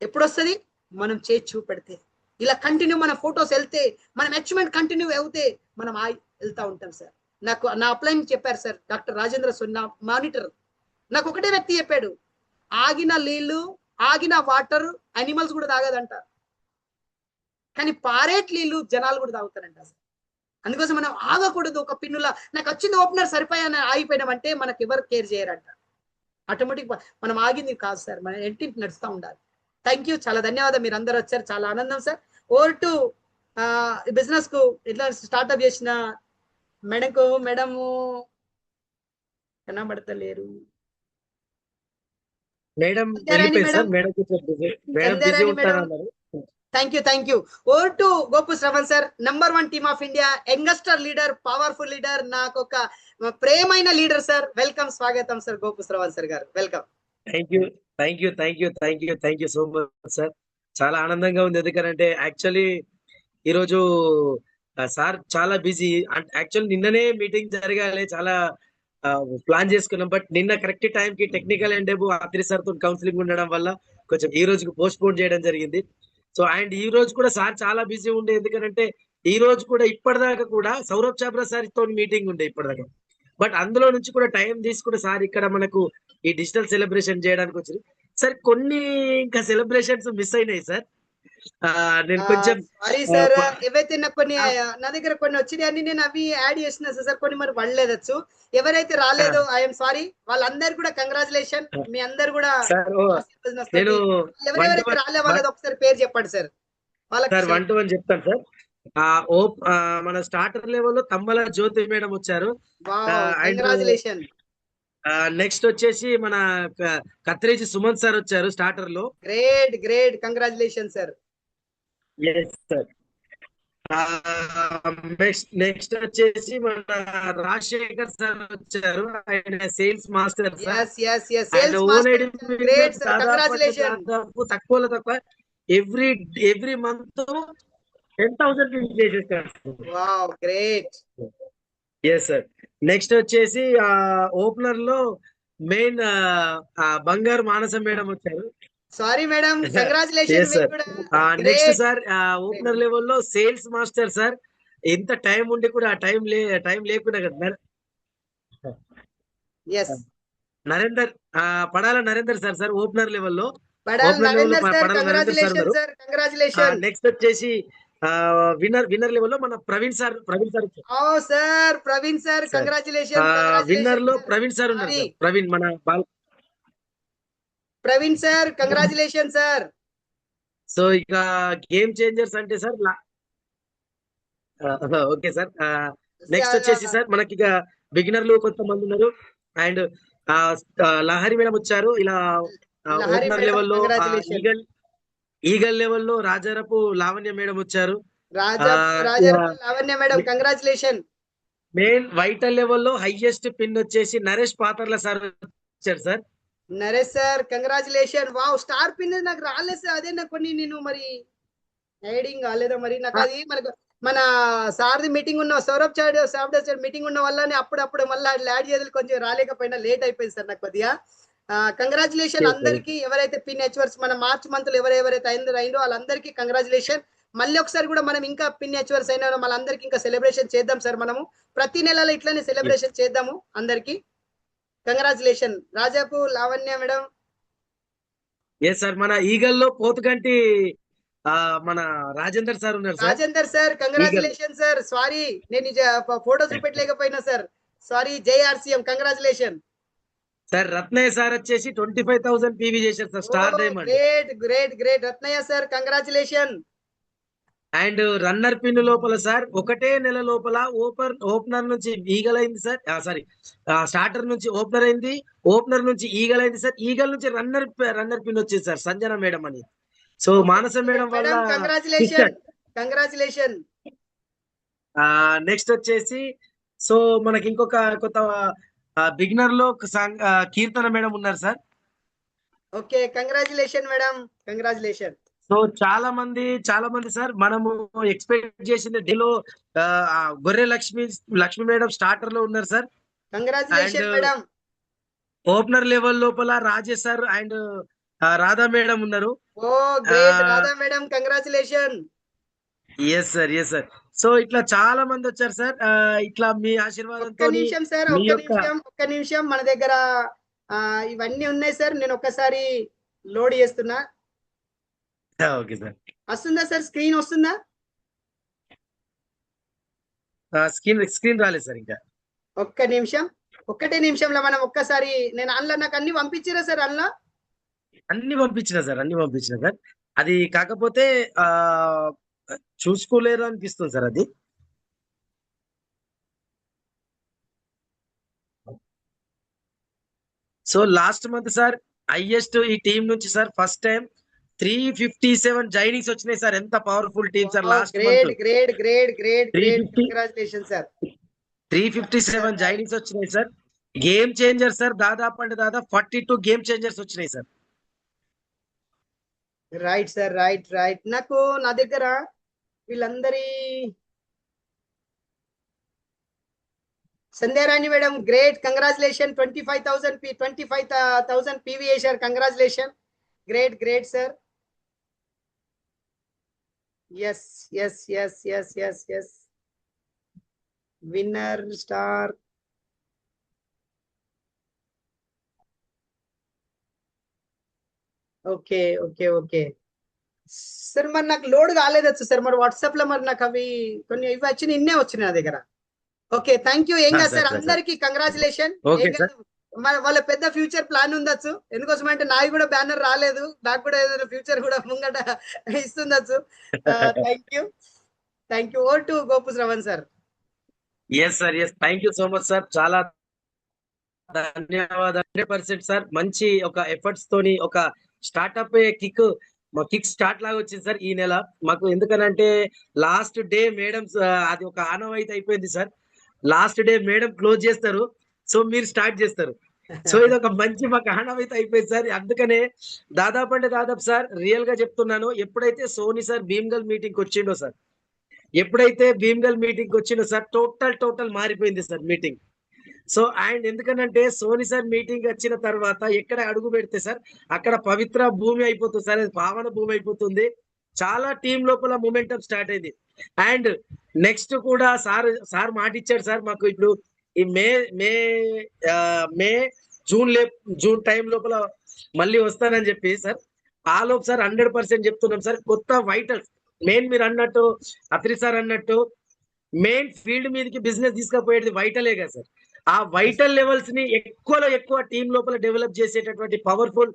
ఎప్పుడు వస్తుంది? మనం చేసి చూపెడితే. ఇలా కంటిన్యూ మన ఫొటోస్ వెళ్తే, మన అచీవ్మెంట్ కంటిన్యూ అవుతే మనం వెళ్తా ఉంటాం సార్. నాకు నా అప్లైన్ చెప్పారు సార్, డాక్టర్ రాజేంద్ర సున్నా మానిటర్, నాకు ఒకటే వ్యక్తి చెప్పాడు, ఆగిన నీళ్లు, ఆగిన వాటర్ అనిమల్స్ కూడా తాగదంట, కానీ పారేట్ నీళ్లు జనాలు కూడా తాగుతారంట సార్. అందుకోసం మనం ఆగకూడదు. ఒక పిన్నులా నాకు వచ్చింది ఓపెనర్ సరిపోయాని ఆగిపోయినామంటే మనకు ఎవరు కేర్ చేయరంట. ఆటోమేటిక్ మనం ఆగింది కాదు సార్, మన ఎంటింటి నడుస్తూ ఉండాలి. థ్యాంక్ యూ, చాలా ధన్యవాదాలు. మీరు అందరు వచ్చారు, చాలా ఆనందం సార్. ఓవర్ టు బిజినెస్ కు ఇట్లా స్టార్ట్అప్ చేసిన మేడము కనబడతలేరు. Madam thank you. Over to Gopu Shravan sir, #1 team of India, youngster leader, powerful leader, నాకు ఒక ప్రేమైన లీడర్ సార్. వెల్కమ్, స్వాగతం సార్ గోపు శ్రవణ్ సార్ గారు, welcome. Thank you so much sir. చాలా ఆనందంగా ఉంది, ఎందుకంటే యాక్చువల్లీ ఈరోజు సార్ చాలా బిజీ. యాక్చువల్లీ నిన్ననే మీటింగ్ జరగాలి, చాలా ప్లాన్ చేసుకున్నాం. బట్ నిన్న కరెక్ట్ టైం కి టెక్నికల్ అండ్ ఆత్రి సార్ తో కౌన్సిలింగ్ ఉండడం వల్ల కొంచెం ఈ రోజుకి పోస్ట్ పోన్ చేయడం జరిగింది. సో అండ్ ఈ రోజు కూడా సార్ చాలా బిజీ ఉండే, ఎందుకంటే ఈ రోజు కూడా ఇప్పటిదాకా కూడా సౌరభ్ చాబ్రా సార్ తో మీటింగ్ ఉండే ఇప్పటిదాకా. బట్ అందులో నుంచి కూడా టైం తీసుకుంటే సార్ ఇక్కడ మనకు ఈ డిజిటల్ సెలబ్రేషన్ చేయడానికి వచ్చింది సార్. కొన్ని ఇంకా సెలబ్రేషన్స్ మిస్ అయినాయి సార్. నేను కొంచెం సారీ సార్, ఏవైతే నాకు కొన్ని నా దగ్గర కొన్ని వచ్చినాయని నేను అవి యాడ్ చేసిన సార్, కొన్ని మరి పడలేదచ్చు. ఎవరైతే రాలేదు ఐఎమ్ సారీ, వాళ్ళందరూ కూడా కంగ్రాచులేషన్. మీ అందరు కూడా ఎవరెవరైతే రాలే వాళ్ళది ఒకసారి పేరు చెప్పండి సార్. వాళ్ళకి 1 to 1 చెప్తాను సార్. మన స్టార్టర్ లెవెల్ లో తమ్మల జ్యోతి మేడం వచ్చారు. కంగ్రాచులేషన్. నెక్స్ట్ వచ్చేసి మన కత్రేజీ సుమన్ సార్ వచ్చారు స్టార్టర్ లో. Great congratulation sir. Yes, sir. Next వచ్చేసి మన రాజశేఖర్ సార్ వచ్చారు. ఆయన sales master sir. Yes yes yes ఆయన sales own master ID great sir congratulation తక్కువలో తక్కువ ఎవ్రీ మంత్ 10,000 చేసేస్తారు. Wow great yes sir. Next వచ్చేసి ఓపెనర్ లో మెయిన్ బంగారు మానస మేడం వచ్చారు. Sorry madam Yes, congratulation sir. మీకు కూడా నెక్స్ట్ గ్రేట్ సార్ ఓపెనర్ లెవెల్లో సేల్స్ మాస్టర్ సార్. ఎంత టైం ఉండి కూడా ఆ టైం లేకుండా కదా yes Narender Padala Narender sir opener లెవెల్లో. పడాల్ Opener level లో Narender sir Padala Narender sir congratulation ఉన్నారు. సార్ కంగ్రాచులేషన్ నెక్స్ట్ వచ్చేసి విన్నర్ లెవెల్లో మన ప్రవీణ్ సార్ వచ్చారు. Oh sir Praveen sir Sir. Congratulation winner లో ప్రవీణ్ సార్ ఉన్నారు సార్. ప్రవీణ్ మన Praveen sir congratulation sir so ఇక గేమ్ చేంజర్స్ అంటే సార్ ఓకే సార్. నెక్స్ట్ వచ్చేసి సార్ మనకి ఇక బిగినర్లు కొంతమంది ఉన్నారు. అండ్ లహరి మేడం వచ్చారు. ఇలా లహరి ఓపెనర్ మేడం, లెవెల్లో congratulations. ఈగల్ లెవెల్లో రాజారపు లావణ్య మేడం వచ్చారు. Raja Lavanya madam congratulation main vital లెవెల్లో హైయెస్ట్ పిన్ వచ్చేసి నరేష్ పాతర్ల సార్ వచ్చారు sir. Naresh sir congratulation wow star pin నాకు రాలేదు సార్ అదే నాకు కొన్ని నేను మరి హైడింగ్ కాలేదా మరి నాకు అది మనకు మన సార్ది మీటింగ్ ఉన్న సౌరభ్ సాఫ్ట్వేర్ మీటింగ్ ఉన్న వల్లనే అప్పుడప్పుడు మళ్ళీ యాడ్ చేయాలి కొంచెం రాలేకపోయినా లేట్ అయిపోయింది సార్ నాకు కొద్దిగా కంగ్రాచులేషన్ Yes, sir. అందరికి ఎవరైతే పిన్ హెచ్వర్స్ మన మార్చ్ మంత్ లో ఎవరైతే అయిందో వాళ్ళందరికీ కంగ్రాచులేషన్ మళ్ళీ ఒకసారి కూడా మనం ఇంకా పిన్ హెచ్వర్స్ అయిన వాళ్ళందరికీ ఇంకా సెలబ్రేషన్ చేద్దాం సార్. మనము ప్రతి నెలలో ఇట్లానే సెలబ్రేషన్ చేద్దాము అందరికి. Congratulation Rajapu Lavanya madam. Yes sir. మన ఈగల్లో పోతుగంటి మన రాజేందర్ సార్ ఉన్నారు sir. Rajender sir congratulation sir. Sorry నేను ఫోటో చూపెట్టలేకపోయినా sir. Sorry JRCM congratulation sir. Ratnaiah sir వచ్చేసి 25,000 పీవీ చేశారు sir. Star diamond. Great great great Ratnaiah sir congratulation. And runner pin లోపల సార్ ఒకటే నెల లోపల ఓపెనర్ నుంచి ఈగల్ అయింది సార్. సారీ స్టార్టర్ నుంచి ఓపెనర్ అయింది. ఓపెనర్ నుంచి ఈగల్ అయింది సార్. ఈగల్ నుంచి రన్నర్ పిన్ వచ్చింది సార్ సంజన మేడం అని. సో మానస మేడం వల్ల కంగ్రాచులేషన్ కంగ్రాచులేషన్. నెక్స్ట్ వచ్చేసి సో మనకి ఇంకొక కొత్త బిగినర్ లో కీర్తన మేడం ఉన్నారు sir. Okay congratulation madam congratulation. So చాలా మంది సార్ మనము ఎక్స్పెక్ట్ చేసిన డేలో గొర్రె లక్ష్మి మేడం స్టార్టర్ లో ఉన్నారు sir. Congratulation madam. Opener level లోపల Rajesh sir and Radha madam ఉన్నారు. Oh great Radha madam congratulation. Yes sir yes sir. So ఇట్లా చాలా మంది వచ్చారు సార్. ఇట్లా మీ ఆశీర్వాదంతో ఒక్క నిమిషం సార్ ఒక్క నిమిషం మన దగ్గర ఇవన్నీ ఉన్నాయి సార్. నేను ఒక్కసారి లోడ్ చేస్తున్నా. Okay sir. వస్తుందా సార్ స్క్రీన్ వస్తుందా? స్క్రీన్ రాలేదు సార్ ఇంకా. ఒక్క నిమిషం ఒక్కటే నిమిషంలో మనం ఒక్కసారి నేను అందులో నాకు అన్ని పంపించారా సార్? అందులో అన్ని పంపించిన సార్. అది కాకపోతే చూసుకోలేరు అనిపిస్తుంది సార్ అది. So last month sir highest ఈ టీం నుంచి సార్ ఫస్ట్ టైం 357 జాయినింగ్స్ వచ్చినాయి సార్. ఎంత powerful team sir last great month. Great great great great 350 congratulation sir. 357 joinings వచ్చినాయి సార్. గేమ్ చేంజర్ సార్ దాదాపు 42 గేమ్ చేంజర్స్ వచ్చినాయి sir. Right sir right right. నాకు నా దగ్గర వీళ్ళందరి Sandhyarani madam great congratulation 25,000 PV చేశారు. Congratulation great great sir. Yes yes yes yes yes yes winner star. Okay okay okay sir మరి నాకు load కాలేదు సార్. మరి వాట్సాప్ లో మరి నాకు అవి కొన్ని ఇవి వచ్చినాయి ఇన్నే వచ్చినాయి నా దగ్గర. Okay thank you. ఏం కాదు సార్ అందరికి కంగ్రాచులేషన్. మరి వాళ్ళ పెద్ద ఫ్యూచర్ ప్లాన్ ఉండొచ్చు. ఎందుకోసం అంటే నాకు కూడా బ్యానర్ రాలేదు. నాకు కూడా ఏదైనా ఫ్యూచర్ కూడా ముంగట ఇస్తుండొచ్చు. Thank you over to Gopu Shravan sir. Yes sir yes. Thank you so much sir. చాలా ధన్యవాదాలు. 100% సార్. మంచి ఒక ఎఫర్ట్స్ తోని ఒక స్టార్ట్అప్ కిక్ మా కిక్ స్టార్ట్ లాగా వచ్చింది సార్ ఈ నెల మాకు. ఎందుకనంటే లాస్ట్ డే మేడం అది ఒక ఆనవాయితీ అయిపోయింది sir. Last day madam close చేస్తారు, సో మీరు స్టార్ట్ చేస్తారు. సో ఇది ఒక మంచి మాకు ఆనవాయితీ అయిపోయింది సార్. అందుకనే దాదాపు సార్ రియల్ గా చెప్తున్నాను, ఎప్పుడైతే సోని సార్ భీమ్గల్ మీటింగ్ వచ్చిండో సార్, ఎప్పుడైతే భీమ్గల్ మీటింగ్ వచ్చిండో సార్, టోటల్ మారిపోయింది సార్ మీటింగ్. సో అండ్ ఎందుకనంటే సోని సార్ మీటింగ్ వచ్చిన తర్వాత ఎక్కడ అడుగు పెడితే సార్ అక్కడ పవిత్ర భూమి అయిపోతుంది సార్, అది పావన భూమి అయిపోతుంది. చాలా టీం లోపల మూమెంటం స్టార్ట్ అయింది. అండ్ నెక్స్ట్ కూడా సార్ మాట ఇచ్చాడు సార్ మాకు, ఇప్పుడు ఈ మే జూన్ టైం లోపల మళ్ళీ వస్తానని చెప్పి సార్. ఆ లోపు సార్ 100% చెప్తున్నాం సార్, కొత్త వైటల్స్ మెయిన్ మీరు అన్నట్టు అత్రి సార్ అన్నట్టు మెయిన్ ఫీల్డ్ మీదకి బిజినెస్ తీసుకుపోయేది వైటలే కదా సార్. ఆ వైటల్ లెవెల్స్ ని ఎక్కువలో ఎక్కువ టీం లోపల డెవలప్ చేసేటటువంటి పవర్ఫుల్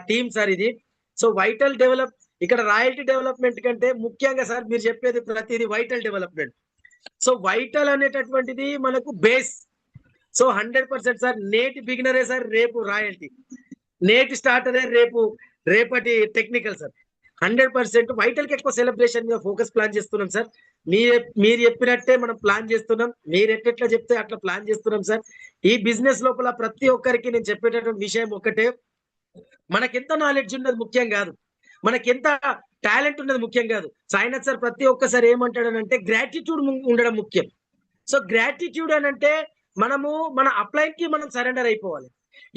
టీమ్ సార్ ఇది. సో వైటల్ డెవలప్ ఇక్కడ రాయల్టీ డెవలప్మెంట్ కంటే ముఖ్యంగా సార్ మీరు చెప్పేది ప్రతిదీ వైటల్ డెవలప్మెంట్. సో వైటల్ అనేటటువంటిది మనకు బేస్. సో 100% సార్ నేటి బిగినరే సార్ రేపు రాయల్టీ, నేటి స్టార్టరే రేపటి టెక్నికల్ సార్. 100% వైటల్ కి ఎక్కువ సెలబ్రేషన్ గా ఫోకస్ ప్లాన్ చేస్తున్నాం సార్. మీరు చెప్పినట్టే మనం ప్లాన్ చేస్తున్నాం, మీరు ఎట్లా చెప్తే అట్లా ప్లాన్ చేస్తున్నాం సార్. ఈ బిజినెస్ లోపల ప్రతి ఒక్కరికి నేను చెప్పేటటువంటి విషయం ఒకటే, మనకెంత నాలెడ్జ్ ఉన్నది ముఖ్యం కాదు, మనకెంత టాలెంట్ ఉన్నది ముఖ్యం కాదు. సాయినాథ్ సార్ ప్రతి ఒక్కసారి ఏమంటాడనంటే గ్రాటిట్యూడ్ ఉండడం ముఖ్యం. సో గ్రాటిట్యూడ్ అని అంటే మనము మన అప్లైన్ కి మనం సరెండర్ అయిపోవాలి.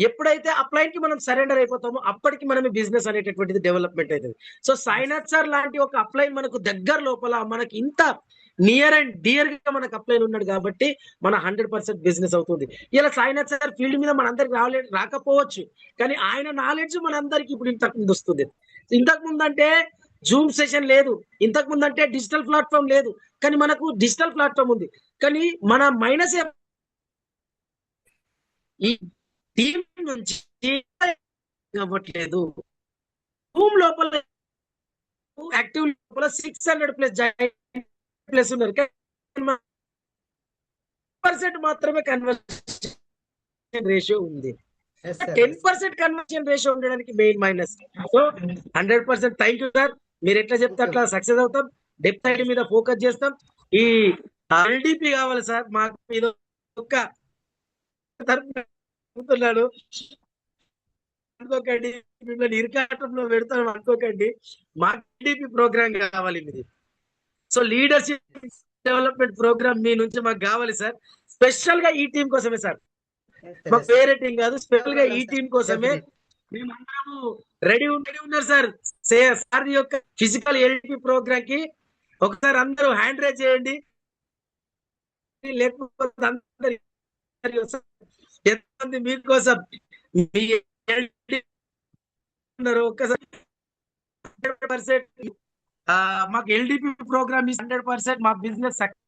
ఎప్పుడైతే అప్లైన్ కి మనం సరెండర్ అయిపోతామో అప్పటికి మనం బిజినెస్ అనేటటువంటిది డెవలప్మెంట్ అవుతుంది. సో సాయినాథ్ సార్ లాంటి ఒక అప్లైన్ మనకు దగ్గర లోపల మనకి ఇంత నియర్ అండ్ డియర్ గా మనకు అప్లైన్ ఉన్నాడు కాబట్టి మన 100% బిజినెస్ అవుతుంది. ఇలా సాయినాథ్ సార్ ఫీల్డ్ మీద మనందరికి రాకపోవచ్చు, కానీ ఆయన నాలెడ్జ్ మనందరికి ఇప్పుడు ఇంతకు ముందు వస్తుంది. ఇంతకు ముందు అంటే జూమ్ సెషన్ లేదు, ఇంతకు ముందు అంటే డిజిటల్ ప్లాట్ఫామ్ లేదు, కానీ మనకు డిజిటల్ ప్లాట్ఫామ్ ఉంది. కానీ మన మైనస్ ఈ టీం నుంచి అవ్వట్లేదు. రూమ్ లోపల యాక్టివ్ లోపల 600+ ఉన్నారు, 10% మాత్రమే కన్వర్షన్ రేషియో ఉంది. 10% కన్వర్షన్ రేషియో ఉండడానికి main minus. So 100% thank you sir. మీరు ఎట్లా చెప్తే అట్లా సక్సెస్ అవుతాం. డెప్త్ ఐడి మీద ఫోకస్ చేస్తాం. ఈ ఎల్డిపి కావాలి సార్ మాకు. ఇది ఒక్క అనుకుంటున్నాడు అనుకోకండి, మిమ్మల్ని ఇరకాటంలో పెడతాం అనుకోకండి. మాకు ఎల్డిపి ప్రోగ్రామ్ కావాలి మీది. సో లీడర్షిప్ డెవలప్మెంట్ ప్రోగ్రామ్ మీ నుంచి మాకు కావాలి సార్. స్పెషల్ గా ఈ టీం కోసమే సార్, మా వేరే టీం కాదు, స్పెషల్ గా ఈ టీం కోసమే మేమందరము రెడీ ఉన్నారు సార్. సార్ యొక్క ఫిజికల్ ఎల్డిపి ప్రోగ్రామ్ కి ఒకసారి అందరూ హ్యాండ్ రైజ్ చేయండి, లేకపోతే అందరు ఎంతమంది మీకోసం ఒక్కసారి 100% మాకు ఎల్డిపి ప్రోగ్రామ్ 100% మా business success.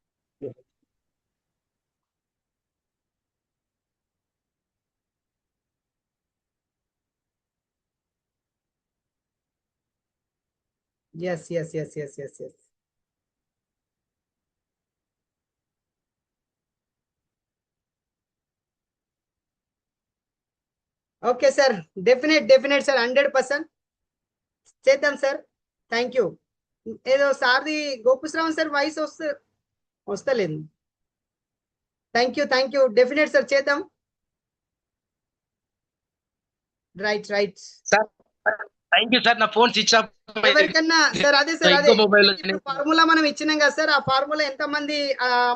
yes. Okay sir, definite sir, 100% చేద్దాం సార్. Thank you. ఏదో సార్ది గోపుశ్రావణ్ సార్ వాయిస్ వస్తలేదు. థ్యాంక్ యూ డెఫినెట్ సార్, చేద్దాం. Right sir thank you sir. నా ఫోన్ స్విచ్ ఆఫ్ ఎవరికన్నా సార్ అదే ఫార్ములా మనం ఇచ్చినాం కదా సార్. ఆ ఫార్ములా ఎంతమంది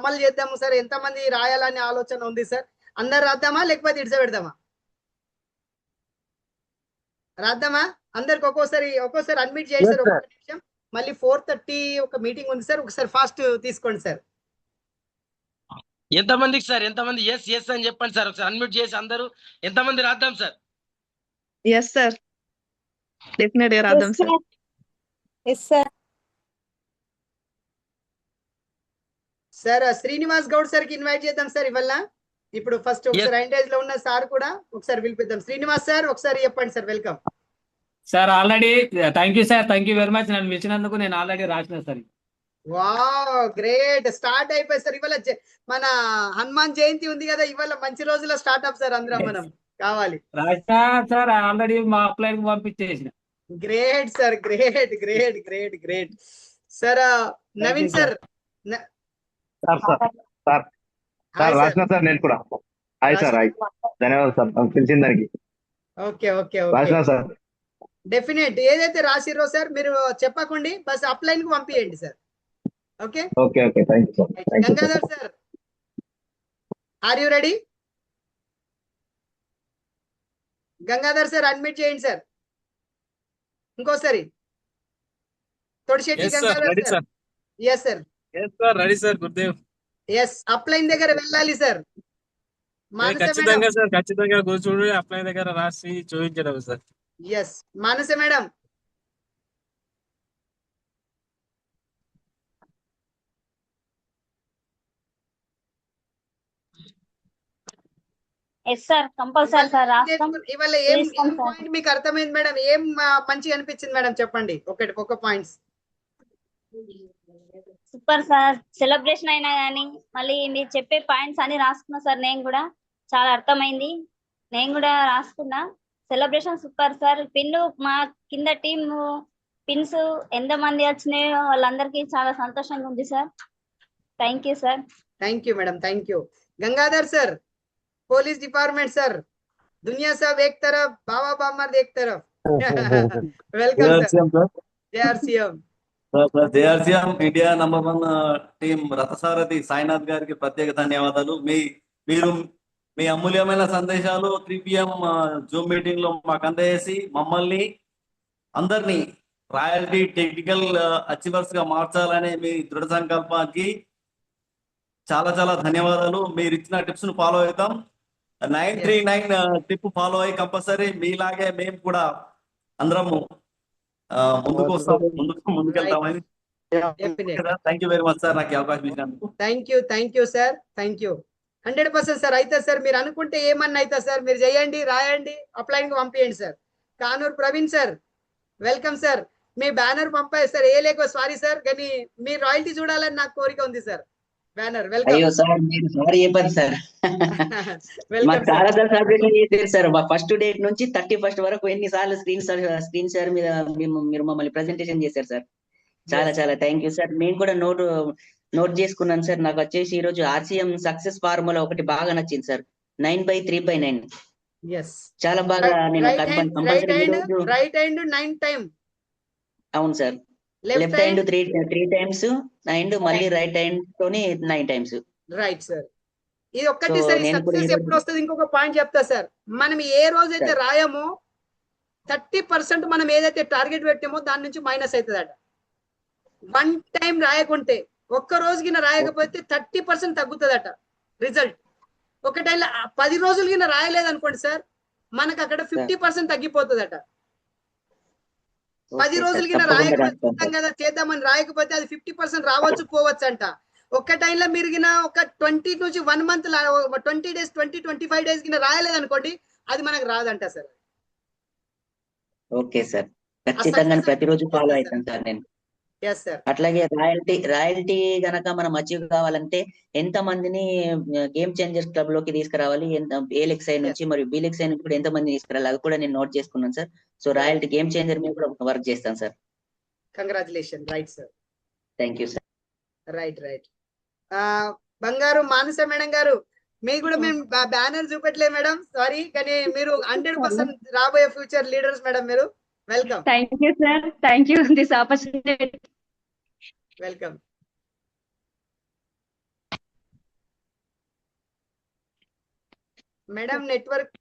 అమలు చేద్దాము సార్, ఎంతమంది రాయాలని ఆలోచన ఉంది సార్? అందరు రాద్దామా లేకపోతే ఇడిస పెడదామా? రాద్దామా? అందరికి ఒక్కోసారి అడ్మిట్ చేసి సార్. ఒక నిమిషం, మళ్ళీ 4:30 ఒక మీటింగ్ ఉంది సార్. ఒకసారి ఫాస్ట్ తీసుకోండి సార్. ఎంతమందికి సార్? ఎంతమంది ఎస్ అని చెప్పండి సార్. ఒకసారి అన్మ్యూట్ చేసి అందరూ ఎంతమంది రాద్దాం సార్? ఎస్ సార్, డెఫినెట్ గా రాద్దాం sir. Sir Srinivas Goud sir కి ఇన్వైట్ చేద్దాం సార్ ఇవాళ. ఇప్పుడు ఫస్ట్ ఒకసారి హ్యాండ్ లో ఉన్న సార్ కూడా ఒకసారి పిలిపిద్దాం. శ్రీనివాస్ సార్ ఒకసారి చెప్పండి sir. Welcome sir. Already thank you sir, thank you very much. నన్ను పిలిచినందుకు నేను ఆల్రెడీ రాసిన సార్. Wow, great. స్టార్ట్ అయిపోయి సార్. ఇవాళ మన హనుమాన్ జయంతి ఉంది కదా, ఇవాళ మంచి రోజుల్లో స్టార్ట్అప్ సార్. అందరం మనం కావాలి రాసిన సార్, ఆల్రెడీ మా అప్లైన్ పంపించేసిన. Great sir, great sir. Naveen you, sir. Sir sir sir sir రాసిన సార్ నేను కూడా. హాయ్ సార్, హాయ్, ధన్యవాదాలు సార్ నాకు తెలిసిన దానికి. ఓకే ఓకే రాసిన ఓకే, సార్. డెఫినెట్. ఏదైతే రాసిర్రో సార్ మీరు చెప్పకండి, బస్ అప్లైన్ కు పంపించండి sir. Okay okay okay, thank you sir, thank you sir. Gangadhar sir, are you ready? Gangadhar sir admit చేయండి సార్. ఇంకోసారి Thodishetti Yes, sir. Gangadhar Ready, sir. sir. Yes sir, Yes, sir. Ready, sir. Gurdev. Yes upline దగ్గర వెళ్ళాలి sir. Manasa madam, ఖచ్చితంగా sir, ఖచ్చితంగా కూర్చోండి. Upline దగ్గర రాసి చూపించడం sir. Yes Manasa madam. Yes sir, compulsory sir రాస్తాం. ఇవాళ ఏం చేస్తాం సార్. పాయింట్ మీకు అర్థమైంది మేడం? ఏం మంచిగా అనిపించింది మేడం? చెప్పండి ఒక పాయింట్స్. సూపర్ సార్, సెలబ్రేషన్ అయినా కానీ మళ్ళీ మీరు చెప్పే పాయింట్స్ అన్ని రాసుకున్నా సార్. నేను కూడా చాలా అర్థమైంది, నేను కూడా రాసుకున్నా. Celebration super sir. పిన్ను మా కింద టీమ్ పిన్స్ ఎంతమంది వచ్చినాయో వాళ్ళందరికీ చాలా సంతోషంగా ఉంది sir. Thank you sir. Thank you madam, thank you. Gangadhar sir, police department sir, दुनिया सब एक तरफ, बाबा बामर्द एक तरफ. Welcome sir, JRCM. JRCM India number 1 team రథసారథి సాయినాథ్ గారికి ప్రత్యేక ధన్యవాదాలు. మీరు మీ అమూల్యమైన సందేశాలు 3 PM జూమ్ మీటింగ్ లో మాకు అందజేసి మమ్మల్ని అందరినీ రాయల్టీ టెక్నికల్ అచీవర్స్ గా మార్చాలనే మీ దృఢ సంకల్పానికి చాలా చాలా ధన్యవాదాలు. మీరు ఇచ్చిన టిప్స్ ను ఫాలో అవుతాం. 939 టిప్ ఫాలో అయ్యి కంపల్సరీ మీలాగే మేము కూడా అందరము ముందుకు వస్తాం, ముందుకెళ్తామని. Thank you very much sir, నాకు ఈ అవకాశం ఇచ్చినందుకు. Thank you sir, thank you. 100% sir అయితే సార్. మీరు అనుకుంటే ఏమన్నా అయితే సార్, మీరు చేయండి, రాయండి, అప్లైన్ కి పంపించండి sir. Kanuru Praveen sir, welcome sir. మీ బ్యానర్ పంపాయి సార్, ఏ లేకో సారీ సార్, కానీ మీ రాయల్టీ చూడాలని నాకు కోరిక ఉంది సార్. Banner welcome. అయ్యో సార్, మీరు సారీ చెప్పండి సార్. మాకు చాలా సార్లు సెలబ్రేషన్ చేశారు సార్. ఫస్ట్ డేట్ నుంచి 31st వరకు ఎన్నిసార్లు స్క్రీన్ షేర్ మీద మీరు మమ్మల్ని ప్రెజెంటేషన్ చేశారు సార్. చాలా చాలా థ్యాంక్ యూ సార్. నేను కూడా నోట్ చేసుకున్నాను సార్. నాకు వచ్చేసి ఈ రోజు RCM సక్సెస్ ఫార్ములా ఒకటి బాగా నచ్చింది సార్. 9/3/9 చాలా బాగా నేను రైట్ హ్యాండ్ 9 టైమ్. అవును sir, left hand 3 times and మళ్ళీ రైట్ హ్యాండ్ తోని 9 times. Right sir. ఇది ఒక్కటి సార్. సక్సెస్ ఎప్పుడు వస్తుంది? ఇంకొక పాయింట్ చెప్తా సార్. మనం ఏ రోజైతే రాయమో 30% మనం ఏదైతే టార్గెట్ పెట్టామో దాని నుంచి మైనస్ అవుతుందట. 1 టైం రాయకుంటే, ఒక్క రోజు కింద రాయకపోతే 30% తగ్గుతుందట రిజల్ట్. ఒక టైం 10 రోజులు కింద రాయలేదు అనుకోండి సార్, మనకు అక్కడ 50% తగ్గిపోతుందట. 10 రోజుల కింద రాయకపోతే కదా చేద్దామని రాయకపోతే అది 50% రావచ్చు పోవచ్చు అంట. ఒక్క టైంలో మీరు ఒక 20 నుంచి 1 month 20 days 20-25 days కింద రాయలేదు అనుకోండి, అది మనకు రాదంట సార్. ఓకే సార్, ఖచ్చితంగా ప్రతిరోజు ఫాలో అవుతాను సార్ నేను. అట్లాగే రాయల్టీ గనక మనం అచీవ్ కావాలంటే ఎంత మందిని గేమ్ చేంజర్స్ క్లబ్ లోకి తీసుకురావాలి, ALXI నుంచి మరియు BLXI నుంచి కూడా ఎంత మందిని తీసుకురావాలి, అది కూడా నేను నోట్ చేసుకున్నాను sir. So royalty game changer మీద కూడా వర్క్ చేస్తాను sir. Congratulation. Right sir, thank you sir. Right. బంగారు మానస మేడం గారు, మీకు కూడా మేము బ్యానర్ చూపెట్టలే మేడం, సారీ, కానీ మీరు 100% రాబోయే ఫ్యూచర్ లీడర్స్ మేడం. మీరు welcome. Thank you sir, thank you this opportunity. Welcome madam. Network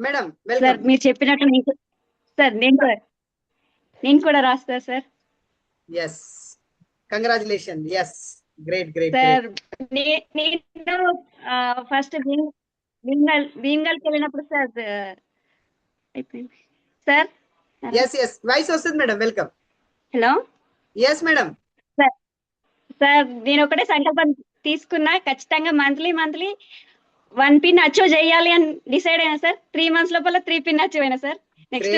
madam sir, మీరు చెప్పినట్టు సార్ నేను కూడా రాస్తా sir. Yes, congratulation. Yes, great sir. నేను ఫస్ట్ భీమ్గల్కి వెళ్ళినప్పుడు సార్ అయిపోయింది సార్. ఎస్ వాయిస్ వస్తుంది madam. Welcome. Hello. Yes madam. Sir, నేను ఒకటే సంకల్పం తీసుకున్నా, ఖచ్చితంగా మంత్లీ 1 pin అచీవ్ చేయాలి అని డిసైడ్ అయినా సార్. 3 months లోపల 3 pin అచీవ్ అయినా sir. Next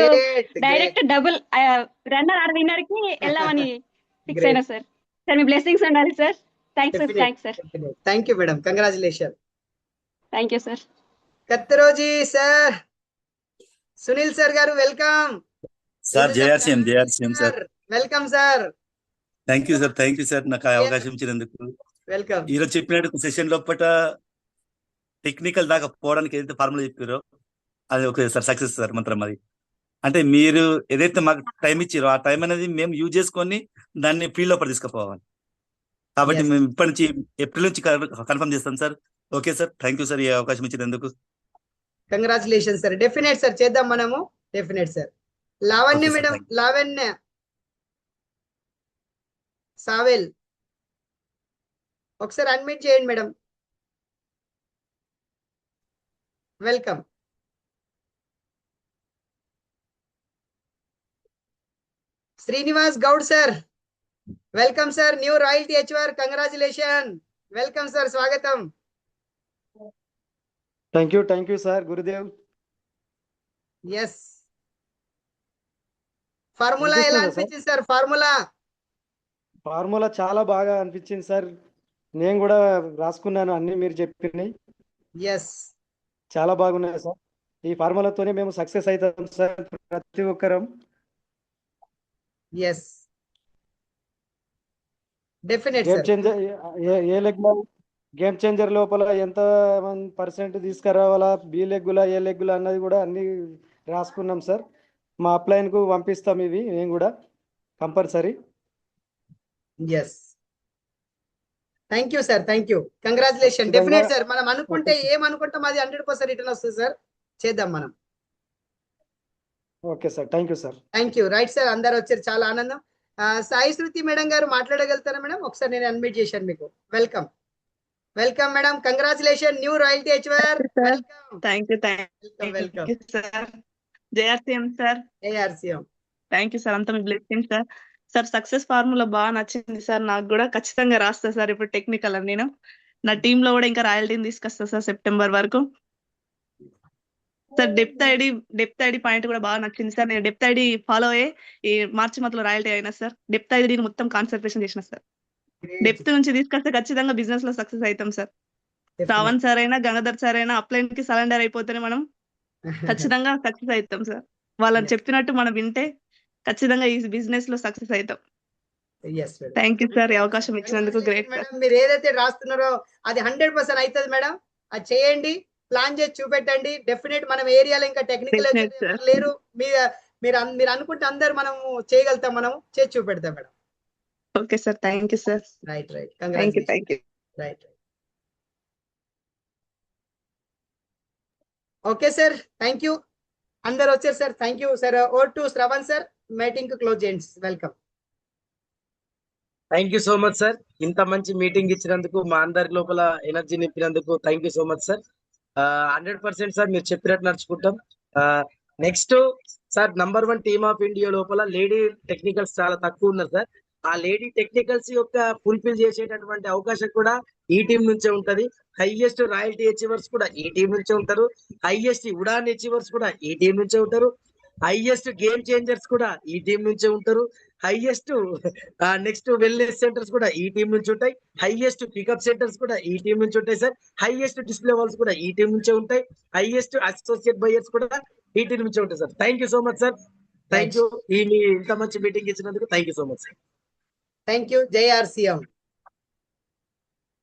direct double runner or winner కి వెళ్ళామని ఫిక్స్ అయినా సార్. సార్ మీ బ్లెస్సింగ్స్ ఉండాలి sir. Thanks sir. Thank you madam, congratulation. Thank you sir. Kathroji sir, Sunil sir గారు welcome. Sir JRCM sir welcome sir. Thank you sir నాకు అవకాశం ఇచ్చినందుకు. Welcome. ఈరోజు చెప్పినట్టు సెషన్ లోపల టెక్నికల్ దాకా పోవడానికి ఏదైతే ఫార్ములా చెప్పారో అది ఒక సార్ సక్సెస్ సార్ మంత్రం. అది అంటే మీరు ఏదైతే మాకు టైం ఇచ్చారో ఆ టైం అనేది మేము యూజ్ చేసుకొని దాన్ని ఫీల్డ్ లోపల తీసుకుపోవాలి. కాబట్టి మేము ఇప్పటి నుంచి ఏప్రిల్ నుంచి కన్ఫర్మ్ చేస్తాం sir. Okay sir, thank you sir ఈ అవకాశం ఇచ్చినందుకు. Congratulation sir. డెఫినెట్ సార్, చేద్దాం మనము. Definite sir. Lavanya madam, Lavanya Savel ఒకసారి అడ్మిట్ చేయండి madam. Welcome. Srinivas Goud sir, welcome sir. New royalty HR, congratulation. Welcome sir, స్వాగతం. Thank you sir. Gurudev. Yes. Formula ఎలా అనిపించింది సార్? ఫార్ములా చాలా బాగా అనిపించింది సార్. నేను కూడా రాసుకున్నాను అన్ని మీరు చెప్పినాయి. ఎస్, చాలా బాగున్నాయి సార్. ఈ ఫార్ములాతోనే మేము సక్సెస్ అవుతాం సార్ ప్రతి ఒక్కరం. ఎస్, డెఫినెట్ గేమ్ చేంజర్ ఏ లెగ్ గేమ్ చేంజర్ లోపల ఎంత పర్సెంట్ తీసుకురావాలా, బి లెగ్గులా ఏ లెగ్గులా అన్నది కూడా అన్ని రాసుకున్నాం సార్. మా అప్లైన్ కు పంపిస్తాం ఇవి నేను కూడా compulsory. Yes, thank you sir. Thank you, congratulation. Definite sir. మనం అనుకుంటే ఏమనుకుంటాం అది 100% రిటర్న్ వస్తుంది సార్. చేద్దాం మనం. Okay sir, thank you sir. Thank you. Right sir, అందరు వచ్చారు, చాలా ఆనందం. సాయి శృతి మేడం గారు మాట్లాడగలుగుతారా మేడం? ఒకసారి నేను అడ్మిట్ చేశాను మీకు. Welcome. Welcome madam, congratulation. New royalty HR. Thank welcome you sir. JRCM sir. JRCM. Thank you sir. అంతా మీ blessing sir. Sir success formula బాగా నచ్చింది సార్. నాకు కూడా ఖచ్చితంగా రాస్తా సార్. ఇప్పుడు టెక్నికల్ అని నేను నా టీమ్ లో కూడా ఇంకా రాయల్టీని తీసుకొస్తా సార్ సెప్టెంబర్ వరకు. సార్ డెప్త్ ఐడి పాయింట్ కూడా బాగా నచ్చింది సార్. నేను డెప్త్ ఐడి ఫాలో అయ్యి ఈ మార్చి మధ్యలో రాయల్టీ అయినా సార్. డెప్త్ ఐడి మొత్తం కాన్సన్ట్రేషన్ చేసిన సార్. డెప్త్ నుంచి తీసుకొస్తే ఖచ్చితంగా బిజినెస్ లో సక్సెస్ అవుతాం సార్. శ్రావణ్ సార్ అయినా గంగాధర్ సార్ అయినా అప్లైన్ కి సరెండర్ అయిపోతేనే మనం ఖచ్చితంగా సక్సెస్ అవుతాం సార్. వాళ్ళని చెప్పినట్టు మనం వింటే ఖచ్చితంగా ఈ బిజినెస్ లో సక్సెస్ అవుతాం. థ్యాంక్ యూ సార్, ఈ అవకాశం ఇచ్చినందుకు. Great sir. మీరు ఏదైతే రాస్తున్నారో అది 100% అవుతుంది మేడం. అది చేయండి, ప్లాన్ చేసి చూపెట్టండి. డెఫినెట్ మనం ఏరియాలో ఇంకా టెక్నికల్ లేరు. మీరు అనుకుంటే అందరు మనము చేయగలుగుతాం, మనం చేసి చూపెడతాం madam. Okay sir, thank you sir. Right. Thank you. Right. Okay sir, thank you. అందరు వచ్చారు sir. Thank you sir. Over to Shravan sir, meeting close చేయండి. Welcome. Thank you so much sir. ఇంత మంచి మీటింగ్ ఇచ్చినందుకు, మా అందరి లోపల ఎనర్జీ నింపినందుకు thank you so much sir. 100% sir మీరు చెప్పినట్టు నడుచుకుంటాం. Next sir, #1 team of India లోపల లేడీ టెక్నికల్స్ చాలా తక్కువ ఉన్నారు సార్. ఆ లేడీ టెక్నికల్స్ యొక్క ఫుల్ఫిల్ చేసేటటువంటి అవకాశం కూడా ఈ టీం నుంచే ఉంటది. హైయెస్ట్ రాయల్టీ అచీవర్స్ కూడా ఈ టీం నుంచే ఉంటారు. హైయెస్ట్ ఉడాన్ అచీవర్స్ కూడా ఈ టీం నుంచే ఉంటారు. హైయెస్ట్ గేమ్ చేంజర్స్ కూడా ఈ టీం నుంచే ఉంటారు. హైయెస్ట్ నెక్స్ట్ వెల్నెస్ సెంటర్స్ కూడా ఈ టీం నుంచి ఉంటాయి. హైయెస్ట్ పికప్ సెంటర్స్ కూడా ఈ టీం నుంచి ఉంటాయి సార్. హైయెస్ట్ డిస్ప్లే వాల్స్ కూడా ఈ టీం నుంచే ఉంటాయి. హైయెస్ట్ అసోసియేట్ బయర్స్ కూడా ఈ టీం నుంచే ఉంటాయి sir. Thank you so much sir. Thank you. ఇంత మంచి మీటింగ్ ఇచ్చినందుకు thank you so much sir. Thank you. JRCM.